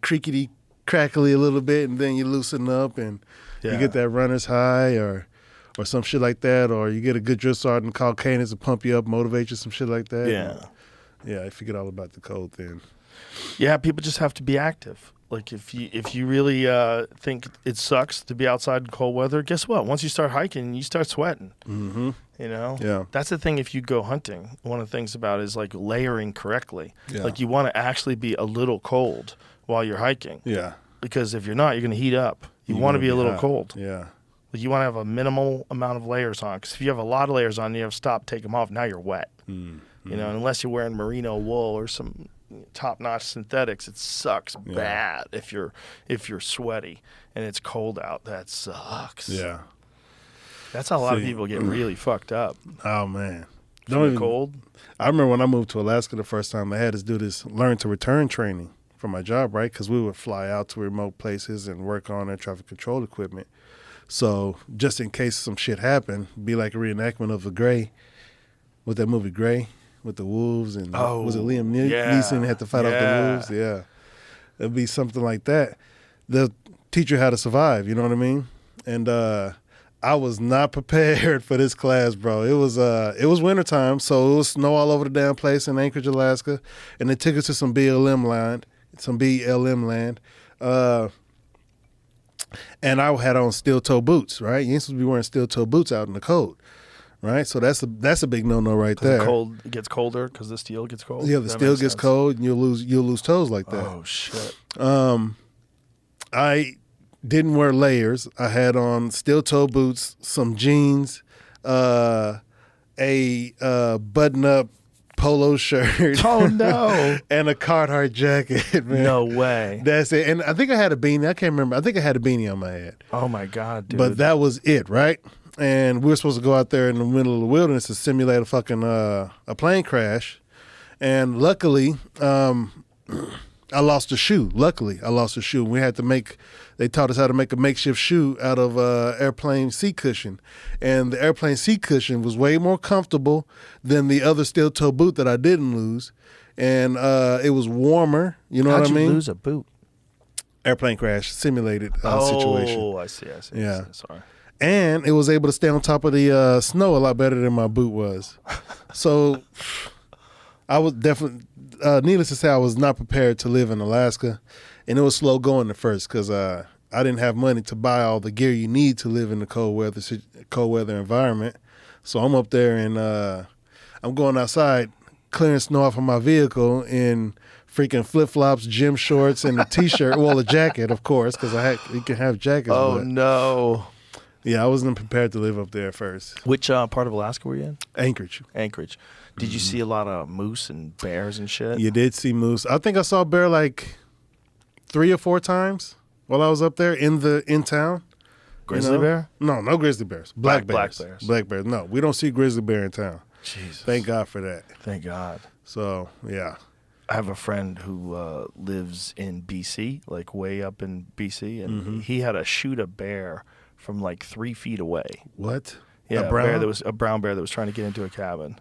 creakety crackly a little bit, and then you loosen up and you get that runner's high or some shit like that, or you get a good drill sergeant called Cadence to pump you up, motivate you, some shit like that. Yeah, I forget all about the cold then. Yeah, people just have to be active. Like if you really think it sucks to be outside in cold weather, guess what? Once you start hiking, you start sweating. Mm-hmm. You know? Yeah. That's the thing if you go hunting. One of the things about it is like layering correctly. Yeah. Like you want to actually be a little cold while you're hiking. Yeah. Because if you're not, you're going to heat up. You want to be a little cold. Yeah. Like you want to have a minimal amount of layers on. Because if you have a lot of layers on, you have to stop, take them off. Now you're wet. Mm-hmm. You know, unless you're wearing merino wool or some top-notch synthetics, it sucks bad if you're sweaty and it's cold out. That sucks. Yeah. That's how a lot of people get really fucked up. Oh man. From the cold. I remember when I moved to Alaska the first time, I had to do this learn to return training for my job, right? Because we would fly out to remote places and work on air traffic control equipment. So just in case some shit happened, be like a reenactment of the Gray, with that movie Gray, with the wolves and was it Liam Neeson had to fight off the wolves? Yeah, it'd be something like that. They'll teach you how to survive. You know what I mean? And I was not prepared for this class, bro. It was wintertime, so it was snow all over the damn place in Anchorage, Alaska, and they took us to some BLM land. And I had on steel toe boots, right? You ain't supposed to be wearing steel toe boots out in the cold, right? So that's a big no right there. It gets colder because the steel gets cold. Yeah, the steel gets cold, and you'll lose toes like that. Oh shit. I didn't wear layers. I had on steel toe boots, some jeans, a button-up polo shirt. Oh no! And a Carhartt jacket, man. No way. That's it. And I think I had a beanie. I can't remember. I think I had a beanie on my head. Oh my god, dude! But that was it, right? And we were supposed to go out there in the middle of the wilderness to simulate a fucking a plane crash. And luckily, I lost a shoe. Luckily, I lost a shoe. We had to they taught us how to make a makeshift shoe out of airplane seat cushion. And the airplane seat cushion was way more comfortable than the other steel toe boot that I didn't lose. And it was warmer. You know what I mean? How'd you lose a boot? Airplane crash simulated situation. Oh, I see. Yeah. Sorry. And it was able to stay on top of the snow a lot better than my boot was. So I was definitely, needless to say, I was not prepared to live in Alaska. And it was slow going at first because I didn't have money to buy all the gear you need to live in the cold weather environment. So I'm up there and I'm going outside, clearing snow off of my vehicle in freaking flip-flops, gym shorts, and a T-shirt. Well, a jacket, of course, because you can have jackets. Oh, no. Yeah, I wasn't prepared to live up there at first. Which part of Alaska were you in? Anchorage. Did you see a lot of moose and bears and shit? You did see moose. I think I saw a bear like 3 or 4 times while I was up there in town. Grizzly bear? No grizzly bears. Black bears. Black bears. Black bears. No, we don't see grizzly bear in town. Jesus. Thank God for that. Thank God. So, yeah. I have a friend who lives in BC, like way up in BC, and he had to shoot a bear from like 3 feet away. What? Yeah, a brown? a brown bear that was trying to get into a cabin.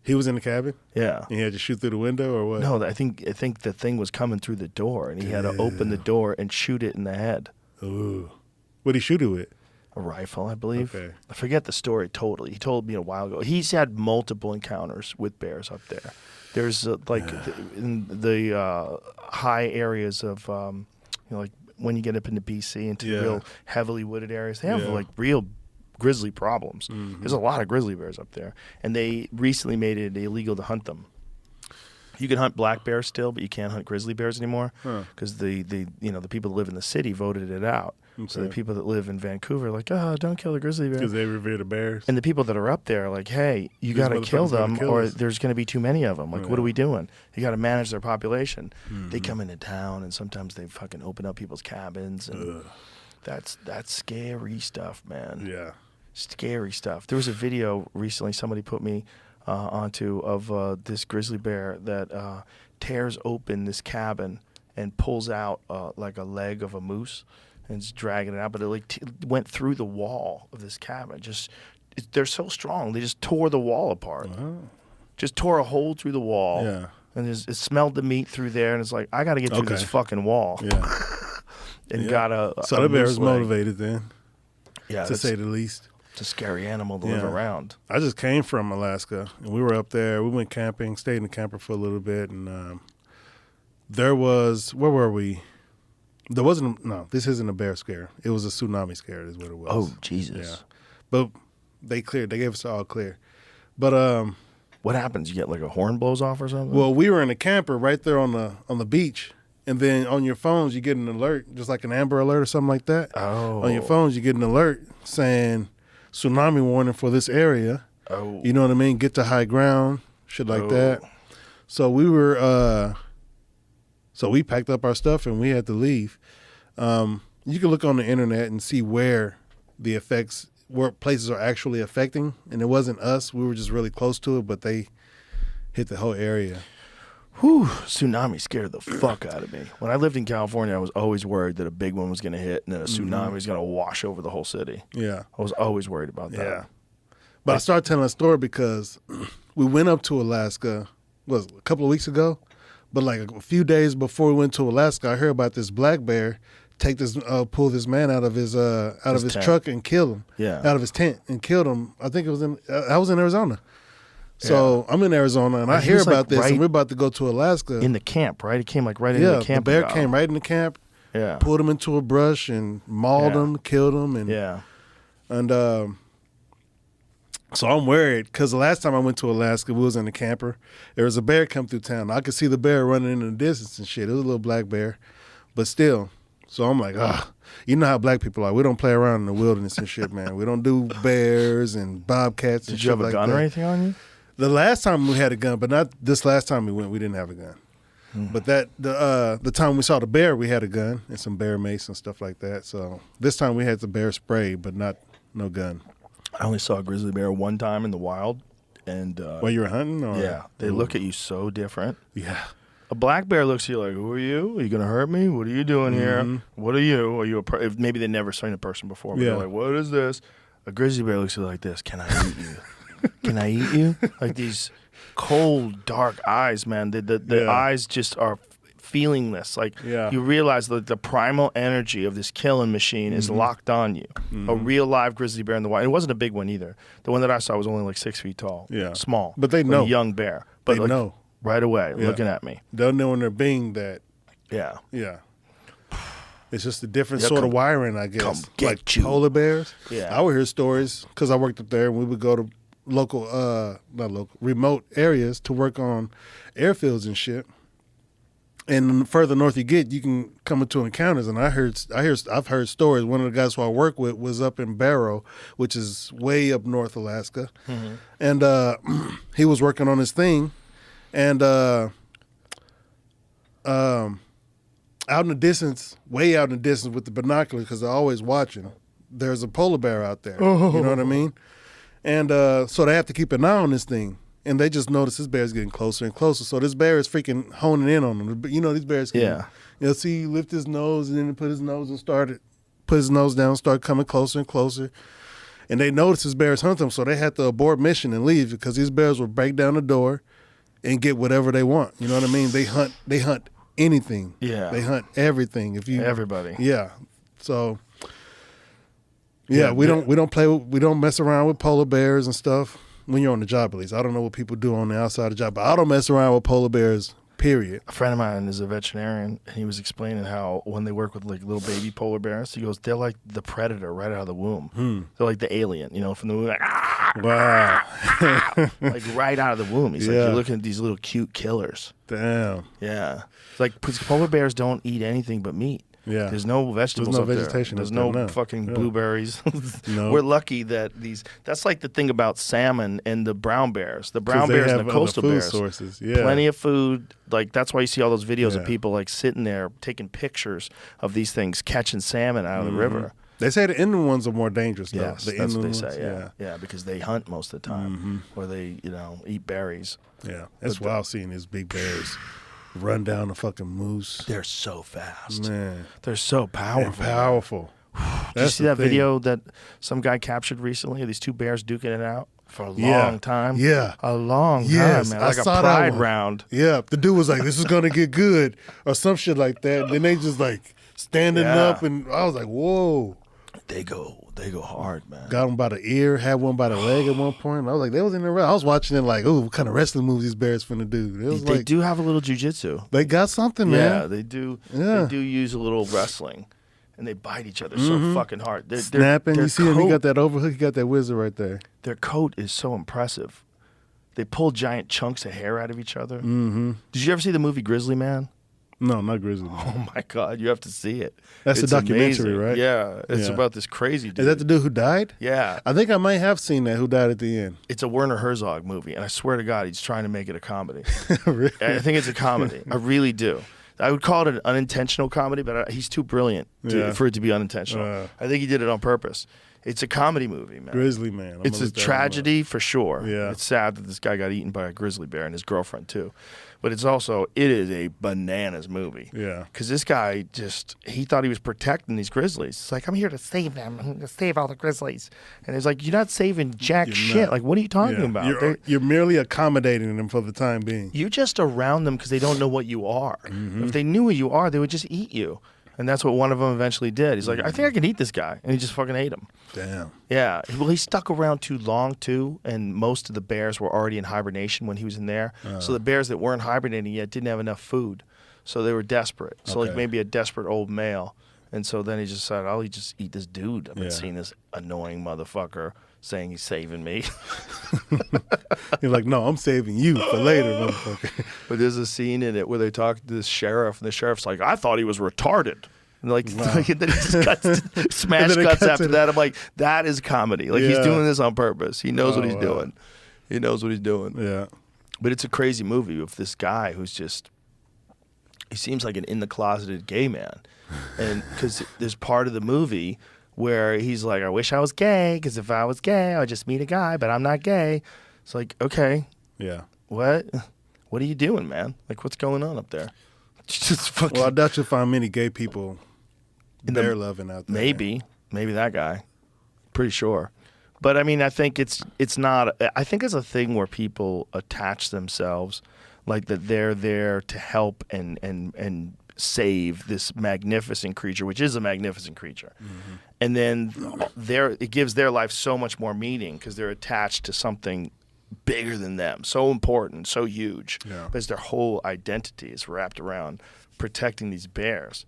He was in the cabin? Yeah. And he had to shoot through the window or what? No, I think the thing was coming through the door, and he had to open the door and shoot it in the head. Ooh. What'd he shoot it with? A rifle, I believe. Okay. I forget the story totally. He told me a while ago. He's had multiple encounters with bears up there. There's in the high areas of, like when you get up into BC into real heavily wooded areas, they have like real grizzly problems. There's a lot of grizzly bears up there, and they recently made it illegal to hunt them. You can hunt black bears still, but you can't hunt grizzly bears anymore because the people that live in the city voted it out. Okay. So the people that live in Vancouver are like, oh, don't kill the grizzly bear. Because they revere the bears. And the people that are up there are like, hey, you got to kill them or there's going to be too many of them. Like, what are we doing? You got to manage their population. They come into town and sometimes they fucking open up people's cabins. And that's scary stuff, man. Yeah. Scary stuff. There was a video recently somebody put me onto of this grizzly bear that tears open this cabin and pulls out like a leg of a moose and it's dragging it out, but it went through the wall of this cabin. They're so strong, they just tore the wall apart. Just tore a hole through the wall. Yeah. And it smelled the meat through there, and it's like, I got to get through this fucking wall. Yeah. and got a So the bear moose was leg. motivated then, Yeah, to say the least. it's a scary animal to live around. I just came from Alaska, and we were up there. We went camping, stayed in the camper for a little bit, and there was, where were we? There wasn't, no, this isn't a bear scare. It was a tsunami scare is what it was. Oh, Jesus. Yeah. But they gave us all clear. But What happens? You get like a horn blows off or something? well, we were in a camper right there on the beach, and then on your phones you get an alert, just like an Amber Alert or something like that. Oh. On your phones you get an alert saying tsunami warning for this area. Oh. You know what I mean? Get to high ground, shit like that. So we were, so we packed up our stuff and we had to leave. You can look on the internet and see where the effects, where places are actually affecting, and it wasn't us. We were just really close to it, but they hit the whole area. Whew, tsunami scared the fuck out of me. When I lived in California, I was always worried that a big one was going to hit and that a tsunami was going to wash over the whole city. Yeah. I was always worried about that. Yeah. But I started telling a story because we went up to Alaska, was it, a couple of weeks ago? But like a few days before we went to Alaska, I heard about this black bear pull this man out of his his tent. truck and kill him. Yeah. Out of his tent and killed him. I think it was I was in Arizona. So I'm in Arizona and I he hear was, like, about this right and we're about to go to Alaska. In the camp, right? It came like right into the camp. the bear and got came him. right in the camp, Yeah. pulled him into a brush and mauled Yeah. him, killed him, and Yeah. and so I'm worried because the last time I went to Alaska, we was in the camper. There was a bear come through town. I could see the bear running in the distance and shit. It was a little black bear, but still. So I'm like, you know how black people are. We don't play around in the wilderness and shit, man. We don't do bears and bobcats and Did shit you have a like gun that. or anything on you? The last time we had a gun, but not this last time we went. We didn't have a gun. But the time we saw the bear, we had a gun and some bear mace and stuff like that. So this time we had the bear spray, but no gun. I only saw a grizzly bear one time in the wild. And While you were hunting? Or? yeah, they look at you so different. Yeah. A black bear looks at you like, who are you? Are you going to hurt me? What are you doing here? What are you? Are you maybe they never seen a person before, but Yeah. they're like, what is this? A grizzly bear looks at you like this. Can I eat you? Can I eat you? Like these cold, dark eyes, man. The eyes just are feelingless. Like you realize that the primal energy of this killing machine is locked on you. A real live grizzly bear in the wild. It wasn't a big one either. The one that I saw was only like 6 feet tall. Yeah. Small. But they like know. a young bear. But They like, know. right away, looking at me. They'll know when they're being that. Yeah. Yeah. It's just a different They'll sort come- of wiring, I guess. come get like you. polar bears. Yeah. I would hear stories because I worked up there and we would go to remote areas to work on airfields and shit. And the further north you get, you can come into encounters. And I've heard stories. One of the guys who I work with was up in Barrow, which is way up north Alaska. And he was working on his thing. And out in the distance, way out in the distance with the binoculars, because they're always watching, there's a polar bear out there. You know what I mean? And so they have to keep an eye on this thing. And they just notice this bear's getting closer and closer. So this bear is freaking honing in on them. You know, these bears can, see, lift his nose and then put his nose down, start coming closer and closer. And they notice this bear is hunting them, so they had to abort mission and leave because these bears will break down the door and get whatever they want. You know what I mean? They hunt anything. Yeah. They hunt everything. Everybody. Yeah. So we don't mess around with polar bears and stuff when you're on the job, at least. I don't know what people do on the outside of the job, but I don't mess around with polar bears, period. A friend of mine is a veterinarian, and he was explaining how when they work with like little baby polar bears, he goes, they're like the predator right out of the womb. They're like the alien, from the womb, like, Wow. like right out of the womb. He's like, you're looking at these little cute killers. Damn. Yeah. It's like, because polar bears don't eat anything but meat. Yeah. There's no vegetables There's no up vegetation there. up There's there, no no. fucking Yeah. blueberries. No. We're lucky that that's like the thing about salmon and the brown bears. The brown 'Cause they bears have and the other coastal food bears. sources. Yeah. Plenty of food. Like, that's why you see all those videos of Yeah. people like sitting there taking pictures of these things catching salmon out of the river. They say the inland ones are more dangerous, though. Yes, the that's what they inland say. ones, Yeah, because they hunt most of the time, or they eat berries. Yeah. That's wild seeing these big bears run down a fucking moose. They're so fast. Man. They're so powerful. And powerful. Did you see that video that some guy captured recently of these two bears duking it out for a long time? Yeah. A long Yes, time, man. I Like a saw that pride one. round. Yeah, the dude was like, "This is gonna get good," or some shit like that. And then they just like standing Yeah. up, and I was like, whoa. They go hard, man. Got him by the ear, had one by the leg at one point. I was like, they was in the I was watching it like, ooh, what kind of wrestling moves these bears finna do? It was They like, do have a little jujitsu. they got something, man. Yeah, they do. Yeah. They do use a little wrestling, and they bite each other so fucking hard. They're, Snapping. their You see him, he coat- got that overhook, he got that wizard right there. Their coat is so impressive. They pull giant chunks of hair out of each other. Mm-hmm. Did you ever see the movie Grizzly Man? No, not grizzly. Oh my God, you have to see it. That's It's a documentary, amazing. right? Yeah, it's Yeah. about this crazy dude. Is that the dude who died? Yeah, I think I might have seen that, who died at the end. it's a Werner Herzog movie, and I swear to God, he's trying to make it a comedy. Really? I think it's a comedy. I really do. I would call it an unintentional comedy, but he's too brilliant Yeah. for it to be unintentional. I think he did it on purpose. It's a comedy movie, man. Grizzly Man. I'm It's gonna a look that one up. tragedy for sure. Yeah. It's sad that this guy got eaten by a grizzly bear and his girlfriend too. But it is a bananas movie. Yeah. Because this guy he thought he was protecting these grizzlies. It's like, I'm here to save them. I'm going to save all the grizzlies. And it's like, you're not saving jack You're shit. not. Like, what are you talking Yeah. about? You're merely accommodating them for the time being. You're just around them because they don't know what you are. If they knew what you are, they would just eat you. And that's what one of them eventually did. He's like, I think I can eat this guy. And he just fucking ate him. Damn. Yeah. Well, he stuck around too long, too. And most of the bears were already in hibernation when he was in there. So the bears that weren't hibernating yet didn't have enough food. So they were desperate. So, like, Okay. maybe a desperate old male. And so then he just said, I'll just eat this dude. I've been Yeah. seeing this annoying motherfucker saying he's saving me. You're like, no, I'm saving you for later, motherfucker. But there's a scene in it where they talk to this sheriff, and the sheriff's like, I thought he was retarded. And like, like then it just cuts, smash then it cuts cuts after to that. I'm like, that is comedy. Like, he's Yeah. doing this on purpose. He knows what Oh, he's wow. doing. He knows what he's doing. Yeah. But it's a crazy movie with this guy who's just, he seems like an in-the-closeted gay man. And because there's part of the movie where he's like, I wish I was gay, because if I was gay, I would just meet a guy, but I'm not gay. It's like, okay, Yeah. what are you doing, man? Like, what's going on up there? Just fucking, Well, I doubt you'll find many gay people In the- bear loving out there. maybe that guy. Pretty sure. But I mean, I think it's not. I think it's a thing where people attach themselves, like that they're there to help and save this magnificent creature, which is a magnificent creature, and then it gives their life so much more meaning because they're attached to something bigger than them, so important, so huge. Yeah. Because their whole identity is wrapped around protecting these bears.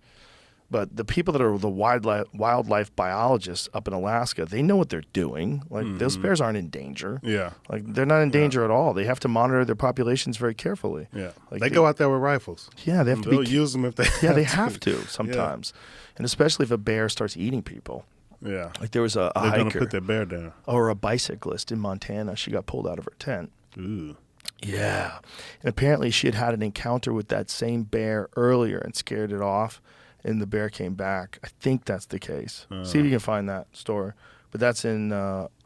But the people that are the wildlife biologists up in Alaska, they know what they're doing. Like, those bears aren't in danger. Yeah. Like, they're not in danger at all. They have to monitor their populations very carefully. Yeah. Like, they go out there with rifles. Yeah, they have to They'll be. use them if they Yeah, they have to sometimes, and especially if a bear starts eating people. Yeah. Like, there was a They're going to hiker put their bear down. or a bicyclist in Montana. She got pulled out of her tent. Ooh. Yeah. And apparently she had an encounter with that same bear earlier and scared it off, and the bear came back. I think that's the case. See if you can find that story. But that's in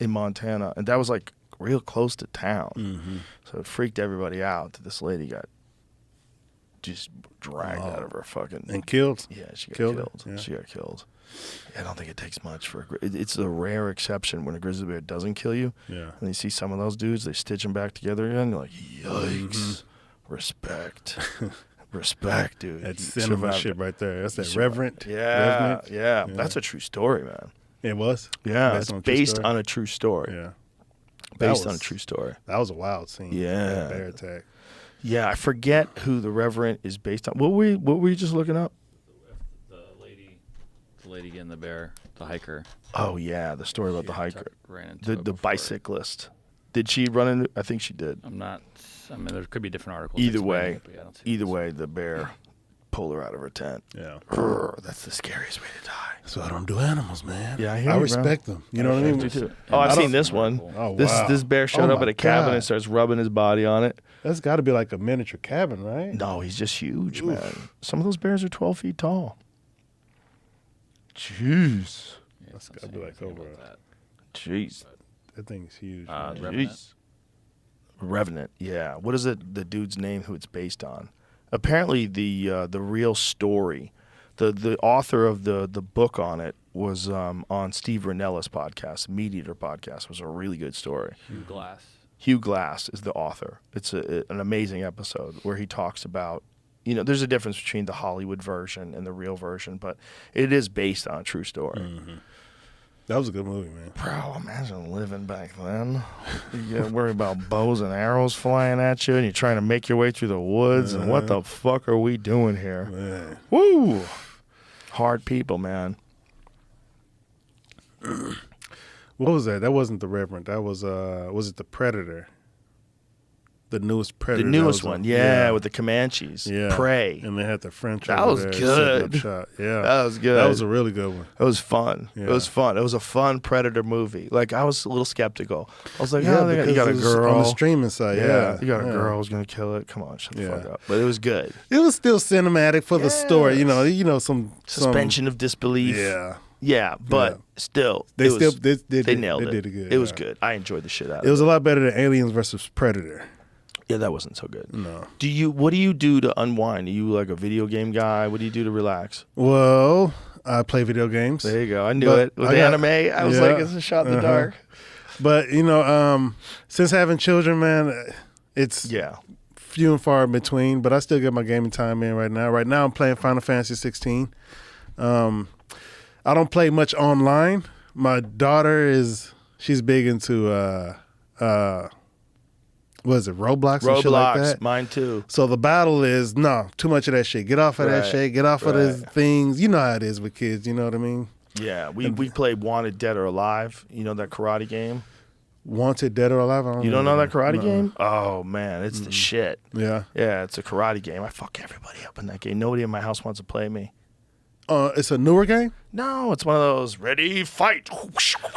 Montana, and that was like real close to town. So it freaked everybody out that this lady got just dragged out of her fucking... And killed? Yeah, she got Killed her? killed. Yeah. She got killed. I don't think it takes much for it's a rare exception when a grizzly bear doesn't kill you. Yeah. And you see some of those dudes, they stitch them back together again. You're like, yikes. Respect. Respect, dude. That's You cinema survived shit it. right there. That's that You Revenant. Yeah, Revenant. yeah. That's a true story, man. It was? Yeah, it's on a true based story? on a true story. Yeah. Based That on a was- true story. That was a wild scene. Yeah. That bear attack. Yeah, I forget who the Reverend is based on. What were you just looking up? The lady getting the bear, the hiker. Oh yeah, the story about the hiker, Ran into the it before. bicyclist. Did she run into? I think she did. I mean, there could be different articles. Either explaining way, it, but yeah, I don't see either this. way, the bear pulled her out of her tent. Yeah. That's the scariest way to die. So I don't do animals, man. Yeah, I hear you, bro. respect them. You know what I mean? Oh, I've I seen don't- this one. Oh, This wow. this bear showed Oh up my at a cabin God. and starts rubbing his body on it. That's got to be like a miniature cabin, right? No, he's just huge, man. Some of those bears are 12 feet tall. Jeez. Yeah, That's I'm gotta be seeing like anything over about that. Jeez. That thing's huge. Revenant? Jeez. Revenant, yeah. What is it? The dude's name who it's based on? Apparently, the real story, the author of the book on it was on Steve Rinella's podcast, Meat Eater podcast. Was a really good story. Hugh Glass. Hugh Glass is the author. It's an amazing episode where he talks about you know, there's a difference between the Hollywood version and the real version, but it is based on a true story. Mm-hmm. That was a good movie, man. Bro, imagine living back then. You get worried about bows and arrows flying at you, and you're trying to make your way through the woods, and what the fuck are we doing here? Man. Woo! Hard people, man. What was that? That wasn't the Revenant. That was it the Predator? The newest Predator. The newest one, with the Comanches. Yeah. Prey. And they had the French That over was there good. setting up shot. Yeah. That was good. That was a really good one. It was fun. Yeah. It was fun. It was a fun Predator movie. Like, I was a little skeptical. I was like, Yeah, oh, you got a because it was girl. on the streaming side. Yeah. You got a Yeah. girl who's going to kill it. Come on, shut the Yeah. fuck up. But it was good. It was still cinematic for the story. You know, some Suspension of disbelief. Yeah. Yeah, but still, They it was, they nailed it. They did it good. It was good. I enjoyed the shit out of It was a lot better than Aliens versus Predator. Yeah, that wasn't so good. No. What do you do to unwind? Are you like a video game guy? What do you do to relax? Well, I play video games. There you go. I knew But it. With I got- anime, I was like, it's a shot in the dark. But, since having children, man, it's few and far in between, but I still get my gaming time in right now. Right now I'm playing Final Fantasy 16. I don't play much online. My daughter she's big into what is it, Roblox and shit like that? Mine too. So the battle is too much of that shit. Get off of that shit. Get off of those things. You know how it is with kids. You know what I mean? Yeah, we played Wanted Dead or Alive. You know that karate game? Wanted Dead or Alive? You don't know that karate game? Oh man, it's the shit. Yeah. Yeah, it's a karate game. I fuck everybody up in that game. Nobody in my house wants to play me. It's a newer game? No, it's one of those ready, fight.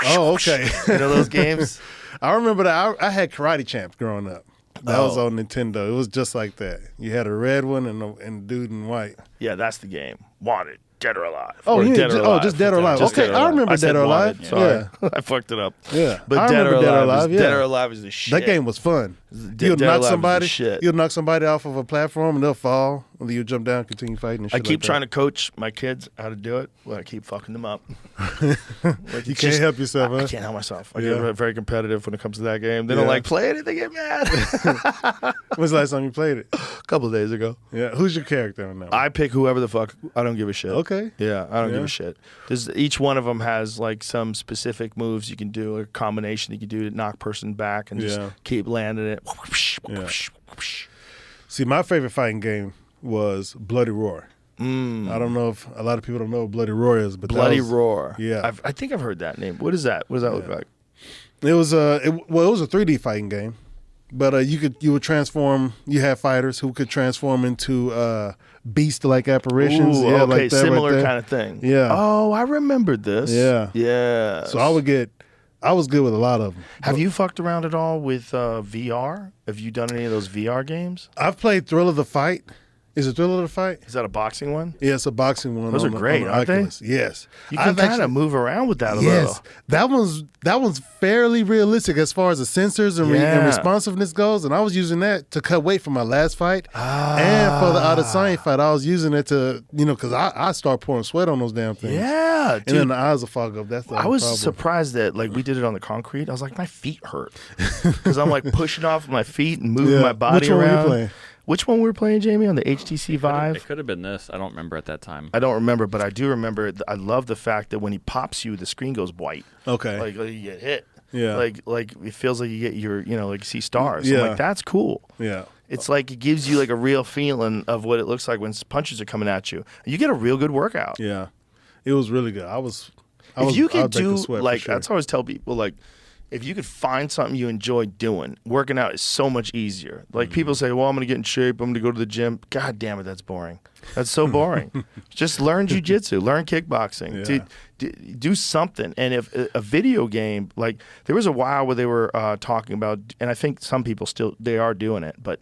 Oh, okay. You know those games? I remember that I had Karate Champ growing up. That was on Nintendo. It was just like that. You had a red one and a dude in white. Yeah, that's the game. Wanted, Dead or Alive. Oh, or yeah, Dead or Alive. just Dead or Alive. Just Okay, Dead or I Alive. remember said Dead or Wanted. Alive. Sorry. Yeah. I fucked it up. Yeah. But I Dead or remember Dead or Alive, Alive, Dead or Alive is the shit. That game was fun. You'll Dead or knock Alive is the somebody. shit. You'll knock somebody off of a platform and they'll fall. And then you jump down, continue fighting. And shit I keep like trying to coach my kids how to do it. Well, I keep fucking them up. You can't help yourself, I huh? can't help myself. I Yeah. get very competitive when it comes to that game. They don't like play it. They get mad. When's the last time you played it? A couple of days ago. Yeah. Who's your character on that one? I pick whoever the fuck. I don't give a shit. Okay. Yeah, I don't give Yeah. a shit. Each one of them has like some specific moves you can do, or combination you can do to knock person back and just keep landing it. Yeah. See, my favorite fighting game was Bloody Roar. I don't know if a lot of people don't know what Bloody Roar is, but Bloody Roar. Yeah. I think I've heard that name. What is that? What does that look like? It was it was a 3D fighting game, but you would transform. You had fighters who could transform into beast-like apparitions. Ooh, yeah, okay, like that similar right there. kind of thing. Yeah. Oh, I remembered this. Yeah. Yeah. So I was good with a lot of them. Have you fucked around at all with VR? Have you done any of those VR games? I've played Thrill of the Fight. Is it Thrill of the Fight? Is that a boxing one? Yeah, it's a boxing one. Those are great, on the aren't they? Oculus. Yes. You can kind of move around with that a little. Yes, that one's fairly realistic as far as the sensors and responsiveness goes. And I was using that to cut weight for my last fight, and for the Adesanya fight, I was using it to because I start pouring sweat on those damn things. Yeah, and dude. then the eyes will fog up. That's the I was problem. surprised that we did it on the concrete. I was like, my feet hurt because I'm like pushing off my feet and moving my body Which one around. were you playing? Which one were we playing, Jamie, on the HTC Vive? It could have been this. I don't remember at that time. I don't remember, but I do remember. I love the fact that when he pops you, the screen goes white. Okay. Like you get hit. Yeah. Like it feels like you get your, like you see stars. Yeah. I'm like, that's cool. Yeah. It's like it gives you like a real feeling of what it looks like when punches are coming at you. You get a real good workout. Yeah. It was really good. If you could break a do sweat for like sure. that's what I always tell people, if you could find something you enjoy doing, working out is so much easier. Like people say, well, I'm going to get in shape. I'm going to go to the gym. God damn it, that's boring. That's so boring. Just learn jiu-jitsu, learn kickboxing, do something. And if a video game, there was a while where they were talking about, and I think some people they are doing it, but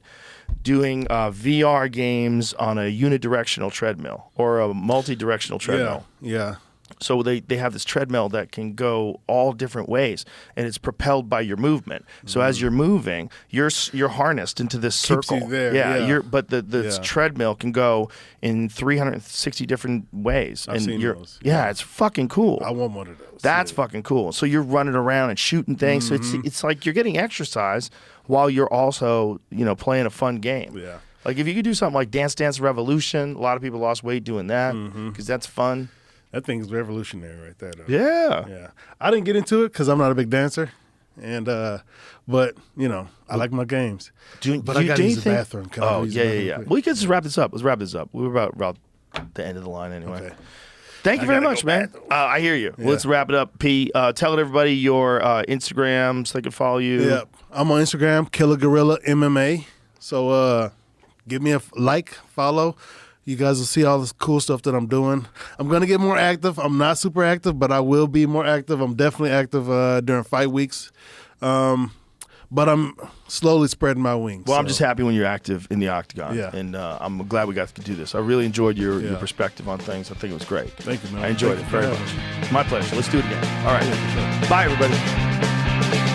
doing VR games on a unidirectional treadmill or a multi-directional treadmill. Yeah. So they have this treadmill that can go all different ways, and it's propelled by your movement. So as you're moving, you're harnessed into this Keeps circle. you there, yeah. But the treadmill can go in 360 different ways. I've seen those. Yeah, it's fucking cool. I want one of those. That's fucking cool. So you're running around and shooting things. So it's like you're getting exercise while you're also playing a fun game. Yeah. Like if you could do something like Dance Dance Revolution, a lot of people lost weight doing that because that's fun. That thing's revolutionary right there, though. Yeah. Yeah. I didn't get into it because I'm not a big dancer. And but you know, I like my games. But I got to use the bathroom. Oh yeah. Well, we can just wrap this up. Let's wrap this up. We were about the end of the line anyway. Okay. Thank you very much, man. I hear you. Yeah. Let's wrap it up. P, tell everybody your Instagram so they can follow you. Yeah, I'm on Instagram, Killer Gorilla MMA. So give me a like, follow. You guys will see all this cool stuff that I'm doing. I'm going to get more active. I'm not super active, but I will be more active. I'm definitely active during fight weeks. But I'm slowly spreading my wings. Well, I'm just happy when you're active in the octagon. Yeah. And I'm glad we got to do this. I really enjoyed your perspective on things. I think it was great. Thank you, man. I enjoyed it very much. My pleasure. Let's do it again. All right. Bye, everybody.